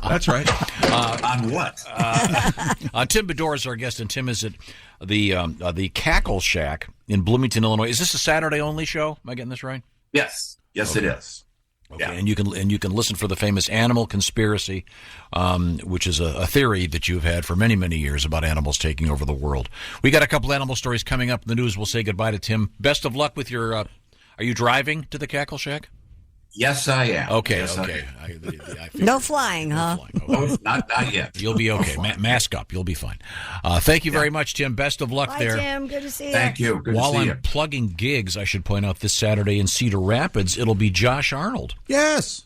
That's right. On what? Tim Bedore is our guest, and Tim is at the Cackle Shack in Bloomington, Illinois. Is this a Saturday only show? Am I getting this right? Yes, it is. Okay. Yeah. And you can listen for the famous animal conspiracy, which is a theory that you've had for many, many years about animals taking over the world. We got a couple animal stories coming up in the news. We'll say goodbye to Tim. Best of luck with your. Are you driving to the Cackle Shack? Yes, I am. Okay. Yes, okay. No flying, huh? Oh, not yet. You'll be okay. Mask up. You'll be fine. Thank you very much, Tim. Best of luck Bye, there. Tim. Good to see you. Thank you. Good While to see I'm you. plugging gigs, I should point out this Saturday in Cedar Rapids, it'll be Josh Arnold. Yes.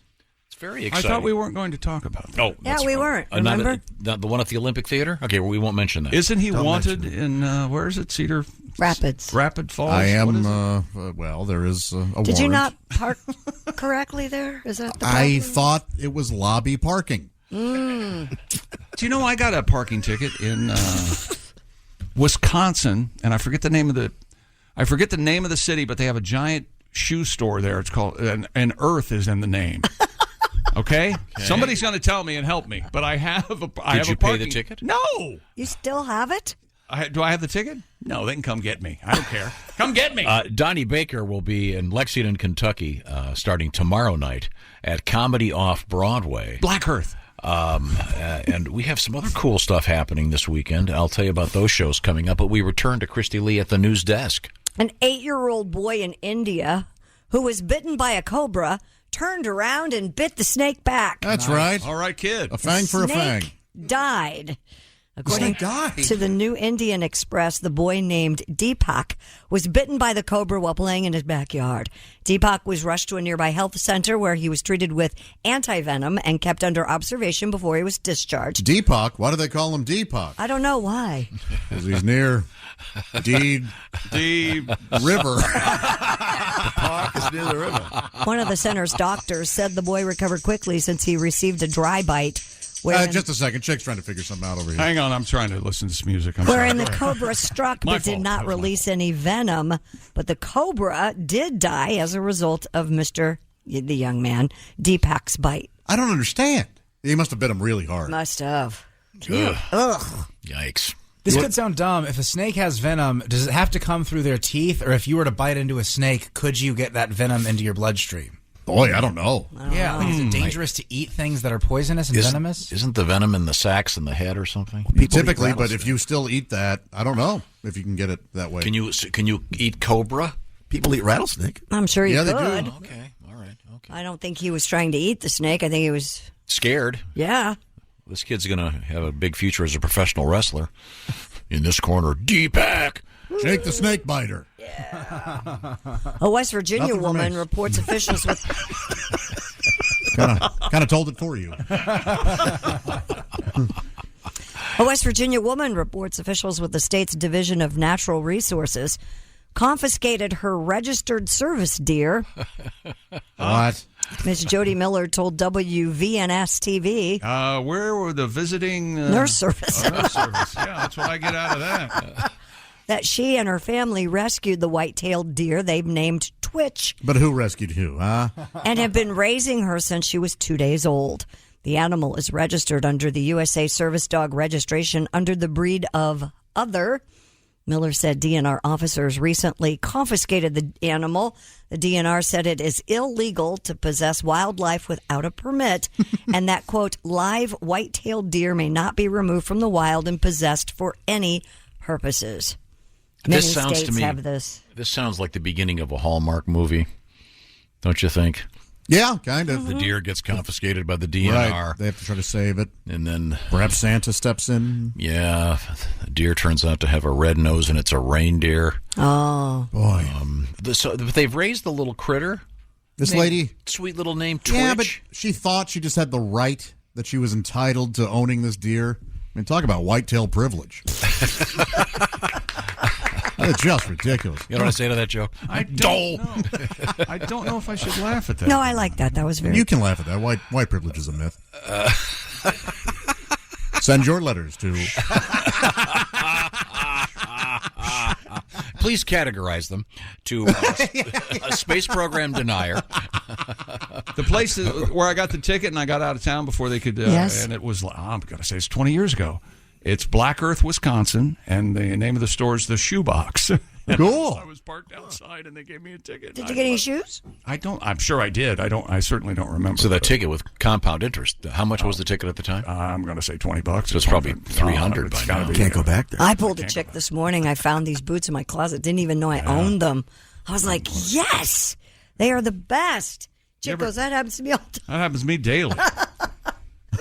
It's very exciting. I thought we weren't going to talk about that. Oh, yeah, we weren't. Remember? The one at the Olympic Theater? Okay, well, we won't mention that. Isn't he wanted in, where is it, Cedar Rapids? Rapid Falls? I am, well, there is a warrant. Did you not park correctly there? Is that the problem? I thought it was lobby parking. Do you know I got a parking ticket in Wisconsin, and I forget the name of the city, but they have a giant shoe store there. It's called, and Earth is in the name. Okay? Somebody's going to tell me and help me, but I have a Did you pay the ticket? No. You still have it? Do I have the ticket? No, they can come get me. I don't care. Come get me. Donnie Baker will be in Lexington, Kentucky, starting tomorrow night at Comedy Off Broadway. Black Earth. And we have some other cool stuff happening this weekend. I'll tell you about those shows coming up, but we return to Christy Lee at the news desk. An 8-year-old boy in India who was bitten by a cobra turned around and bit the snake back. That's right. All right, kid. A fang for a fang. Died. According to the New Indian Express, the boy named Deepak was bitten by the cobra while playing in his backyard. Deepak was rushed to a nearby health center where he was treated with anti-venom and kept under observation before he was discharged. Deepak? Why do they call him Deepak? I don't know why. Because he's near the river. The park is near the river. One of the center's doctors said the boy recovered quickly since he received a dry bite. Just a second. Chick's trying to figure something out over here. Hang on. I'm trying to listen to this music. Wherein the cobra struck but did not release any venom. But the cobra did die as a result of the young man, Deepak's bite. I don't understand. He must have bit him really hard. Must have. Ugh. Yikes. This could sound dumb. If a snake has venom, does it have to come through their teeth? Or if you were to bite into a snake, could you get that venom into your bloodstream? Boy, I don't know. Is it dangerous to eat things that are poisonous and venomous? Isn't the venom in the sacs in the head or something? Typically, but if you still eat that, I don't know if you can get it that way. Can you eat cobra? People eat rattlesnake. I'm sure you could. They do. Okay, all right. Okay. I don't think he was trying to eat the snake. I think he was scared. Yeah. This kid's going to have a big future as a professional wrestler. In this corner, Deepak. Jake the snake biter. Yeah. A West Virginia woman reports officials with... kind of told it for you. A West Virginia woman reports officials with the state's Division of Natural Resources confiscated her registered service deer. What? Miss Jody Miller told WVNS-TV. Where were the visiting... Nurse service. Nurse service. Yeah, that's what I get out of that. That she and her family rescued the white-tailed deer they've named Twitch. But who rescued who, huh? And have been raising her since she was 2 days old. The animal is registered under the USA Service Dog Registration under the breed of Other. Miller said DNR officers recently confiscated the animal. The DNR said it is illegal to possess wildlife without a permit and that, quote, live white-tailed deer may not be removed from the wild and possessed for any purposes. Many This sounds states to me. have this. This sounds like the beginning of a Hallmark movie, don't you think? Yeah, kind of. The deer gets confiscated by the DNR. Right. They have to try to save it. And then... Perhaps Santa steps in. Yeah, the deer turns out to have a red nose and it's a reindeer. Oh. Boy. So they've raised the little critter. This lady... Sweet little name, Twitch. Yeah, but she thought she just had the right, that she was entitled to owning this deer. I mean, talk about whitetail privilege. It's just ridiculous. You know what I say to that joke? I don't know. I don't know if I should laugh at that. No, I like that. That was very... You can laugh at that. White privilege is a myth. Send your letters to... Please categorize them to a space program denier. The place where I got the ticket and I got out of town before they could, Yes. and it was, I'm going to say it's 20 years ago. It's Black Earth, Wisconsin, and the name of the store is the Shoebox. Cool. I was parked outside and they gave me a ticket. Did you get any shoes? I'm sure I did. I certainly don't remember. So that ticket with compound interest, how much was the ticket at the time? I'm going to say $20. So it's probably $300 by now. Can't go back there. I pulled a chick this morning. I found these boots in my closet. Didn't even know I owned them. I was like, yes, they are the best. Chick goes, that happens to me all the time. That happens to me daily.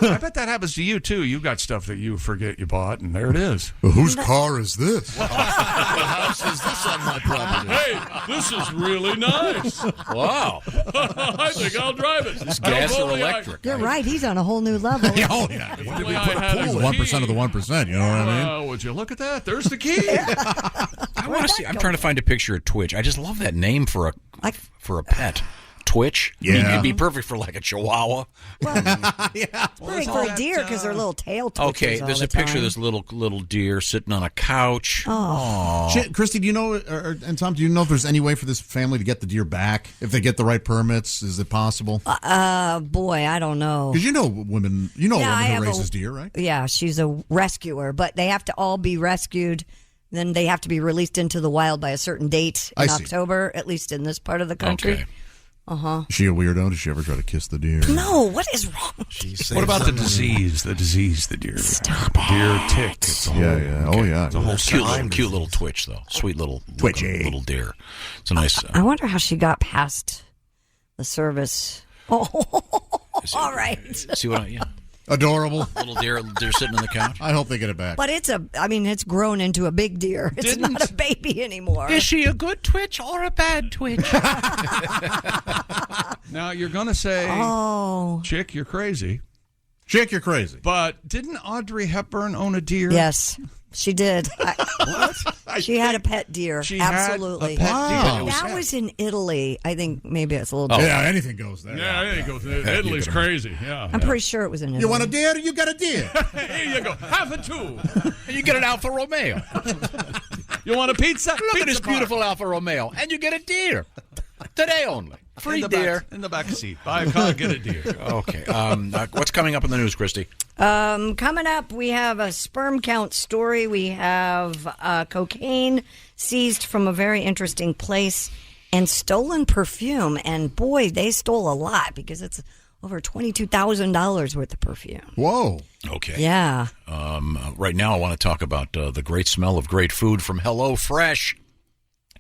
I bet that happens to you, too. You got stuff that you forget you bought, and there it is. Well, whose car is this? What house is this on my property? Hey, this is really nice. Wow. I think I'll drive it. Is gas or electric? You're right. He's on a whole new level. Oh, yeah. If only I had He's a 1% of the 1%, you know what I mean? Would you look at that? There's the key. I want to see. I'm trying to find a picture of Twitch. I just love that name for a pet. Twitch. Yeah. I mean, it'd be perfect for like a Chihuahua. Perfect for a deer because their little tail twitches Okay, there's all a the picture time. of this little deer sitting on a couch. Oh. Shit, Christy, do you know, and Tom, do you know if there's any way for this family to get the deer back? If they get the right permits, is it possible? Boy, I don't know. Because you know women, Yeah, a I woman have who raises deer, right? Yeah, she's a rescuer, but they have to all be rescued. Then they have to be released into the wild by a certain date in I see. October, at least in this part of the country. Okay. Uh-huh. Is she a weirdo? Does she ever try to kiss the deer? No, what is wrong? What about the disease? The disease, the deer. Stop. Deer tick. It's a whole, Yeah. Oh, yeah. It's a whole Cute little Twitch, though. Sweet little Twitchy little deer. It's a nice. I wonder how she got past the service. Oh, all right. See what? Yeah. Adorable. Little deer sitting on the couch. I hope they get it back. But it's grown into a big deer. It's not a baby anymore. Is she a good Twitch or a bad Twitch? Now, you're going to say, Chick, you're crazy. Chick, you're crazy. But didn't Audrey Hepburn own a deer? Yes, she did. What? She had a pet deer. She had Absolutely. a pet deer. That was in Italy. I think maybe it's a little Oh. different. Yeah, anything goes there. Yeah, anything goes there. Italy's crazy. Yeah. I'm pretty sure it was in Italy. You want a deer? You got a deer. Here you go. Have a two. And you get an Alfa Romeo. You want a pizza? Look at this beautiful Alfa Romeo, and you get a deer today only. Free deer in the back seat. Buy a car, get a deer. Okay. What's coming up in the news, Christy? Coming up, we have a sperm count story. We have cocaine seized from a very interesting place and stolen perfume. And boy, they stole a lot because it's over $22,000 worth of perfume. Whoa. Okay. Yeah. Right now, I want to talk about the great smell of great food from HelloFresh.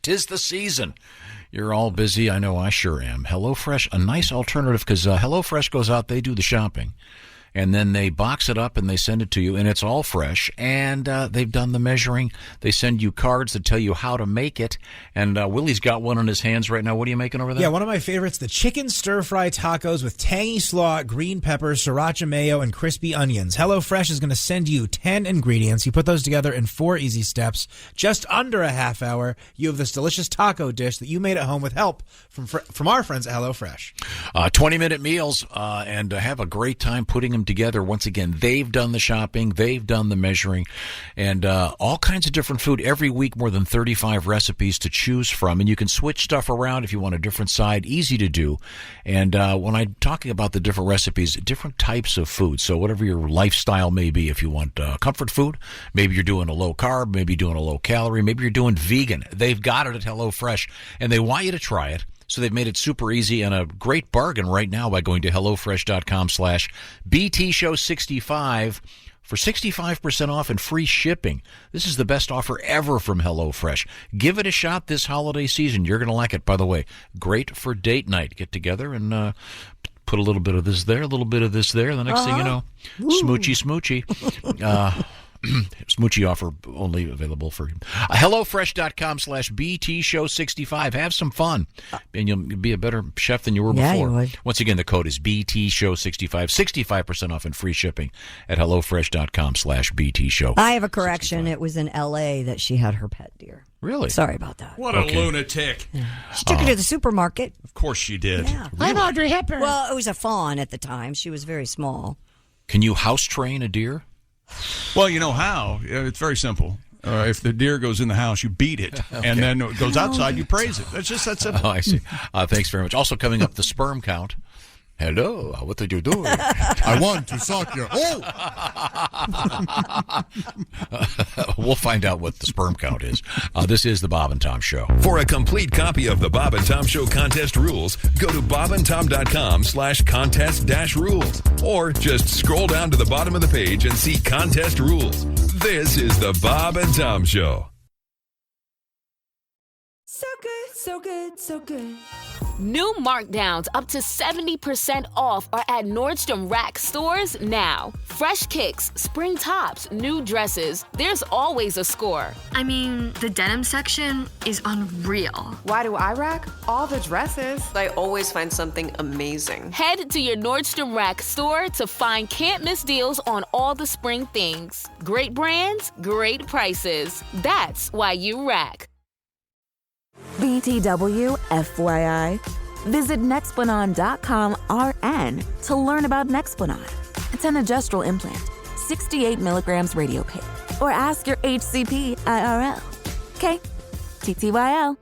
'Tis the season. You're all busy. I know I sure am. HelloFresh, a nice alternative because HelloFresh goes out, they do the shopping. and then they box it up and they send it to you, and it's all fresh. And they've done the measuring. They send you cards that tell you how to make it. And Willie's got one on his hands right now. What are you making over there? Yeah, one of my favorites, the chicken stir-fry tacos with tangy slaw, green peppers, sriracha mayo, and crispy onions. HelloFresh is going to send you 10 ingredients. You put those together in 4 easy steps. Just under a half hour, you have this delicious taco dish that you made at home with help from our friends at HelloFresh. 20-minute meals and have a great time putting them together. Once again, they've done the shopping, they've done the measuring, and all kinds of different food. Every week, more than 35 recipes to choose from, and you can switch stuff around if you want a different side. Easy to do. And when I'm talking about the different recipes, different types of food. So whatever your lifestyle may be, if you want comfort food, maybe you're doing a low carb, maybe you're doing a low calorie, maybe you're doing vegan. They've got it at HelloFresh, and they want you to try it. So they've made it super easy and a great bargain right now by going to HelloFresh.com/BTShow65 for 65% off and free shipping. This is the best offer ever from HelloFresh. Give it a shot this holiday season. You're going to like it, by the way. Great for date night. Get together and put a little bit of this there, a little bit of this there. The next thing you know, smoochy. Smoochy offer only available for HelloFresh.com/BTShow65. Have some fun, and you'll be a better chef than you were before. You would. Once again, the code is BTShow65. 65% off and free shipping at HelloFresh.com/BTShow. I have a correction. It was in L.A. that she had her pet deer. Really? Sorry about that. What a lunatic. She took her to the supermarket. Of course she did. Yeah. I'm Audrey Hepburn. Well, it was a fawn at the time. She was very small. Can you house train a deer? Well, you know how. It's very simple. If the deer goes in the house, you beat it, and then it goes outside, you praise it. It's just that simple. Oh, I see. Thanks very much. Also coming up, the sperm count. Hello, what did you do? I want to suck your... Oh! We'll find out what the sperm count is. This is the Bob and Tom Show. For a complete copy of the Bob and Tom Show contest rules, go to bobandtom.com/contest-rules, or just scroll down to the bottom of the page and see contest rules. This is the Bob and Tom Show. So good, so good, so good. New markdowns up to 70% off are at Nordstrom Rack stores now. Fresh kicks, spring tops, new dresses. There's always a score. I mean, the denim section is unreal. Why do I rack? All the dresses. I always find something amazing. Head to your Nordstrom Rack store to find can't-miss deals on all the spring things. Great brands, great prices. That's why you rack. BTW FYI. Visit Nexplanon.com RN to learn about Nexplanon. It's an gestural implant, 68 milligrams radiopay. Or ask your HCP IRL. Okay, TTYL.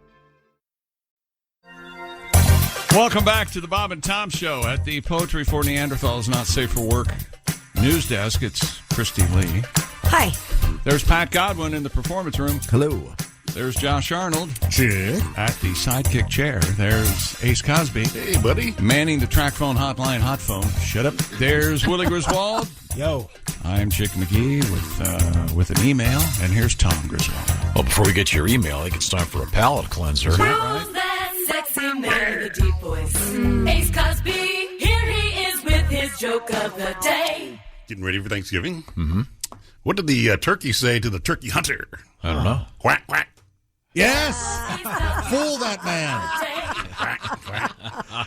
Welcome back to the Bob and Tom Show at the Poetry for Neanderthals Not Safe for Work news desk. It's Christy Lee. Hi. There's Pat Godwin in the performance room. Hello. There's Josh Arnold. Check. At the sidekick chair. There's Ace Cosby. Hey, buddy. Manning the track phone hotline, hot phone. Shut up. There's Willie Griswold. Yo. I'm Chick McGee with an email, and here's Tom Griswold. Well, before we get to your email, I think it's time for a palate cleanser. Who's that sexy man with a deep voice? Ace Cosby, here he is with his joke of the day. Getting ready for Thanksgiving? Mm-hmm. What did the turkey say to the turkey hunter? I don't know. Quack, quack. Yes! Fool that man.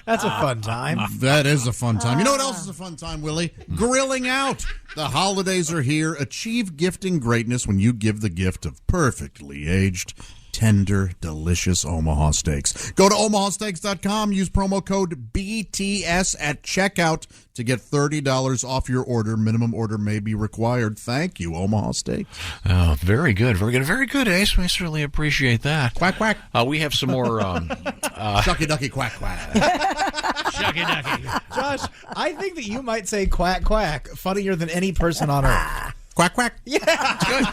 That's a fun time. That is a fun time. You know what else is a fun time, Willie? Grilling out. The holidays are here. Achieve gifting greatness when you give the gift of perfectly aged, tender, delicious Omaha steaks. Go to omahasteaks.com. Use promo code BTS at checkout to get $30 off your order. Minimum order may be required. Thank you, Omaha Steaks. Oh, very good. Very good. Very good, Ace. We certainly appreciate that. Quack, quack. We have some more... Shucky ducky quack, quack. Shucky ducky. Josh, I think that you might say quack, quack funnier than any person on earth. Quack, quack. Yeah. Good.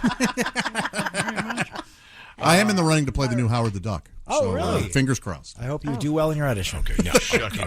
I am in the running to play the new Howard the Duck. Oh, so, really? Fingers crossed. I hope you do well in your audition. Okay. Now,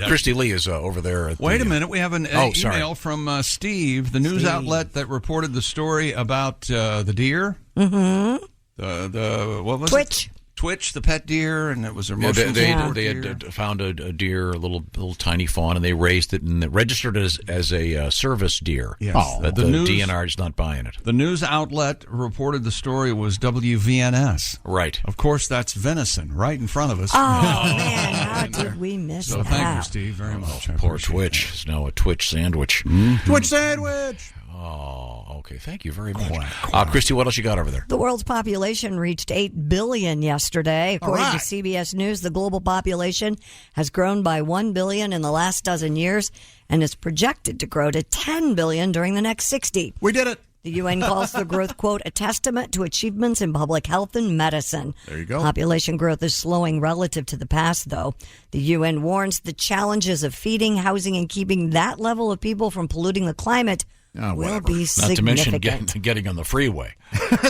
Christy Lee is over there. At Wait a minute. We have an email from Steve, the news outlet that reported the story about the deer. Mm-hmm. The what was Twitch. it? Twitch, the pet deer, and it was their emotional They support had deer. found a deer, a little tiny fawn, and they raised it and registered it as a service deer. Yes. But the DNR is not buying it. The news outlet reported the story was WVNS. Right. Of course, that's venison right in front of us. Oh, man, how did we miss So that? thank you, Steve, very much. I Poor appreciate Twitch. It's now a Twitch sandwich. Twitch sandwich. Oh, okay. Thank you very much. Christy, what else you got over there? The world's population reached 8 billion yesterday. According to CBS News, the global population has grown by 1 billion in the last dozen years and is projected to grow to 10 billion during the next 60. We did it. The UN calls the growth, quote, a testament to achievements in public health and medicine. There you go. Population growth is slowing relative to the past, though. The UN warns the challenges of feeding, housing, and keeping that level of people from polluting the climate will be significant. Not to mention getting on the freeway.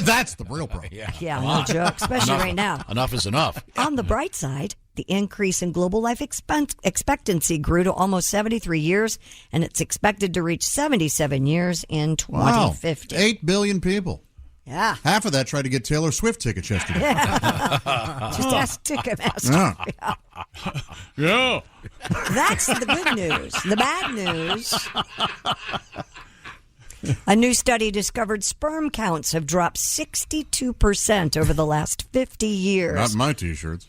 That's the real problem. Yeah, no joke, especially right now. Enough is enough. On the bright side, the increase in global life expectancy grew to almost 73 years, and it's expected to reach 77 years in 2050. Wow. 8 billion people. Yeah. Half of that tried to get Taylor Swift tickets yesterday. Just ask Ticketmaster. Yeah. That's the good news. The bad news. A new study discovered sperm counts have dropped 62% over the last 50 years. Not my T-shirts.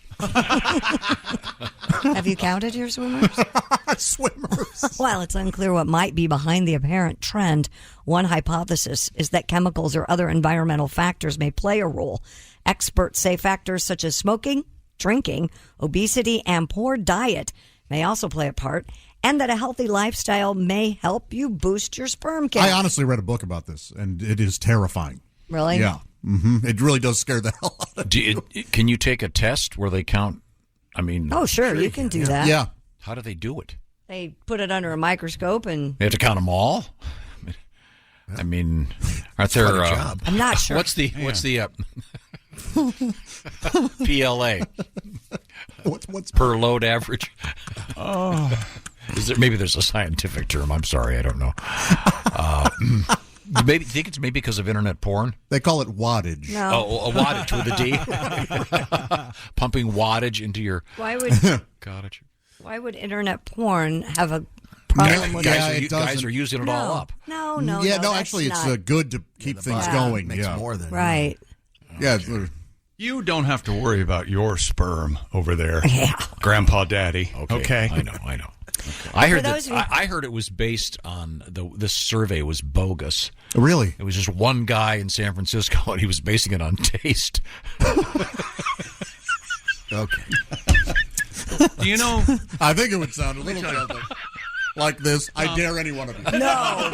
Have you counted your swimmers? Swimmers. While it's unclear what might be behind the apparent trend, one hypothesis is that chemicals or other environmental factors may play a role. Experts say factors such as smoking, drinking, obesity, and poor diet may also play a part, and that a healthy lifestyle may help you boost your sperm count. I honestly read a book about this, and it is terrifying. Really? Yeah. Mm-hmm. It really does scare the hell out of you. Can you take a test where they count? I mean, Oh, sure, you can do that. Yeah. How do they do it? They put it under a microscope and... They have to count them all. I mean, aren't there? Quite a job. I'm not sure. What's the PLA? What's per load average? Oh. Maybe there's a scientific term. I'm sorry, I don't know. Maybe think it's maybe because of internet porn. They call it wattage. No. Oh, a wattage with a D. Pumping wattage into your Why would cottage. Why would internet porn have a problem with Guys are using it all up. No, Yeah, no, actually, that's it's not. good to keep things going. Makes yeah. more than Right. Yeah. You don't have to worry about your sperm over there, Yeah. Grandpa Daddy. Okay. I know. I heard those of you- I heard it was based on this survey was bogus. Really? It was just one guy in San Francisco, and he was basing it on taste. Okay. Do you know? I think it would sound a little something like this. I dare any one of you. No.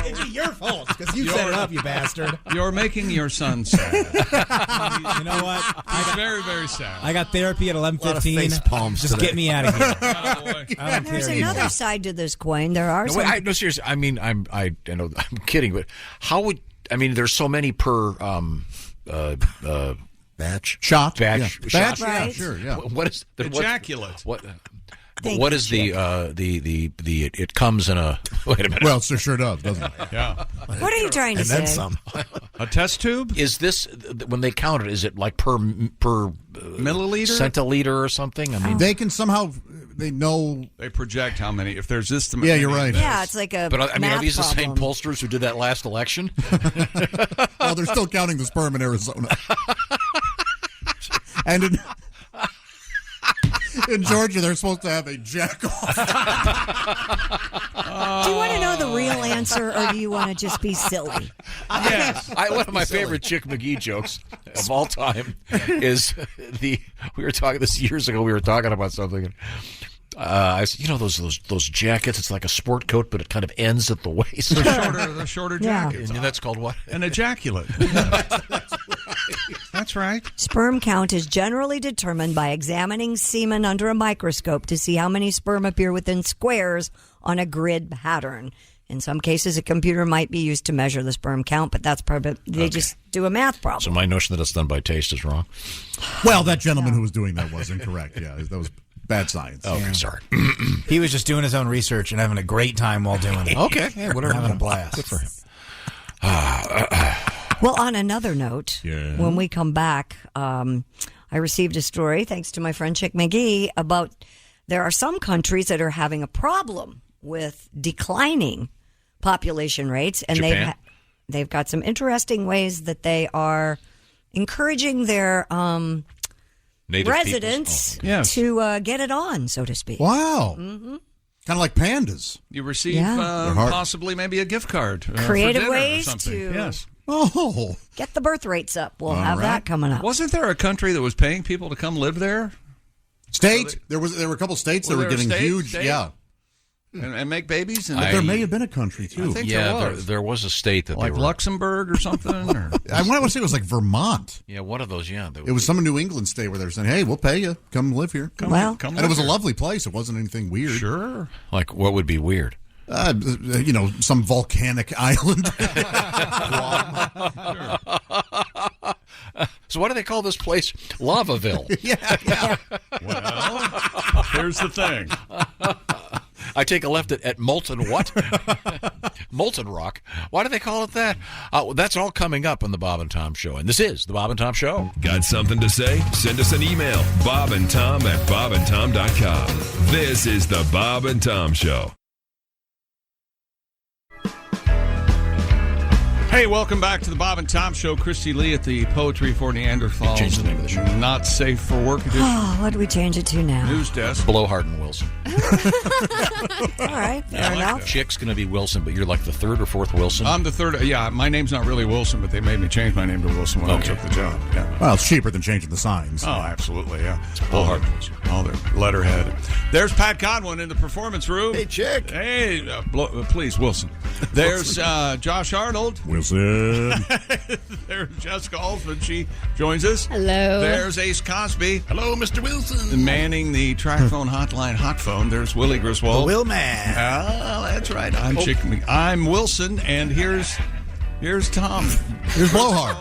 It's your fault because you set it up, you bastard. You're making your son sad. You know what? He's very, very sad. I got therapy at A lot of 11:15. face palms Just today. get me out of here. Attaboy. I don't There's care another anymore. side to this coin. There are No, some. wait, no, seriously. I mean, I know I'm kidding, but how would there's so many per batch Shot. batch Yeah. shot? Batch, yeah, Right. sure, yeah. What is Ejaculate. What is the it comes in a wait a minute. Well, it sure does, doesn't it? Yeah. What are you trying to and say? then some. A test tube? Is this when they count it? Is it like per Milliliter? centiliter or something? I mean, They can somehow, they know. They project how many. If there's this Yeah, you're right. Yeah, it's like a but I mean, math are these the same problem. pollsters who did that last election? Oh, they're still counting the sperm in Arizona. And in Georgia, they're supposed to have a jack-off. Do you want to know the real answer, or do you want to just be silly? Yes. One of my favorite Chick McGee jokes of all time is we were talking this years ago. We were talking about something. And, I said, those jackets. It's like a sport coat, but it kind of ends at the waist. The shorter Yeah. jackets. And that's called what? An ejaculate. That's right. Sperm count is generally determined by examining semen under a microscope to see how many sperm appear within squares on a grid pattern. In some cases, a computer might be used to measure the sperm count, but that's probably they just do a math problem. So my notion that it's done by taste is wrong. Well, that gentleman who was doing that was incorrect. Yeah, that was bad science. Okay, sorry. He was just doing his own research and having a great time while doing it. Okay, yeah, whatever. Having a blast. Good for him. Well, on another note, Yeah. when we come back, I received a story, thanks to my friend Chick McGee, about there are some countries that are having a problem with declining population rates, and Japan? they've got some interesting ways that they are encouraging their Native residents Yes. to get it on, so to speak. Wow. Mm-hmm. Kind of like pandas. You receive Yeah. They're hard. possibly maybe a gift card. Creative for dinner or ways something. to Yes. Oh. get the birth rates up. We'll All have right. that coming up. Wasn't there a country that was paying people to come live there? State. There were a couple states that Was were there a getting state? huge. State? Yeah. And make babies? And But there may have been a country, too. I think there was a state that like they were. Luxembourg or something? Or? I want to say it was like Vermont. Yeah, one of those. Yeah, It was some New England state where they were saying, "Hey, we'll pay you. Come live here." Well- and it was a lovely place. It wasn't anything weird. Sure. Like, what would be weird? Some volcanic island. So what do they call this place? Lavaville. yeah. Well, here's the thing. I take a left at Molten what? Molten Rock. Why do they call it that? That's all coming up on the Bob and Tom Show. And this is the Bob and Tom Show. Got something to say? Send us an email, bobandtom@bobandtom.com. This is the Bob and Tom Show. Hey, welcome back to the Bob and Tom Show. Christy Lee at the Poetry for Neanderthals. Change the name of the show. Not safe for work edition. Oh, what do we change it to now? News desk. Blowhard and Wilson. All right, fair enough. Chick's going to be Wilson, but you're like the third or fourth Wilson? I'm the third. Yeah, my name's not really Wilson, but they made me change my name to Wilson when I took the job. Yeah. Well, it's cheaper than changing the signs. Oh, absolutely, yeah. Blowhard. All their letterhead. There's Pat Godwin in the performance room. Hey, Chick. Hey, please, Wilson. There's Josh Arnold. Wilson. There's Jessica Altman. She joins us. Hello. There's Ace Cosby. Hello, Mr. Wilson. Manning the track phone hotline hot phone. There's Willie Griswold. The Will Man. Ah, that's right. I'm Wilson, and here's Tom. Here's Blowhard.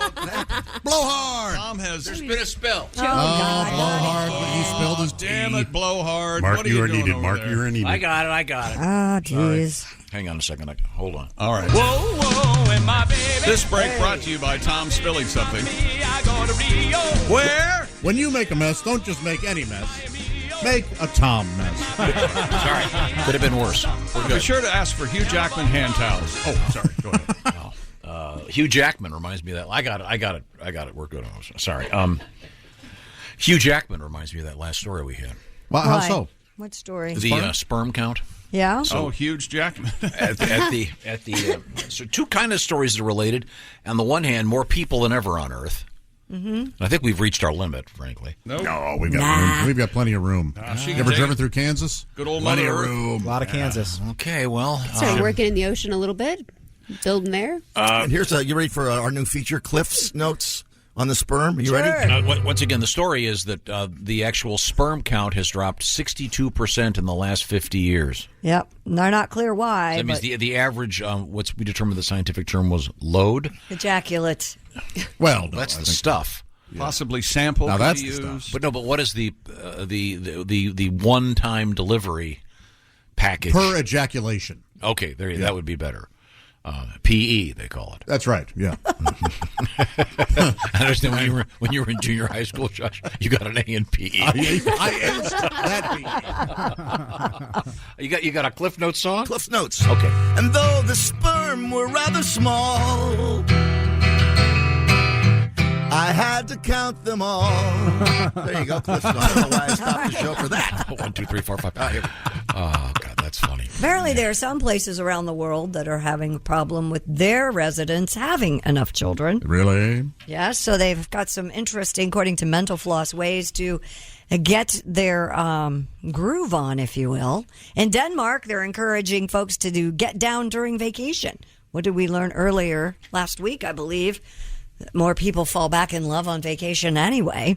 Blowhard. Tom has. There's been a spill. Blowhard. He spilled his tea. Damn it, Blowhard. Mark, what are you are doing needed. over Mark, there? you are needed. I got it. Oh, jeez. Hang on a second. Hold on. All right. Whoa, whoa, and my baby. This break brought to you by Tom spilling something. I go to Rio. Where? When you make a mess, don't just make any mess. Make a Tom mess. Sorry. Could have been worse. We're Be good. sure to ask for Hugh Jackman hand towels. Oh, sorry. Go ahead. Hugh Jackman reminds me of that. I got it. We're good. Sorry. Hugh Jackman reminds me of that last story we had. Well, how so? What story? The sperm count. Yeah. So Huge Jackman. So two kind of stories are related. On the one hand, more people than ever on Earth. Mm-hmm. I think we've reached our limit, frankly. Nope. No, we've got room. We've got plenty of room. she You can ever take driven it. through Kansas? Good old Plenty Mother of Earth. room. A lot of Kansas. Okay, well. Start working in the ocean a little bit, building there. And here's you ready for our new feature, Cliff's Notes on the sperm? You Sure. ready? Once again, the story is that the actual sperm count has dropped 62% in the last 50 years. Yep. They're not clear why. That means but the average, we determined the scientific term was load. ejaculate. Well, no, That's I the think- stuff. Possibly sample. Now could that's be the used. stuff. But what is the one-time delivery package? Per ejaculation. Okay, that would be better. PE, they call it. That's right. Yeah. I understand when you were in junior high school, Josh, you got an A in PE. I answered that. You got a Cliff Notes song? Cliff Notes. Okay. And though the sperm were rather small, I had to count them all. There you go, Cliff Notes. I don't know why I stopped the show for that. 1, 2, 3, 4, 5. Oh, God, that's funny. Apparently, there are some places around the world that are having a problem with their residents having enough children. Really? Yeah, so they've got some interesting, according to Mental Floss, ways to get their groove on, if you will. In Denmark, they're encouraging folks to get down during vacation. What did we learn earlier last week, I believe? More people fall back in love on vacation anyway.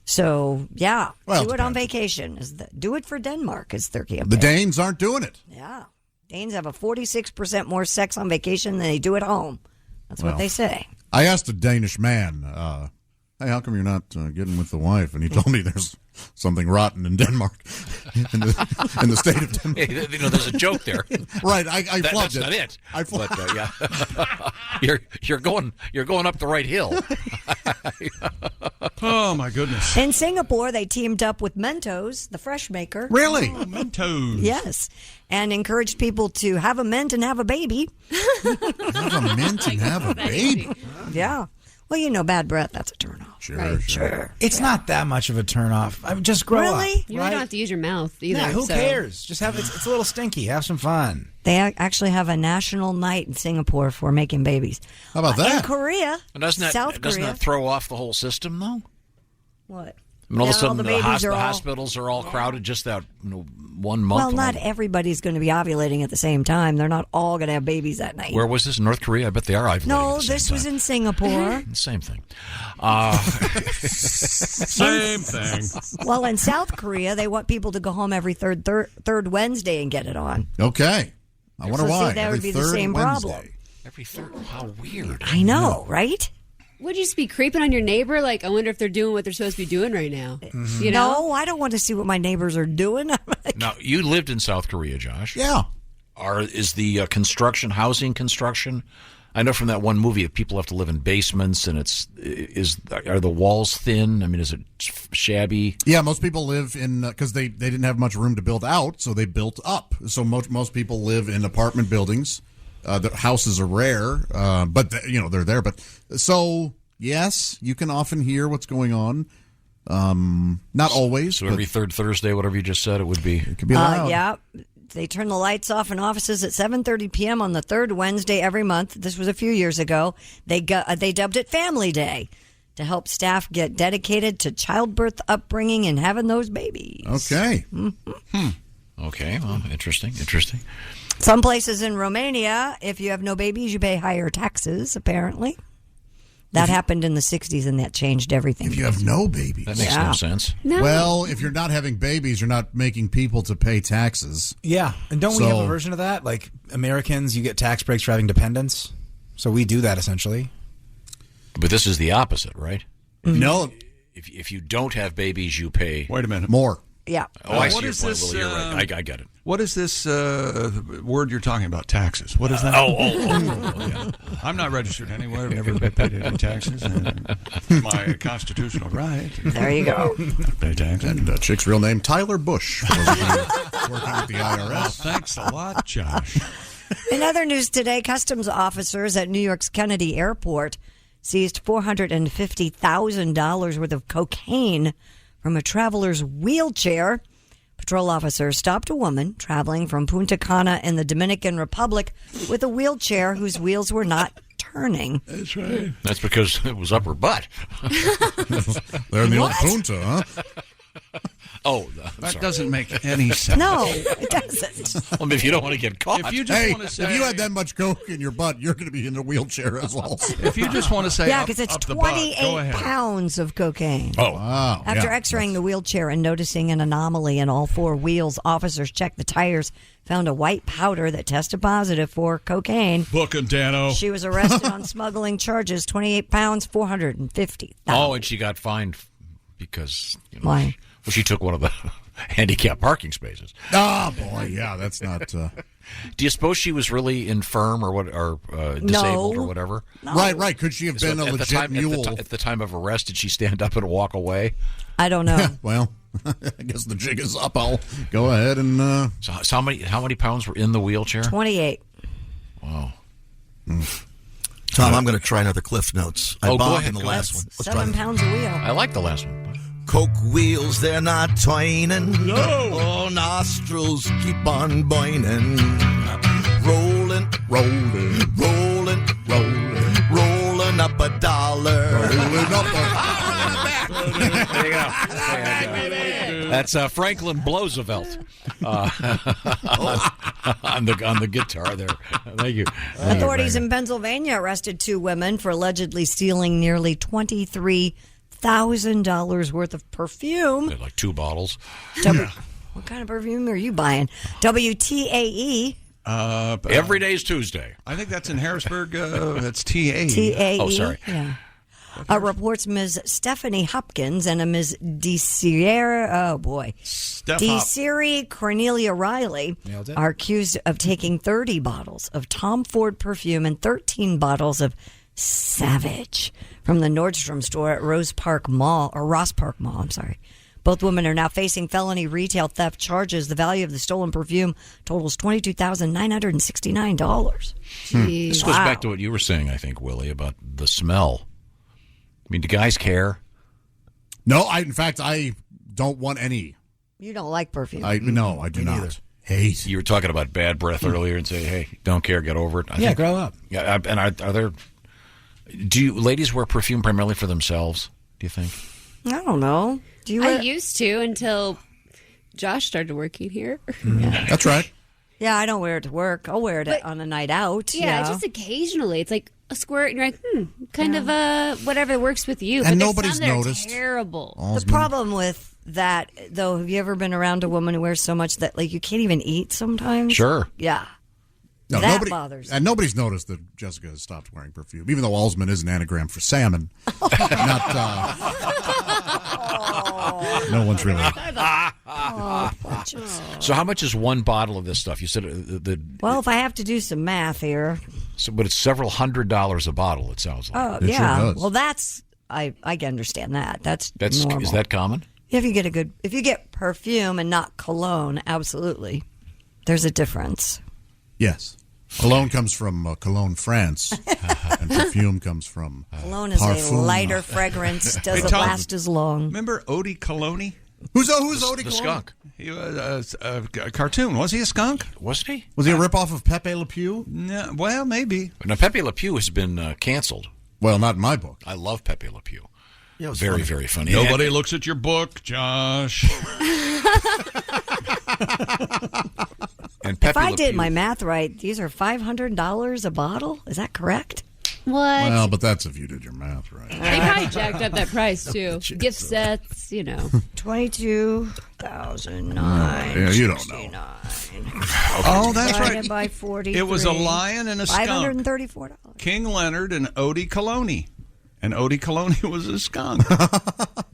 So, yeah, Well, do it on vacation. Do it for Denmark is their campaign. The Danes aren't doing it. Yeah. Danes have a 46% more sex on vacation than they do at home. That's what they say. I asked a Danish man hey, how come you're not getting with the wife? And he told me there's something rotten in Denmark, in the state of Denmark. Hey, there's a joke there. Right, I flubbed That's not it. I flubbed But, yeah. you're going up the right hill. Oh, my goodness. In Singapore, they teamed up with Mentos, the fresh maker. Really? Oh, Mentos. Yes. And encouraged people to have a mint and have a baby. Have a mint and have a baby. Yeah. Well, bad breath, that's a turnoff. Sure. It's not that much of a turnoff. I mean, just grow up. Really? You really don't have to use your mouth either. Yeah, who so. cares? Just have it's a little stinky. Have some fun. They actually have a national night in Singapore for making babies. How about that? In Korea, Doesn't South Korea. that throw off the whole system, though? What? I mean, all of a Now sudden, the the, babies are all- hospitals are all crowded just that 1 month. Well, not everybody's going to be ovulating at the same time. They're not all going to have babies that night. Where was this? North Korea? I bet they are ovulating. No, at the same this was time. in Singapore. Same thing. Same thing. Well, in South Korea, they want people to go home every third Wednesday and get it on. Okay. I wonder So, see, why. that Every would be the third same Wednesday. problem. Every third. How weird. I know, right? Would you just be creeping on your neighbor? Like, I wonder if they're doing what they're supposed to be doing right now. Mm-hmm. You know? No, I don't want to see what my neighbors are doing. Now, you lived in South Korea, Josh. Yeah. Is the housing construction? I know from that one movie that people have to live in basements, and are the walls thin? I mean, is it shabby? Yeah, most people live in because they didn't have much room to build out, so they built up. So most people live in apartment buildings. The houses are rare, but they're there. But so yes, you can often hear what's going on. Not always. So every third Thursday, whatever you just said, it would be. It could be loud. Yeah. They turn the lights off in offices at 7:30 p.m. on the third Wednesday every month. This was a few years ago. They dubbed it Family Day to help staff get dedicated to childbirth, upbringing, and having those babies. Okay. Mm-hmm. Okay. Well, interesting. Some places in Romania, if you have no babies, you pay higher taxes, apparently. That happened in the 60s, and that changed everything. If you have no babies. That makes no sense. No. Well, if you're not having babies, you're not making people to pay taxes. Yeah, and don't we have a version of that? Like Americans, you get tax breaks for having dependents. So we do that essentially. But this is the opposite, right? Mm-hmm. No. If you don't have babies, you pay. Wait a minute. More. Yeah. Oh, I see what your is point, this, Willie. You're right. I get it. What is this word you're talking about? Taxes. What is that? Yeah. I'm not registered anywhere. I've never paid any taxes. My constitutional right. There you go. Pay taxes. And chick's real name, Tyler Bush. For those of you working with the IRS. Well, thanks a lot, Josh. In other news today, customs officers at New York's Kennedy Airport seized $450,000 worth of cocaine from a traveler's wheelchair. Patrol officers stopped a woman traveling from Punta Cana in the Dominican Republic with a wheelchair whose wheels were not turning. That's right. That's because it was up her butt. They're in the old Punta, huh? Oh, that doesn't make any sense. No, it doesn't. Well, if you don't want to get caught. If you just want to say, if you had that much coke in your butt, you're going to be in a wheelchair as well. If you just want to say, Yeah, up, because it's up the butt, go 28 ahead. pounds of cocaine. Oh, wow. After Yeah. x-raying the wheelchair and noticing an anomaly in all four wheels, officers checked the tires, found a white powder that tested positive for cocaine. Booking Dano. She was arrested on smuggling charges, 28 pounds, $450,000. Oh, and she got fined because Why? Well, she took one of the handicapped parking spaces. Oh, boy. Yeah, that's not. Do you suppose she was really infirm or disabled or whatever? No. Right. Could she have been a legit mule? At the time of arrest, did she stand up and walk away? I don't know. Well, I guess the jig is up. I'll go ahead and. So how many pounds were in the wheelchair? 28. Wow. Tom, I'm going to try another Cliff Notes. I go bombed ahead, in the go last ahead. one. Let's 7 try pounds a wheel. I like the last one. Coke wheels, they're not twining. No. Oh, nostrils keep on boining. Rolling up a dollar. Rolling up There you go. That's Franklin Bloosevelt on the guitar there. Thank you. Authorities in Pennsylvania arrested 2 women for allegedly stealing nearly $23,000 worth of perfume. They're like 2 bottles. What kind of perfume are you buying? WTAE. Every day's Tuesday. I think that's in Harrisburg. That's TAE. TAE. Oh, sorry. Yeah. reports Ms. Stephanie Hopkins and a Ms. Desiree Cornelia Riley Nailed it. are accused of taking 30 bottles of Tom Ford perfume and 13 bottles of Savage from the Nordstrom store at Ross Park Mall. Both women are now facing felony retail theft charges. The value of the stolen perfume totals $22,969. This goes back to what you were saying, I think, Willie, about the smell. I mean, do guys care? No, in fact, I don't want any. You don't like perfume. No, I do not. Hate. You were talking about bad breath earlier and say, hey, don't care, get over it. I think, grow up. Yeah, and are there... Do you ladies wear perfume primarily for themselves, do you think? I don't know. Do you? I used to until Josh started working here. That's right. Yeah, I don't wear it to work. I'll wear it on a night out. Yeah, just occasionally. It's like a squirt, and you're like, kind of whatever works with you. And but nobody's some that are noticed. Terrible. The problem with that, though, have you ever been around a woman who wears so much that like you can't even eat sometimes? Sure. Yeah. No, that bothers me. And nobody's noticed that Jessica has stopped wearing perfume, even though Alsman is an anagram for salmon. No one's really. So how much is one bottle of this stuff? You said Well, if I have to do some math here. But it's several $100s a bottle, it sounds like. Oh, yeah. Sure does. Well, that's, I can understand that. That's normal. Is that common? If you get perfume and not cologne, absolutely. There's a difference. Yes. Cologne comes from Cologne, France, and perfume comes from Cologne is parfum. a lighter fragrance, doesn't last as long. Remember Odie Cologne? Who's Odie The Cologne? skunk. He was a cartoon. Was he a skunk? Wasn't he? Was he a ripoff of Pepe Le Pew? No, well, maybe. Now, Pepe Le Pew has been canceled. Well, not in my book. I love Pepe Le Pew. Yeah, it was very, funny. very funny. Nobody looks at your book, Josh. And If Pepe I Le did Pew- my math right, these are $500 a bottle. Is that correct? What? Well, but that's if you did your math right. They probably jacked up that price, too. Gift sets, $22,969. Yeah, you don't know. Oh, that's Divided right. by 43. It was a lion and a skunk. $534. King Leonard and Odie Cologne. And Odie Cologne was a skunk.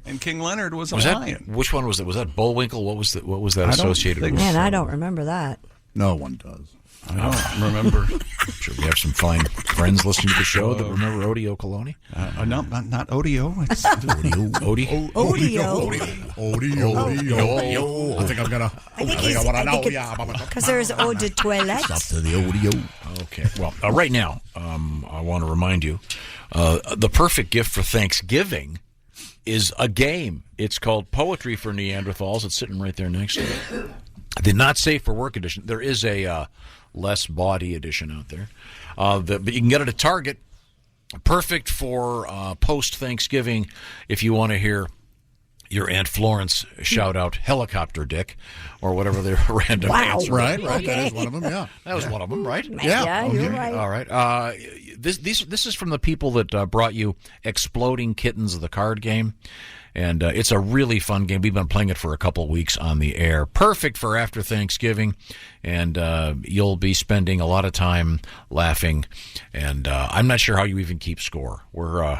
And King Leonard was a lion. Which one was that? Was that Bullwinkle? What was that associated with? Man, I don't remember that. No one does. I don't remember. I'm sure we have some fine friends listening to the show that remember Odie Cologne. No, not Odie. It's Odie. Odie. I think I'm gonna. I want to know. Because there's eau de toilette. Stop to the audio. Okay. Well, right now, I want to remind you, the perfect gift for Thanksgiving is a game. It's called Poetry for Neanderthals. It's sitting right there next to it. The Not Safe for Work edition. There is a less bawdy edition out there, but you can get it at Target. Perfect for post-Thanksgiving if you want to hear your Aunt Florence shout out "Helicopter Dick" or whatever their random answer. Right. That is one of them. Yeah, that was one of them, right? Yeah, you're right. All right. This is from the people that brought you Exploding Kittens, the card game. And it's a really fun game. We've been playing it for a couple of weeks on the air. Perfect for after Thanksgiving. And you'll be spending a lot of time laughing. And I'm not sure how you even keep score.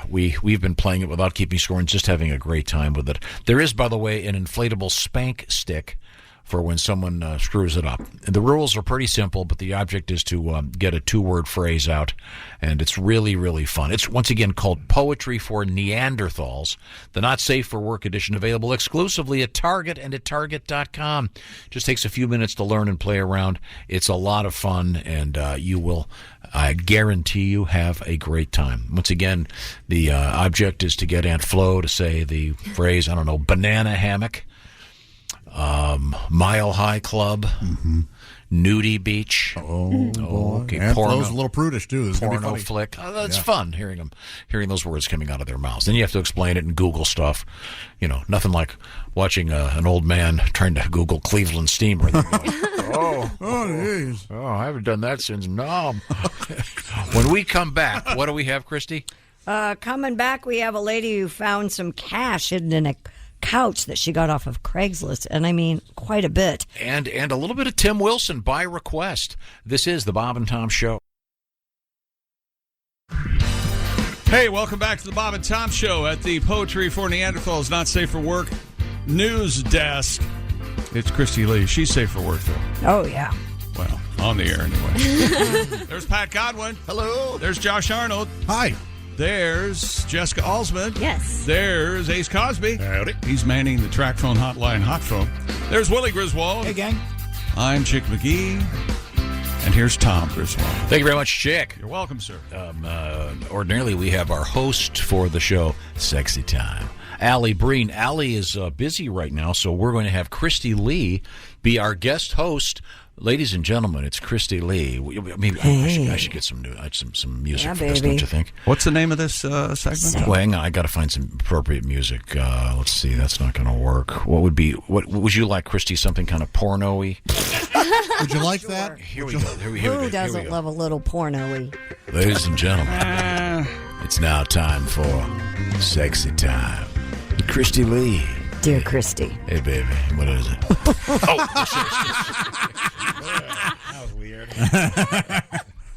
We've been playing it without keeping score and just having a great time with it. There is, by the way, an inflatable spank stick for when someone screws it up. And the rules are pretty simple, but the object is to get a two-word phrase out, and it's really, really fun. It's, once again, called Poetry for Neanderthals, the Not Safe for Work edition, available exclusively at Target and at Target.com. Just takes a few minutes to learn and play around. It's a lot of fun, and you will, I guarantee you, have a great time. Once again, the object is to get Aunt Flo to say the phrase, banana hammock, Mile High Club, Nudie Beach. Oh, boy. Okay. Aunt Porno, Flo's a little prudish too. It's gonna be porno funny. flick. It's fun hearing those words coming out of their mouths. Then you have to explain it and Google stuff. Nothing like watching an old man trying to Google Cleveland Steamer. Jeez. I haven't done that since Nom. When we come back, what do we have, Christy? Coming back, we have a lady who found some cash hidden in a couch that she got off of Craigslist, and I mean quite a bit. And a little bit of Tim Wilson by request. This is the Bob and Tom Show. Hey, welcome back to the Bob and Tom Show at the Poetry for Neanderthals Not Safe for Work news desk. It's Christy Lee. She's safe for work, though. Oh, yeah. Well, on the air anyway. There's Pat Godwin. Hello. There's Josh Arnold. Hi. There's Jessica Alsman. Yes. There's Ace Cosby. Howdy. He's manning the track phone hotline hot phone. There's Willie Griswold. Hey, gang. I'm Chick McGee. And here's Tom Griswold. Thank you very much, Chick. You're welcome, sir. Ordinarily, we have our host for the show, Sexy Time, Allie Breen. Allie is busy right now, so we're going to have Christy Lee be our guest host. Ladies and gentlemen, it's Christy Lee. I should get some music for this, don't you think? What's the name of this segment? Well, hang on, I got to find some appropriate music. Let's see, that's not going to work. What would you like, Christy? Something kind of porno-y? Would you like that? Here we go. Who doesn't love a little porno-y? Ladies and gentlemen, it's now time for Sexy Time. Christy Lee. Dear Christy. Hey, baby, what is it? That was weird.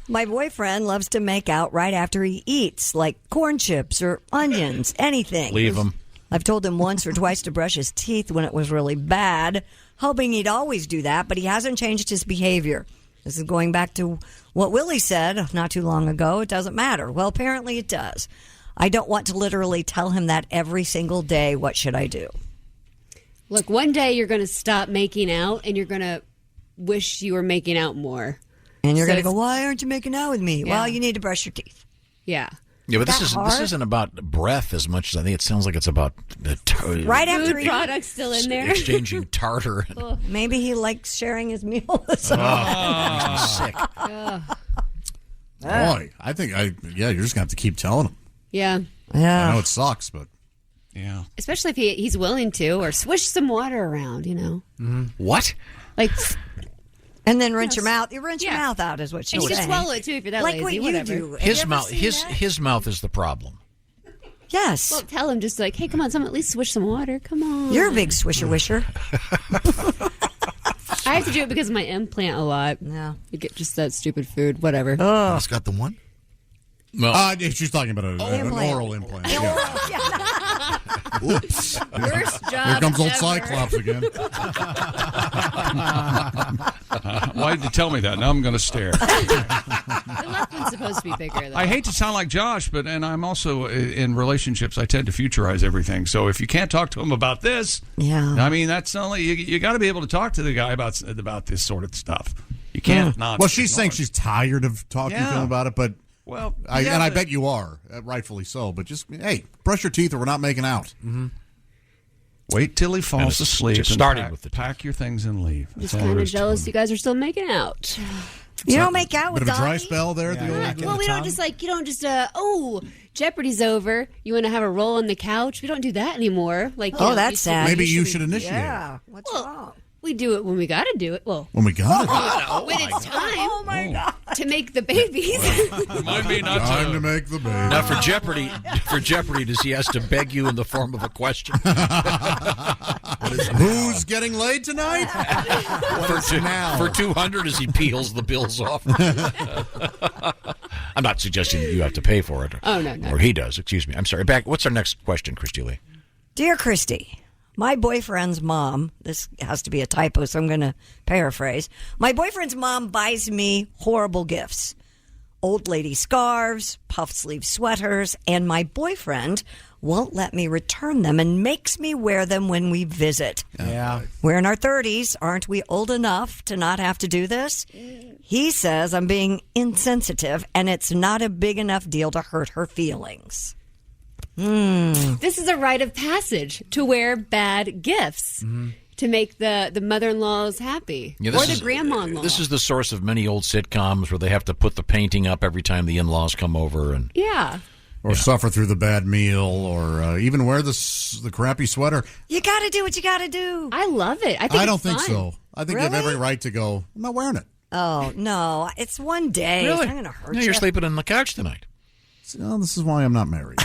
My boyfriend loves to make out right after he eats, like corn chips or onions, anything. Leave him. I've told him once or twice to brush his teeth when it was really bad, hoping he'd always do that, but he hasn't changed his behavior. This is going back to what Willie said not too long ago. It doesn't matter. Well, apparently it does. I don't want to literally tell him that every single day. What should I do? Look, one day you're going to stop making out and you're going to wish you were making out more. And you're So going to go, it's- why aren't you making out with me? Yeah. Well, you need to brush your teeth. Yeah. Yeah, but this hard? isn't about breath as much as I think it sounds like it's about the Right after Food he products still in there. exchanging tartar. Maybe he likes sharing his meal with someone. Sick. Boy, I think you're just gonna have to keep telling him. Yeah. I know it sucks, but yeah. Especially if he's willing to, or swish some water around, you know. What? Like, And then rinse your mouth. You rinse your mouth out is what she's and you saying. can swallow it too if you're that Like lazy. what you whatever. do. Have His you ever mouth. seen that? His mouth is the problem. Yes. Well, tell him just like, hey, come on, someone at least swish some water. Come on. You're a big swisher wisher. I have to do it because of my implant a lot. Yeah. You get just that stupid food, whatever. Oh. It's got the one? Well, she's talking about an oral implant. Yeah. Oops. Worst job Here comes old ever. Cyclops again. Why did you tell me that? Now I'm going to stare. The left one's supposed to be bigger, though. I hate to sound like Josh, and I'm also in relationships. I tend to futurize everything. So if you can't talk to him about this, Yeah. I mean that's only you got to be able to talk to the guy about this sort of stuff. You can't not. Well, she's saying ignore it. she's tired of talking to him about it, but Well, I bet you are, rightfully so. But just hey, brush your teeth, or we're not making out. Mm-hmm. Wait till he falls it's asleep. just and starting pack, with the pack your things and leave. Just That's all kind there of is to jealous it. you guys are still making out. You don't make out Bit with of a dry Donnie? spell there. The old, Well, we don't just like, you don't just, Jeopardy's over. You want to have a roll on the couch? We don't do that anymore. Like, Oh, that's sad. Maybe you should initiate. Yeah. What's Well, wrong? we do it when we got to do it. Well, When we got it. when it's time Oh, my God. to make the babies. Might be not Time to make the baby. now for Jeopardy, does he has to beg you in the form of a question? Who's getting laid tonight? For 200 as he peels the bills off. I'm not suggesting that you have to pay for it. Oh, no. Or he does. Excuse me. I'm sorry. Back. What's our next question, Christy Lee? Dear Christy, my boyfriend's mom, this has to be a typo, so I'm going to paraphrase. My boyfriend's mom buys me horrible gifts. Old lady scarves, puff sleeve sweaters, and my boyfriend won't let me return them and makes me wear them when we visit. Yeah. We're in our 30s. Aren't we old enough to not have to do this? He says I'm being insensitive and it's not a big enough deal to hurt her feelings. This is a rite of passage to wear bad gifts to make the mother-in-laws happy or the grandma-in-law. This is the source of many old sitcoms where they have to put the painting up every time the in-laws come over. And yeah. Or suffer through the bad meal, or even wear the crappy sweater. You got to do what you got to do. I love it. I think don't it's think fun. so. I think you have Really? every right to go, I'm not wearing it. Oh, no. It's one day. really, It's not going to hurt no, you. you're sleeping on the couch tonight. Well, this is why I'm not married.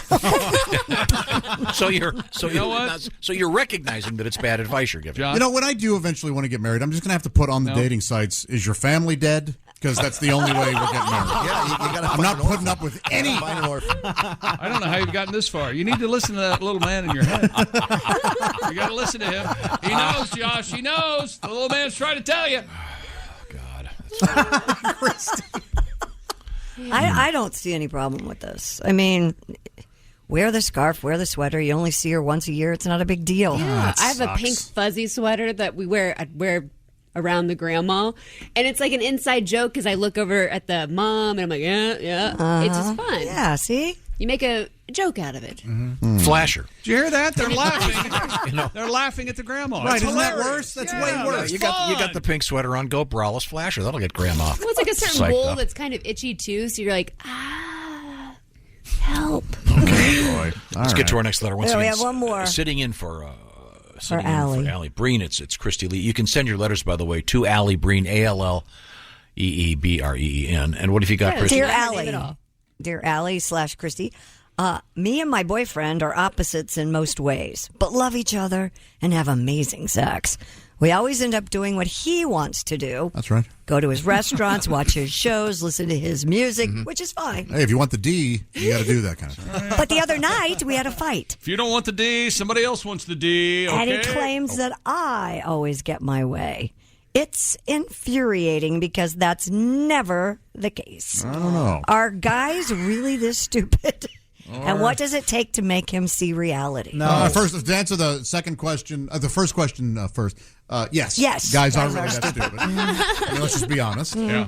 So you're recognizing that it's bad advice you're giving. You know, when I do eventually want to get married, I'm just going to have to put on the dating sites, is your family dead? because that's the only way we're getting married. Yeah, you gotta I'm not putting up with any. I don't know how you've gotten this far. You need to listen to that little man in your head. You got to listen to him. He knows, Josh. He knows. The little man's trying to tell you. I don't see any problem with this. I mean, wear the scarf, wear the sweater. You only see her once a year. It's not a big deal. Yeah, I have a pink fuzzy sweater that I'd wear around the grandma, and it's like an inside joke because I look over at the mom and I'm like, yeah. It's just fun. Yeah, see? You make a joke out of it. Flasher. Did you hear that? They're laughing. They're laughing at the grandma. Right, It's isn't that hilarious. worse? That's Yeah, way worse. You got the pink sweater on. Go braless flasher. That'll get grandma. Well, it's like a certain psyched bowl up. that's kind of itchy too, so you're like, help. Okay, boy. Let's get to our next letter. Once Yeah, we again, have one more. Sitting in for Allie. Allie Breen. It's Christy Lee. You can send your letters, by the way, to Allie Breen, ALLEEBREEN. And what have you got, Christy? Dear Allie / Christy, me and my boyfriend are opposites in most ways, but love each other and have amazing sex. We always end up doing what he wants to do. That's right. Go to his restaurants, watch his shows, listen to his music, which is fine. Hey, if you want the D, you got to do that kind of thing. But the other night, we had a fight. If you don't want the D, somebody else wants the D. Okay? And he claims that I always get my way. It's infuriating because that's never the case. I don't know. Are guys really this stupid? And what does it take to make him see reality? No. First, to answer the second question, the first question first. Yes. Yes. Guys are really that stupid. I mean, let's just be honest. Yeah.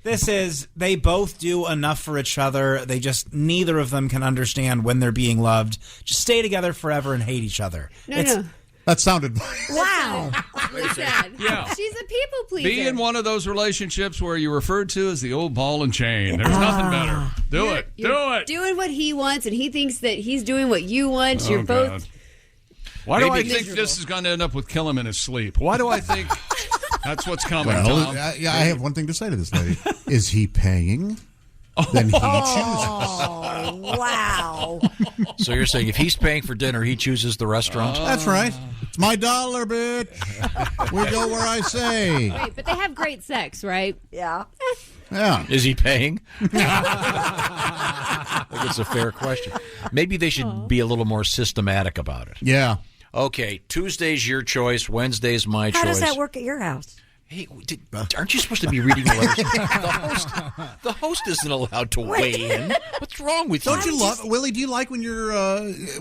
This is, they both do enough for each other. They just, neither of them can understand when they're being loved. Just stay together forever and hate each other. No. That sounded. Wow. Yeah. She's a people pleaser. Be in one of those relationships where you're referred to as the old ball and chain. There's nothing better. Do it. Doing what he wants, and he thinks that he's doing what you want. You're both. God. Why do I think miserable. this is going to end up with kill him in his sleep? Why do I think that's what's coming, Well, Tom? I have one thing to say to this lady. Is he paying? Then he chooses. Oh, wow. So you're saying if he's paying for dinner, he chooses the restaurant? That's right. It's my dollar, bitch. We go where I say. Wait, but they have great sex, right? Yeah. Yeah. Is he paying? I think it's a fair question. Maybe they should be a little more systematic about it. Yeah. Okay, Tuesday's your choice, Wednesday's my choice. How does that work at your house? Hey, aren't you supposed to be reading the letters? The host isn't allowed to weigh in. What's wrong with you? Don't you love Willie? Do you like when you're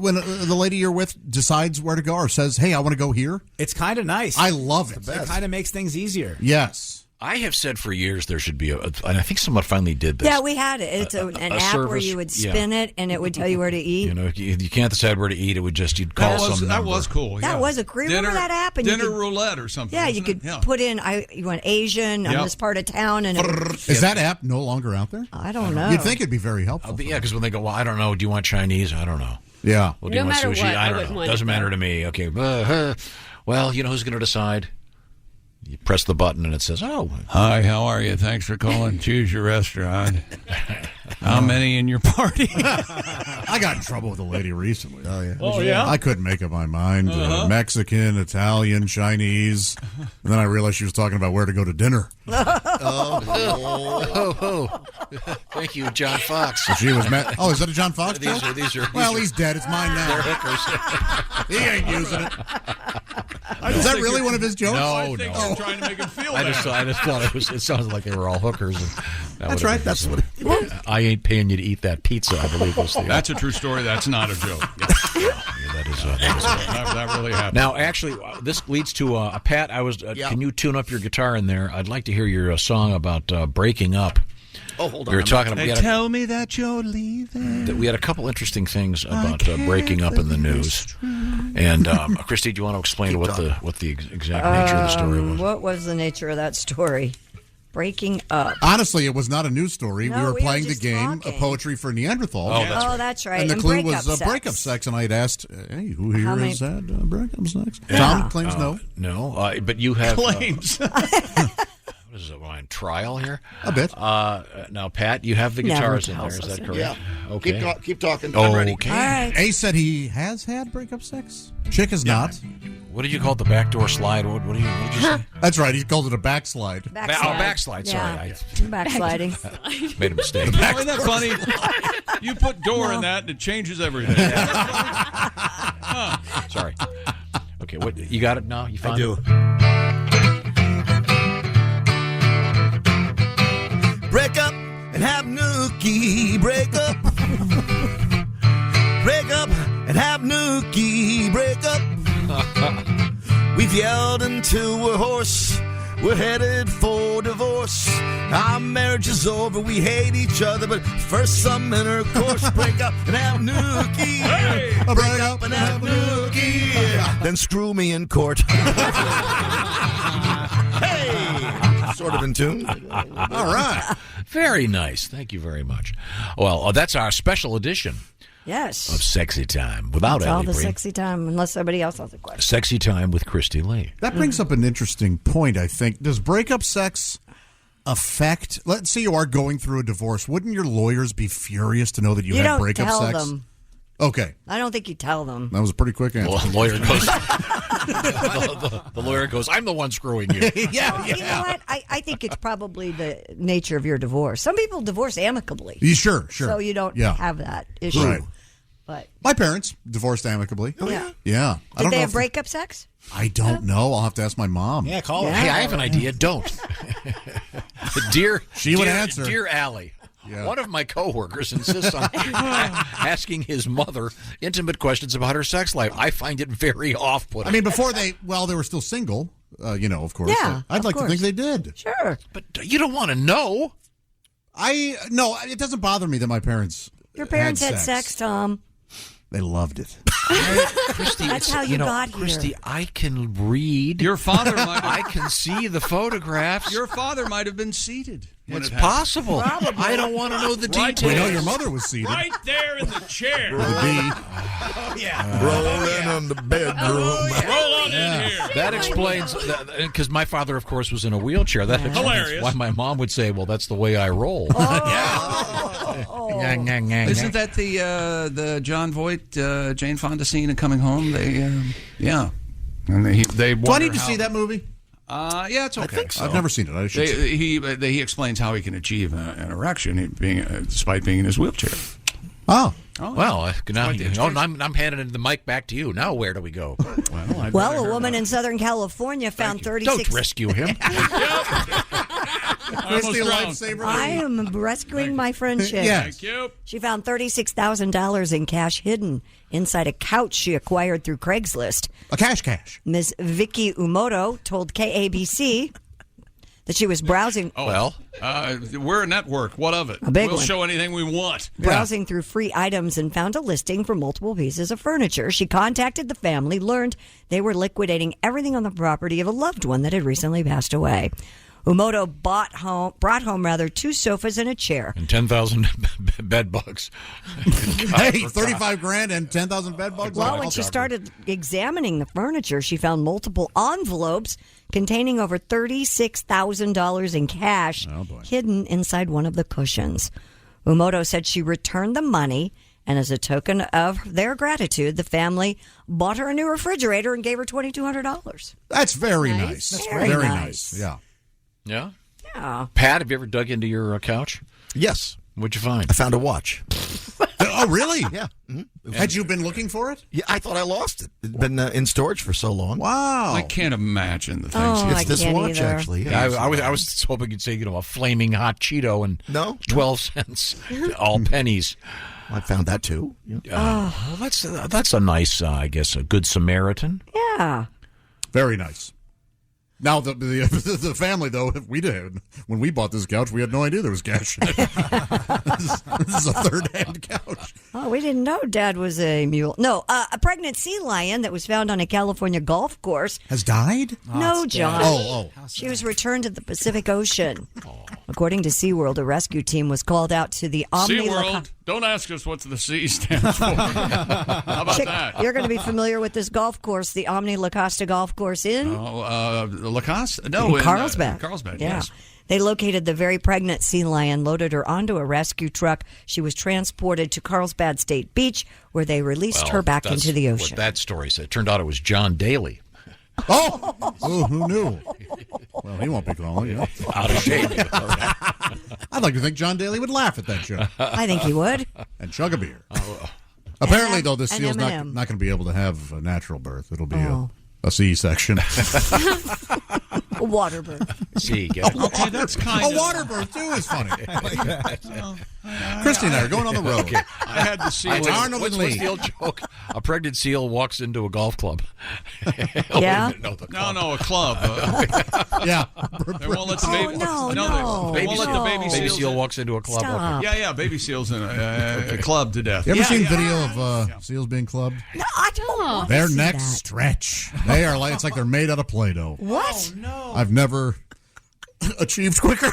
when the lady you're with decides where to go or says, "Hey, I want to go here"? It's kind of nice. I love it. It kind of makes things easier. Yes. I have said for years there should be and I think someone finally did this. Yeah, we had it. It's an app service, where you would spin it and it would tell you where to eat. You know, you can't decide where to eat. It would just you'd call some That number. was cool. That was a great. Remember that app? And Dinner you could, roulette or something. Yeah, you wasn't could it? put in you want Asian on this part of town, and Is that app no longer out there? I don't know. You'd think it'd be very helpful. Yeah, because when they go, well, I don't know. Do you want Chinese? I don't know. Yeah. Well, do you No want matter sushi? what, I I don't wouldn't know. want Doesn't it, matter though. to me. Okay. Well, you know who's going to decide? You press the button and it says, "Oh, Hi, how are you? Thanks for calling. Choose your restaurant. How many in your party? I got in trouble with a lady recently. Oh yeah. Oh, yeah? I couldn't make up my mind. Uh-huh. Mexican, Italian, Chinese, and then I realized she was talking about where to go to dinner. Thank you, John Fox." So she was met. Oh, is that a John Fox? These joke? are. Well, he's dead. It's mine now. They're hookers. He ain't using it. Is that really one of his jokes? No, They're trying to make him feel I bad. just thought it sounded like they were all hookers. And That's right. That's what. I ain't paying you to eat that pizza. I believe was the. That's a true story. That's not a joke. That really happened. Now, actually, this leads to Pat. Can you tune up your guitar in there? I'd like to hear your song about breaking up. Oh, hold on. We were talking about. Tell me that you're leaving. We had a couple interesting things about breaking up in the news, and Christy, do you want to explain what the exact nature of the story was? What was the nature of that story? Breaking up. Honestly, it was not a news story. No, we were we playing were the just game, talking. Poetry for Neanderthal. Oh, that's right. And the clue breakup was sex. breakup sex, and I'd asked, "Hey, who here How many- has had breakup sex?" Yeah. Tom claims no. No, but you have Claims. What is it? On trial here? A bit. Now, Pat, you have the Never guitars in there. tells Is us that it. correct? Yeah. Okay. Keep talking. I'm ready. Okay. All right. Ace said he has had breakup sex. Chick has not. What did you call it? The backdoor slide? What did you say? That's right. He called it a backslide. Backslide. Yeah. Sorry. Backsliding. Made a mistake. Isn't that funny? You put door in that, and it changes everything. Sorry. Okay, what you got it now? You found do. it? Break up and have nookie. Break up. Break up and have nookie. Break up. We've yelled until we're hoarse. We're headed for divorce. Our marriage is over. We hate each other, but first some intercourse. Break up and have nookie. Hey! Break up and have nookie. Then screw me in court. Hey! Sort of in tune. All right. Very nice. Thank you very much. Well, that's our special edition. Yes. Of Sexy Time without It's all Ellie the Breen. sexy time, unless somebody else has a question. Sexy Time with Christy Lee. That brings up an interesting point, I think. Does breakup sex affect... Let's say you are going through a divorce. Wouldn't your lawyers be furious to know that you had don't breakup tell sex? them. Okay. I don't think you tell them. That was a pretty quick answer. Well, the lawyer goes... the lawyer goes, I'm the one screwing you. Well, you know what? I think it's probably the nature of your divorce. Some people divorce amicably. Sure. So you don't have that issue. Right. But my parents divorced amicably. Oh, yeah? Yeah. I Did don't they know have if breakup sex? I don't know. I'll have to ask my mom. Yeah, call her. Hey, I have an idea. Don't. She would answer. Dear Allie, one of my coworkers insists on asking his mother intimate questions about her sex life. I find it very off-putting. I mean, before they were still single, of course. Yeah, I'd like to think they did. Sure. But you don't want to know. No, it doesn't bother me that my parents Your parents had sex, Tom. They loved it. Christy, That's how you got here. Christy, I can read. Your father might I can see the photographs. Your father might have been seated. It's possible. I don't want to know the details. We know your mother was seated. Right there in the chair. With a B. Rolling on the bedroom. Roll on in here. That explains, because my father, of course, was in a wheelchair. That explains Hilarious. why my mom would say, well, that's the way I roll. Isn't that the John Voight, Jane Fonda scene in Coming Home? And they Do I need to see that movie? Yeah, it's okay. I think so. I've never seen it. I should. He explains how he can achieve an erection despite being in his wheelchair. Oh. Well, now I'm handing the mic back to you. Now where do we go? Well, a woman in Southern California found 36. Don't rescue him. Christy, lifesaver. I am rescuing my friendship. Yes. Thank you. She found $36,000 in cash hidden inside a couch she acquired through Craigslist. A cash. Ms. Vicky Umoto told KABC that she was browsing. We're a network. What of it? A big We'll one. show anything we want. Browsing through free items and found a listing for multiple pieces of furniture. She contacted the family, learned they were liquidating everything on the property of a loved one that had recently passed away. Umoto brought home 2 sofas and a chair. And 10,000 bed bugs. Hey, $35,000 and 10,000 bed bugs. Well, when she started examining the furniture, she found multiple envelopes containing over $36,000 in cash hidden inside one of the cushions. Umoto said she returned the money, and as a token of their gratitude, the family bought her a new refrigerator and gave her $2,200. That's very nice. That's very very nice. Yeah. Yeah? Yeah. Pat, have you ever dug into your couch? Yes. What'd you find? I found a watch. Oh, really? Yeah. Mm-hmm. Had you been looking for it? Yeah, I thought I lost it. It'd been in storage for so long. Wow. I can't imagine the things. Oh, It's I this can't watch, either. actually. Yeah, Yeah. I was hoping you'd say, a flaming hot Cheeto and No. 12 cents, all pennies. I found that too. Yeah. Well, that's a nice, I guess, a good Samaritan. Yeah. Very nice. Now the family though, we did when we bought this couch, we had no idea there was cash. This is a third-hand couch. Oh, we didn't know Dad was a mule. No, a pregnant sea lion that was found on a California golf course. Has died? No, John. Oh. She was returned to the Pacific Ocean. According to SeaWorld, a rescue team was called out to the Omni. SeaWorld, don't ask us what the C stands for. How about that? You're going to be familiar with this golf course, the Omni La Costa Golf Course in Lacoste? No, in Carlsbad. Carlsbad, yeah. yes. They located the very pregnant sea lion, loaded her onto a rescue truck. She was transported to Carlsbad State Beach, where they released her back into the ocean. What that story said. It turned out it was John Daly. Oh, who knew? Well, he won't be calling. You know. Out of shape. I'd like to think John Daly would laugh at that joke. I think he would. And chug a beer. Apparently, though, this an seal's not M&M. going to be able to have a natural birth. It'll be a C-section. A water birth. See, get it? Okay, that's kind A water birth, too, is funny. Christy and I are going on the road. Okay. I had the seal. It's Arnold and What's Lee. the old joke? A pregnant seal walks into a golf club. Yeah? No, a club. Yeah. They won't let the baby. no. They won't let the baby Baby seals. seal walks into a club. Stop. Yeah, baby seals in a club to death. You ever Yeah, seen yeah. video of seals being clubbed? No, I don't want Their to see necks that. stretch. They are like, it's like they're made out of Play-Doh. What? Oh, no. I've never achieved quicker.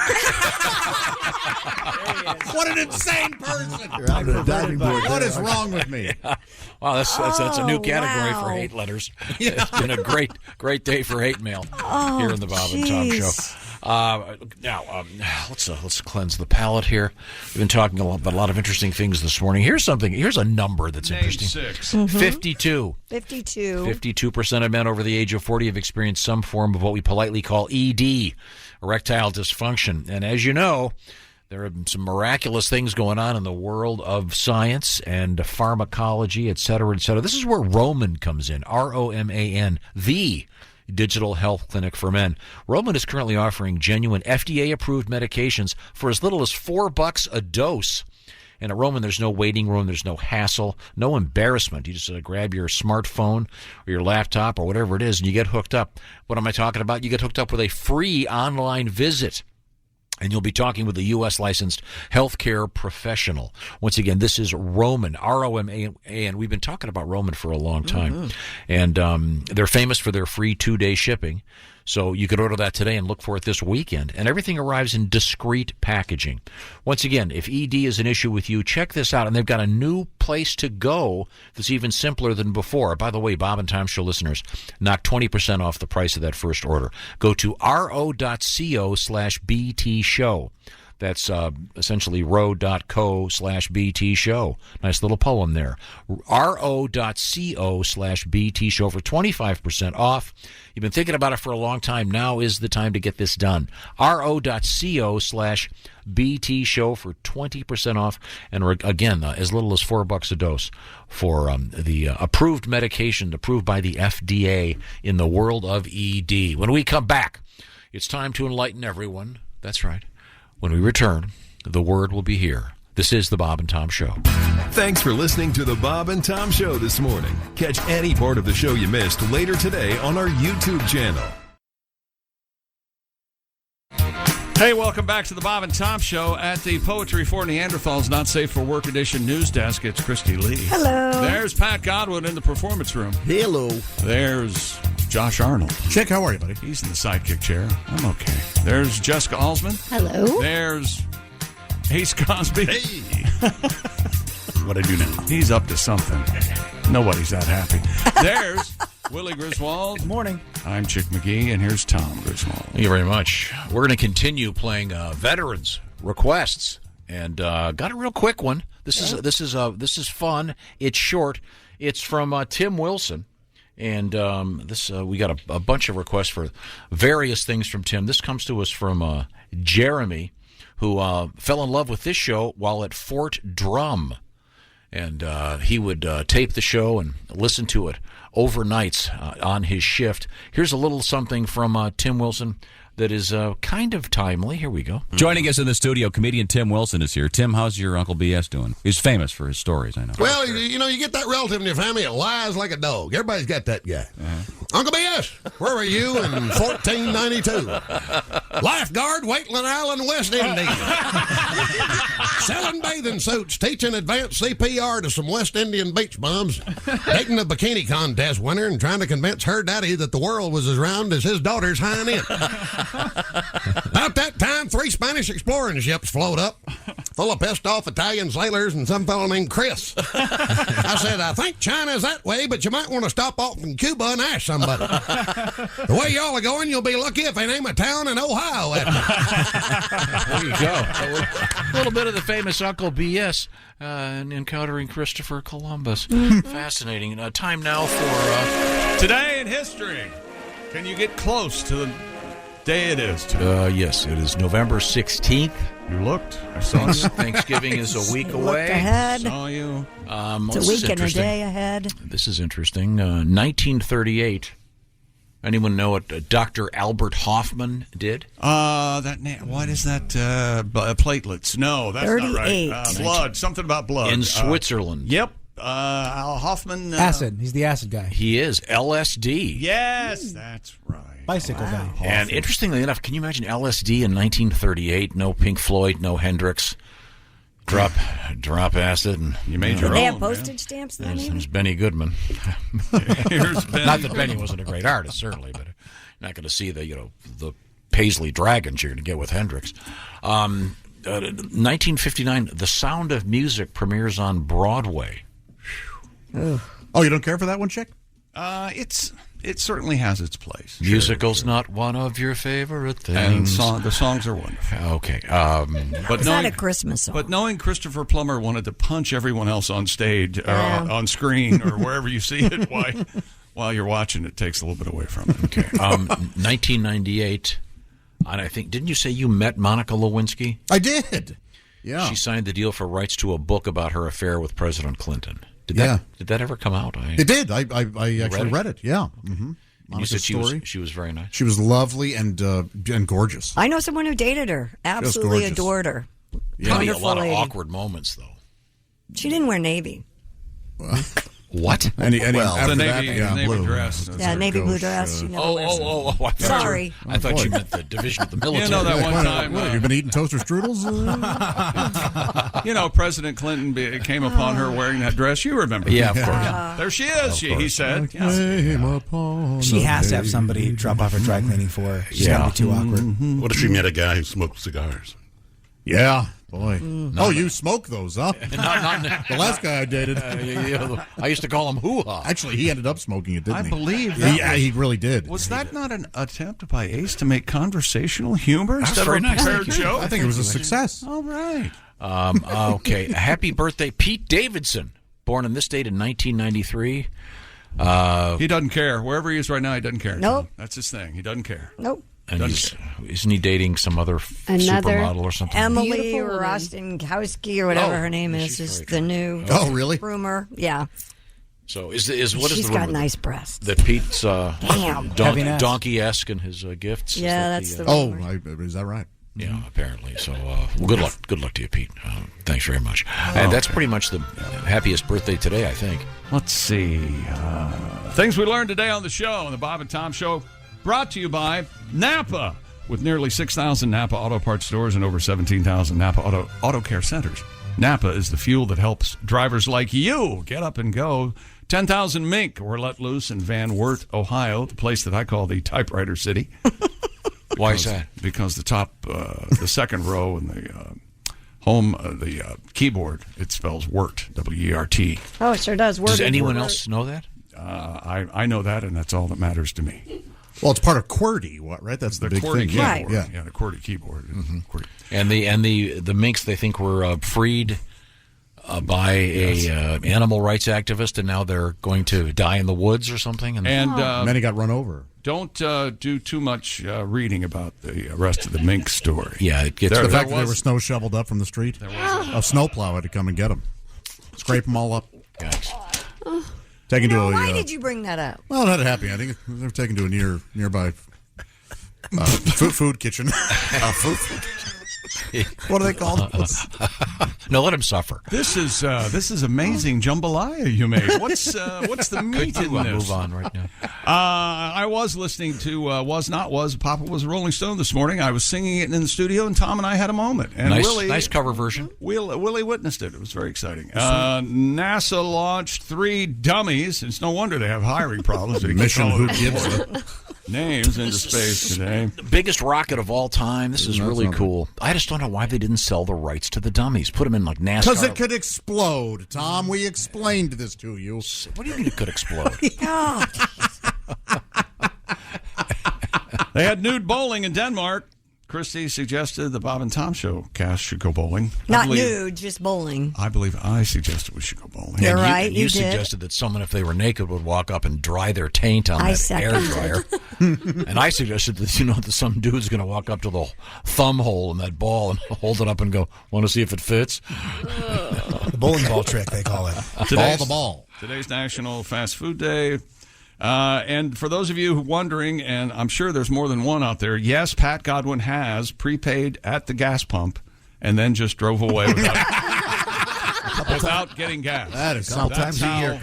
What an insane person! What is wrong with me? Wow, that's a new category wow. for hate letters. It's been a great day for hate mail here in the Bob and Tom Show. Now, let's cleanse the palate here. We've been talking about a lot of interesting things this morning. Here's a number that's interesting. 6. 52. 52. 52% of men over the age of 40 have experienced some form of what we politely call ED, erectile dysfunction. And as you know, there are some miraculous things going on in the world of science and pharmacology, et cetera, et cetera. This is where Roman comes in, ROMAN, the digital health clinic for men. Roman is currently offering genuine FDA-approved medications for as little as $4 a dose. And at Roman, there's no waiting room, there's no hassle, no embarrassment. You just grab your smartphone or your laptop or whatever it is, and you get hooked up. What am I talking about? You get hooked up with a free online visit. And you'll be talking with a U.S. licensed healthcare professional. Once again, this is Roman, ROMAN. We've been talking about Roman for a long time. And they're famous for their free 2-day shipping. So you could order that today and look for it this weekend. And everything arrives in discreet packaging. Once again, if ED is an issue with you, check this out. And they've got a new place to go that's even simpler than before. By the way, Bob and Tom Show listeners, knock 20% off the price of that first order. Go to ro.co/BT show. That's essentially ro.co/BT show. Nice little poem there. ro.co/BT show for 25% off. You've been thinking about it for a long time. Now is the time to get this done. ro.co/BT show for 20% off. And again, as little as $4 a dose for the approved medication approved by the FDA in the world of ED. When we come back, it's time to enlighten everyone. That's right. When we return, the word will be here. This is the Bob and Tom Show. Thanks for listening to the Bob and Tom Show this morning. Catch any part of the show you missed later today on our YouTube channel. Hey, welcome back to the Bob and Tom Show at the Poetry for Neanderthals Not Safe for Work Edition news desk. It's Christy Lee. Hello. There's Pat Godwin in the performance room. Hello. There's Josh Arnold. Chick, how are you, buddy? He's in the sidekick chair. I'm okay. There's Jessica Alsman. Hello. There's Ace Cosby. Hey. What I do now? He's up to something. Nobody's that happy. There's Willie Griswold. Good morning. I'm Chick McGee, and here's Tom Griswold. Thank you very much. We're going to continue playing veterans requests, and got a real quick one. This is fun. It's short. It's from Tim Wilson, and we got a bunch of requests for various things from Tim. This comes to us from Jeremy, who fell in love with this show while at Fort Drum. And he would tape the show and listen to it overnights on his shift. Here's a little something from Tim Wilson that is kind of timely. Here we go. Joining us in the studio, comedian Tim Wilson is here. Tim, how's your Uncle BS doing? He's famous for his stories, I know. Well, you know, you get that relative in your family that lies like a dog. Everybody's got that guy. Uncle BS, where were you in 1492? Lifeguard, Waitland Island, West Indies. Selling bathing suits, teaching advanced CPR to some West Indian beach bums, dating a bikini contest winner and trying to convince her daddy that the world was as round as his daughter's hind end. About that time, 3 Spanish exploring ships float up, full of pissed-off Italian sailors and some fellow named Chris. I said, I think China's that way, but you might want to stop off in Cuba and ask somebody. The way y'all are going, you'll be lucky if they name a town in Ohio after There you go. A little bit of the famous Uncle BS encountering Christopher Columbus. Fascinating. Time now for Today in History. Can you get close to the day it is today? Yes, it is November 16th. You looked. I saw you. Thanksgiving is a week away. Looked ahead. Saw you. It's a week and a day ahead. This is interesting. 1938. Anyone know what Dr. Albert Hoffman did? What is that? Platelets? No, that's 38. not right. Blood. Something about blood. In Switzerland. Yep. Al Hoffman. Acid. He's the acid guy. He is. LSD. Yes, that's right. Bicycle guy. And interestingly enough, can you imagine LSD in 1938? No Pink Floyd, no Hendrix. Drop acid, and you made your Did own. they have postage stamps then? There's Benny Goodman. Here's Benny. Not that Benny wasn't a great artist, certainly, but you're not going to see the Paisley Dragons you're going to get with Hendrix. 1959, The Sound of Music premieres on Broadway. Oh, you don't care for that one, Chick? It certainly has its place. Musical's not one of your favorite And things. the songs are wonderful. Okay. But It's not a Christmas song. But knowing Christopher Plummer wanted to punch everyone else on stage, or on screen, or wherever you see it while you're watching, it takes a little bit away from it. Okay. 1998, and I think, didn't you say you met Monica Lewinsky? I did. Yeah. She signed the deal for rights to a book about her affair with President Clinton. Did that ever come out? It did. I actually read it. Yeah. Mm-hmm. You said she was very nice. She was lovely and gorgeous. I know someone who dated her. Absolutely gorgeous. adored her. Probably a lot of lady. awkward moments, though. She didn't wear navy. What? The navy dress. Yeah, navy blue dress. She never wears it. I Sorry. I thought you meant the division of the military. You know that one time. You've been eating toaster strudels? President Clinton came upon her wearing that dress. You remember? Yeah, of course. There she is. He said. She has to have somebody drop off her dry cleaning for her. She's going to be too awkward. What if she met a guy who smoked cigars? Yeah, boy. You smoke those, huh? Not the last guy I dated. I used to call him hoo-ha. Actually, he ended up smoking it, didn't he? I believe he really did. Was that not an attempt by Ace to make conversational humor instead of a nice. prepared joke? I think it was a success. All right. Okay. Happy birthday, Pete Davidson. Born on this date in 1993. He doesn't care. Wherever he is right now, he doesn't care. Nope. That's his thing. He doesn't care. Nope. And isn't he dating some other supermodel or something? Emily Beautiful woman. Rostenkowski or whatever her name is the new really? rumor. Yeah. So what is the She's rumor? got nice breasts. That Pete's Damn. donkey-esque in his gifts. Yeah, that's the rumor. Is that right? Yeah, apparently. So good luck. Good luck to you, Pete. Thanks very much. And that's pretty much the happiest birthday today, I think. Let's see. Things we learned today on the show, on the Bob and Tom Show, brought to you by Napa. With nearly 6,000 Napa Auto Parts stores and over 17,000 Napa Auto Care centers, Napa is the fuel that helps drivers like you get up and go. 10,000 mink were let loose in Van Wert, Ohio, the place that I call the typewriter city. Why is that? Because the top, the second row and the the keyboard, it spells Wert, W-E-R-T. Oh, it sure does. Does anyone else know that? I know that, and that's all that matters to me. Well, it's part of QWERTY, right? That's the big QWERTY thing. keyboard. Yeah. Yeah, the QWERTY keyboard. Mm-hmm. QWERTY. And the minks they think were freed by a animal rights activist, and now they're going to die in the woods or something. And many got run over. Don't do too much reading about the rest of the mink story. Yeah, it gets the fact that they were snow shoveled up from the street. A snowplow had to come and get them, scrape them all up. Guys. Taken to a. Why did you bring that up? Well, not a happy ending. They were taken to a nearby food kitchen. What are they called? No, let him suffer. This is amazing jambalaya you made. What's the meat in this? Move on right now. I was listening to Papa Was a Rolling Stone this morning. I was singing it in the studio, and Tom and I had a moment. And nice cover version. Willie witnessed it. It was very exciting. NASA launched 3 dummies. It's no wonder they have hiring problems. Mission Who Gives names into space today. The biggest rocket of all time. This is really cool. I just don't know why they didn't sell the rights to the dummies. Put them in like NASCAR. Because it could explode, Tom. We explained this to you. What do you mean it could explode? They had nude bowling in Denmark. Christy suggested the Bob and Tom Show cast should go bowling. Not nude, just bowling. I believe I suggested we should go bowling. You're right. You suggested that someone, if they were naked, would walk up and dry their taint on that air dryer. And I suggested that that some dude's going to walk up to the thumb hole in that ball and hold it up and go, "Want to see if it fits?" The bowling ball trick, they call it. Ball. Today's National Fast Food Day. And for those of you who are wondering, and I'm sure there's more than one out there, yes, Pat Godwin has prepaid at the gas pump and then just drove away without getting gas. That is sometimes a year.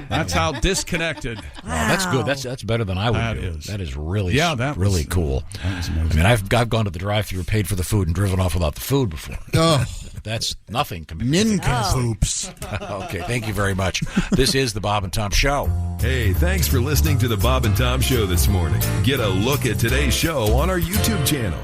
That's how disconnected. That's good. That's better than I would do. That is really really cool. I mean, I've gone to the drive-thru, paid for the food, and driven off without the food before. Oh. That's nothing compared Nincompoops. Okay, thank you very much. This is the Bob and Tom Show. Hey, thanks for listening to the Bob and Tom Show this morning. Get a look at today's show on our YouTube channel.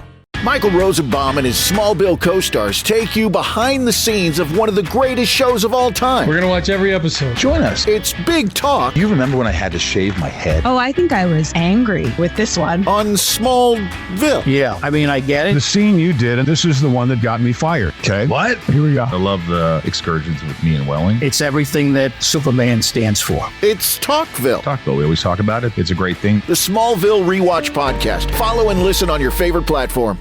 Michael Rosenbaum and his Smallville co-stars take you behind the scenes of one of the greatest shows of all time. We're going to watch every episode. Join us. It's Big Talk. You remember when I had to shave my head? Oh, I think I was angry with this one. On Smallville. Yeah, I mean, I get it. The scene you did, and this is the one that got me fired. Okay. What? Here we go. I love the excursions with me and Welling. It's everything that Superman stands for. It's Talkville. Talkville, we always talk about it. It's a great thing. The Smallville Rewatch Podcast. Follow and listen on your favorite platform.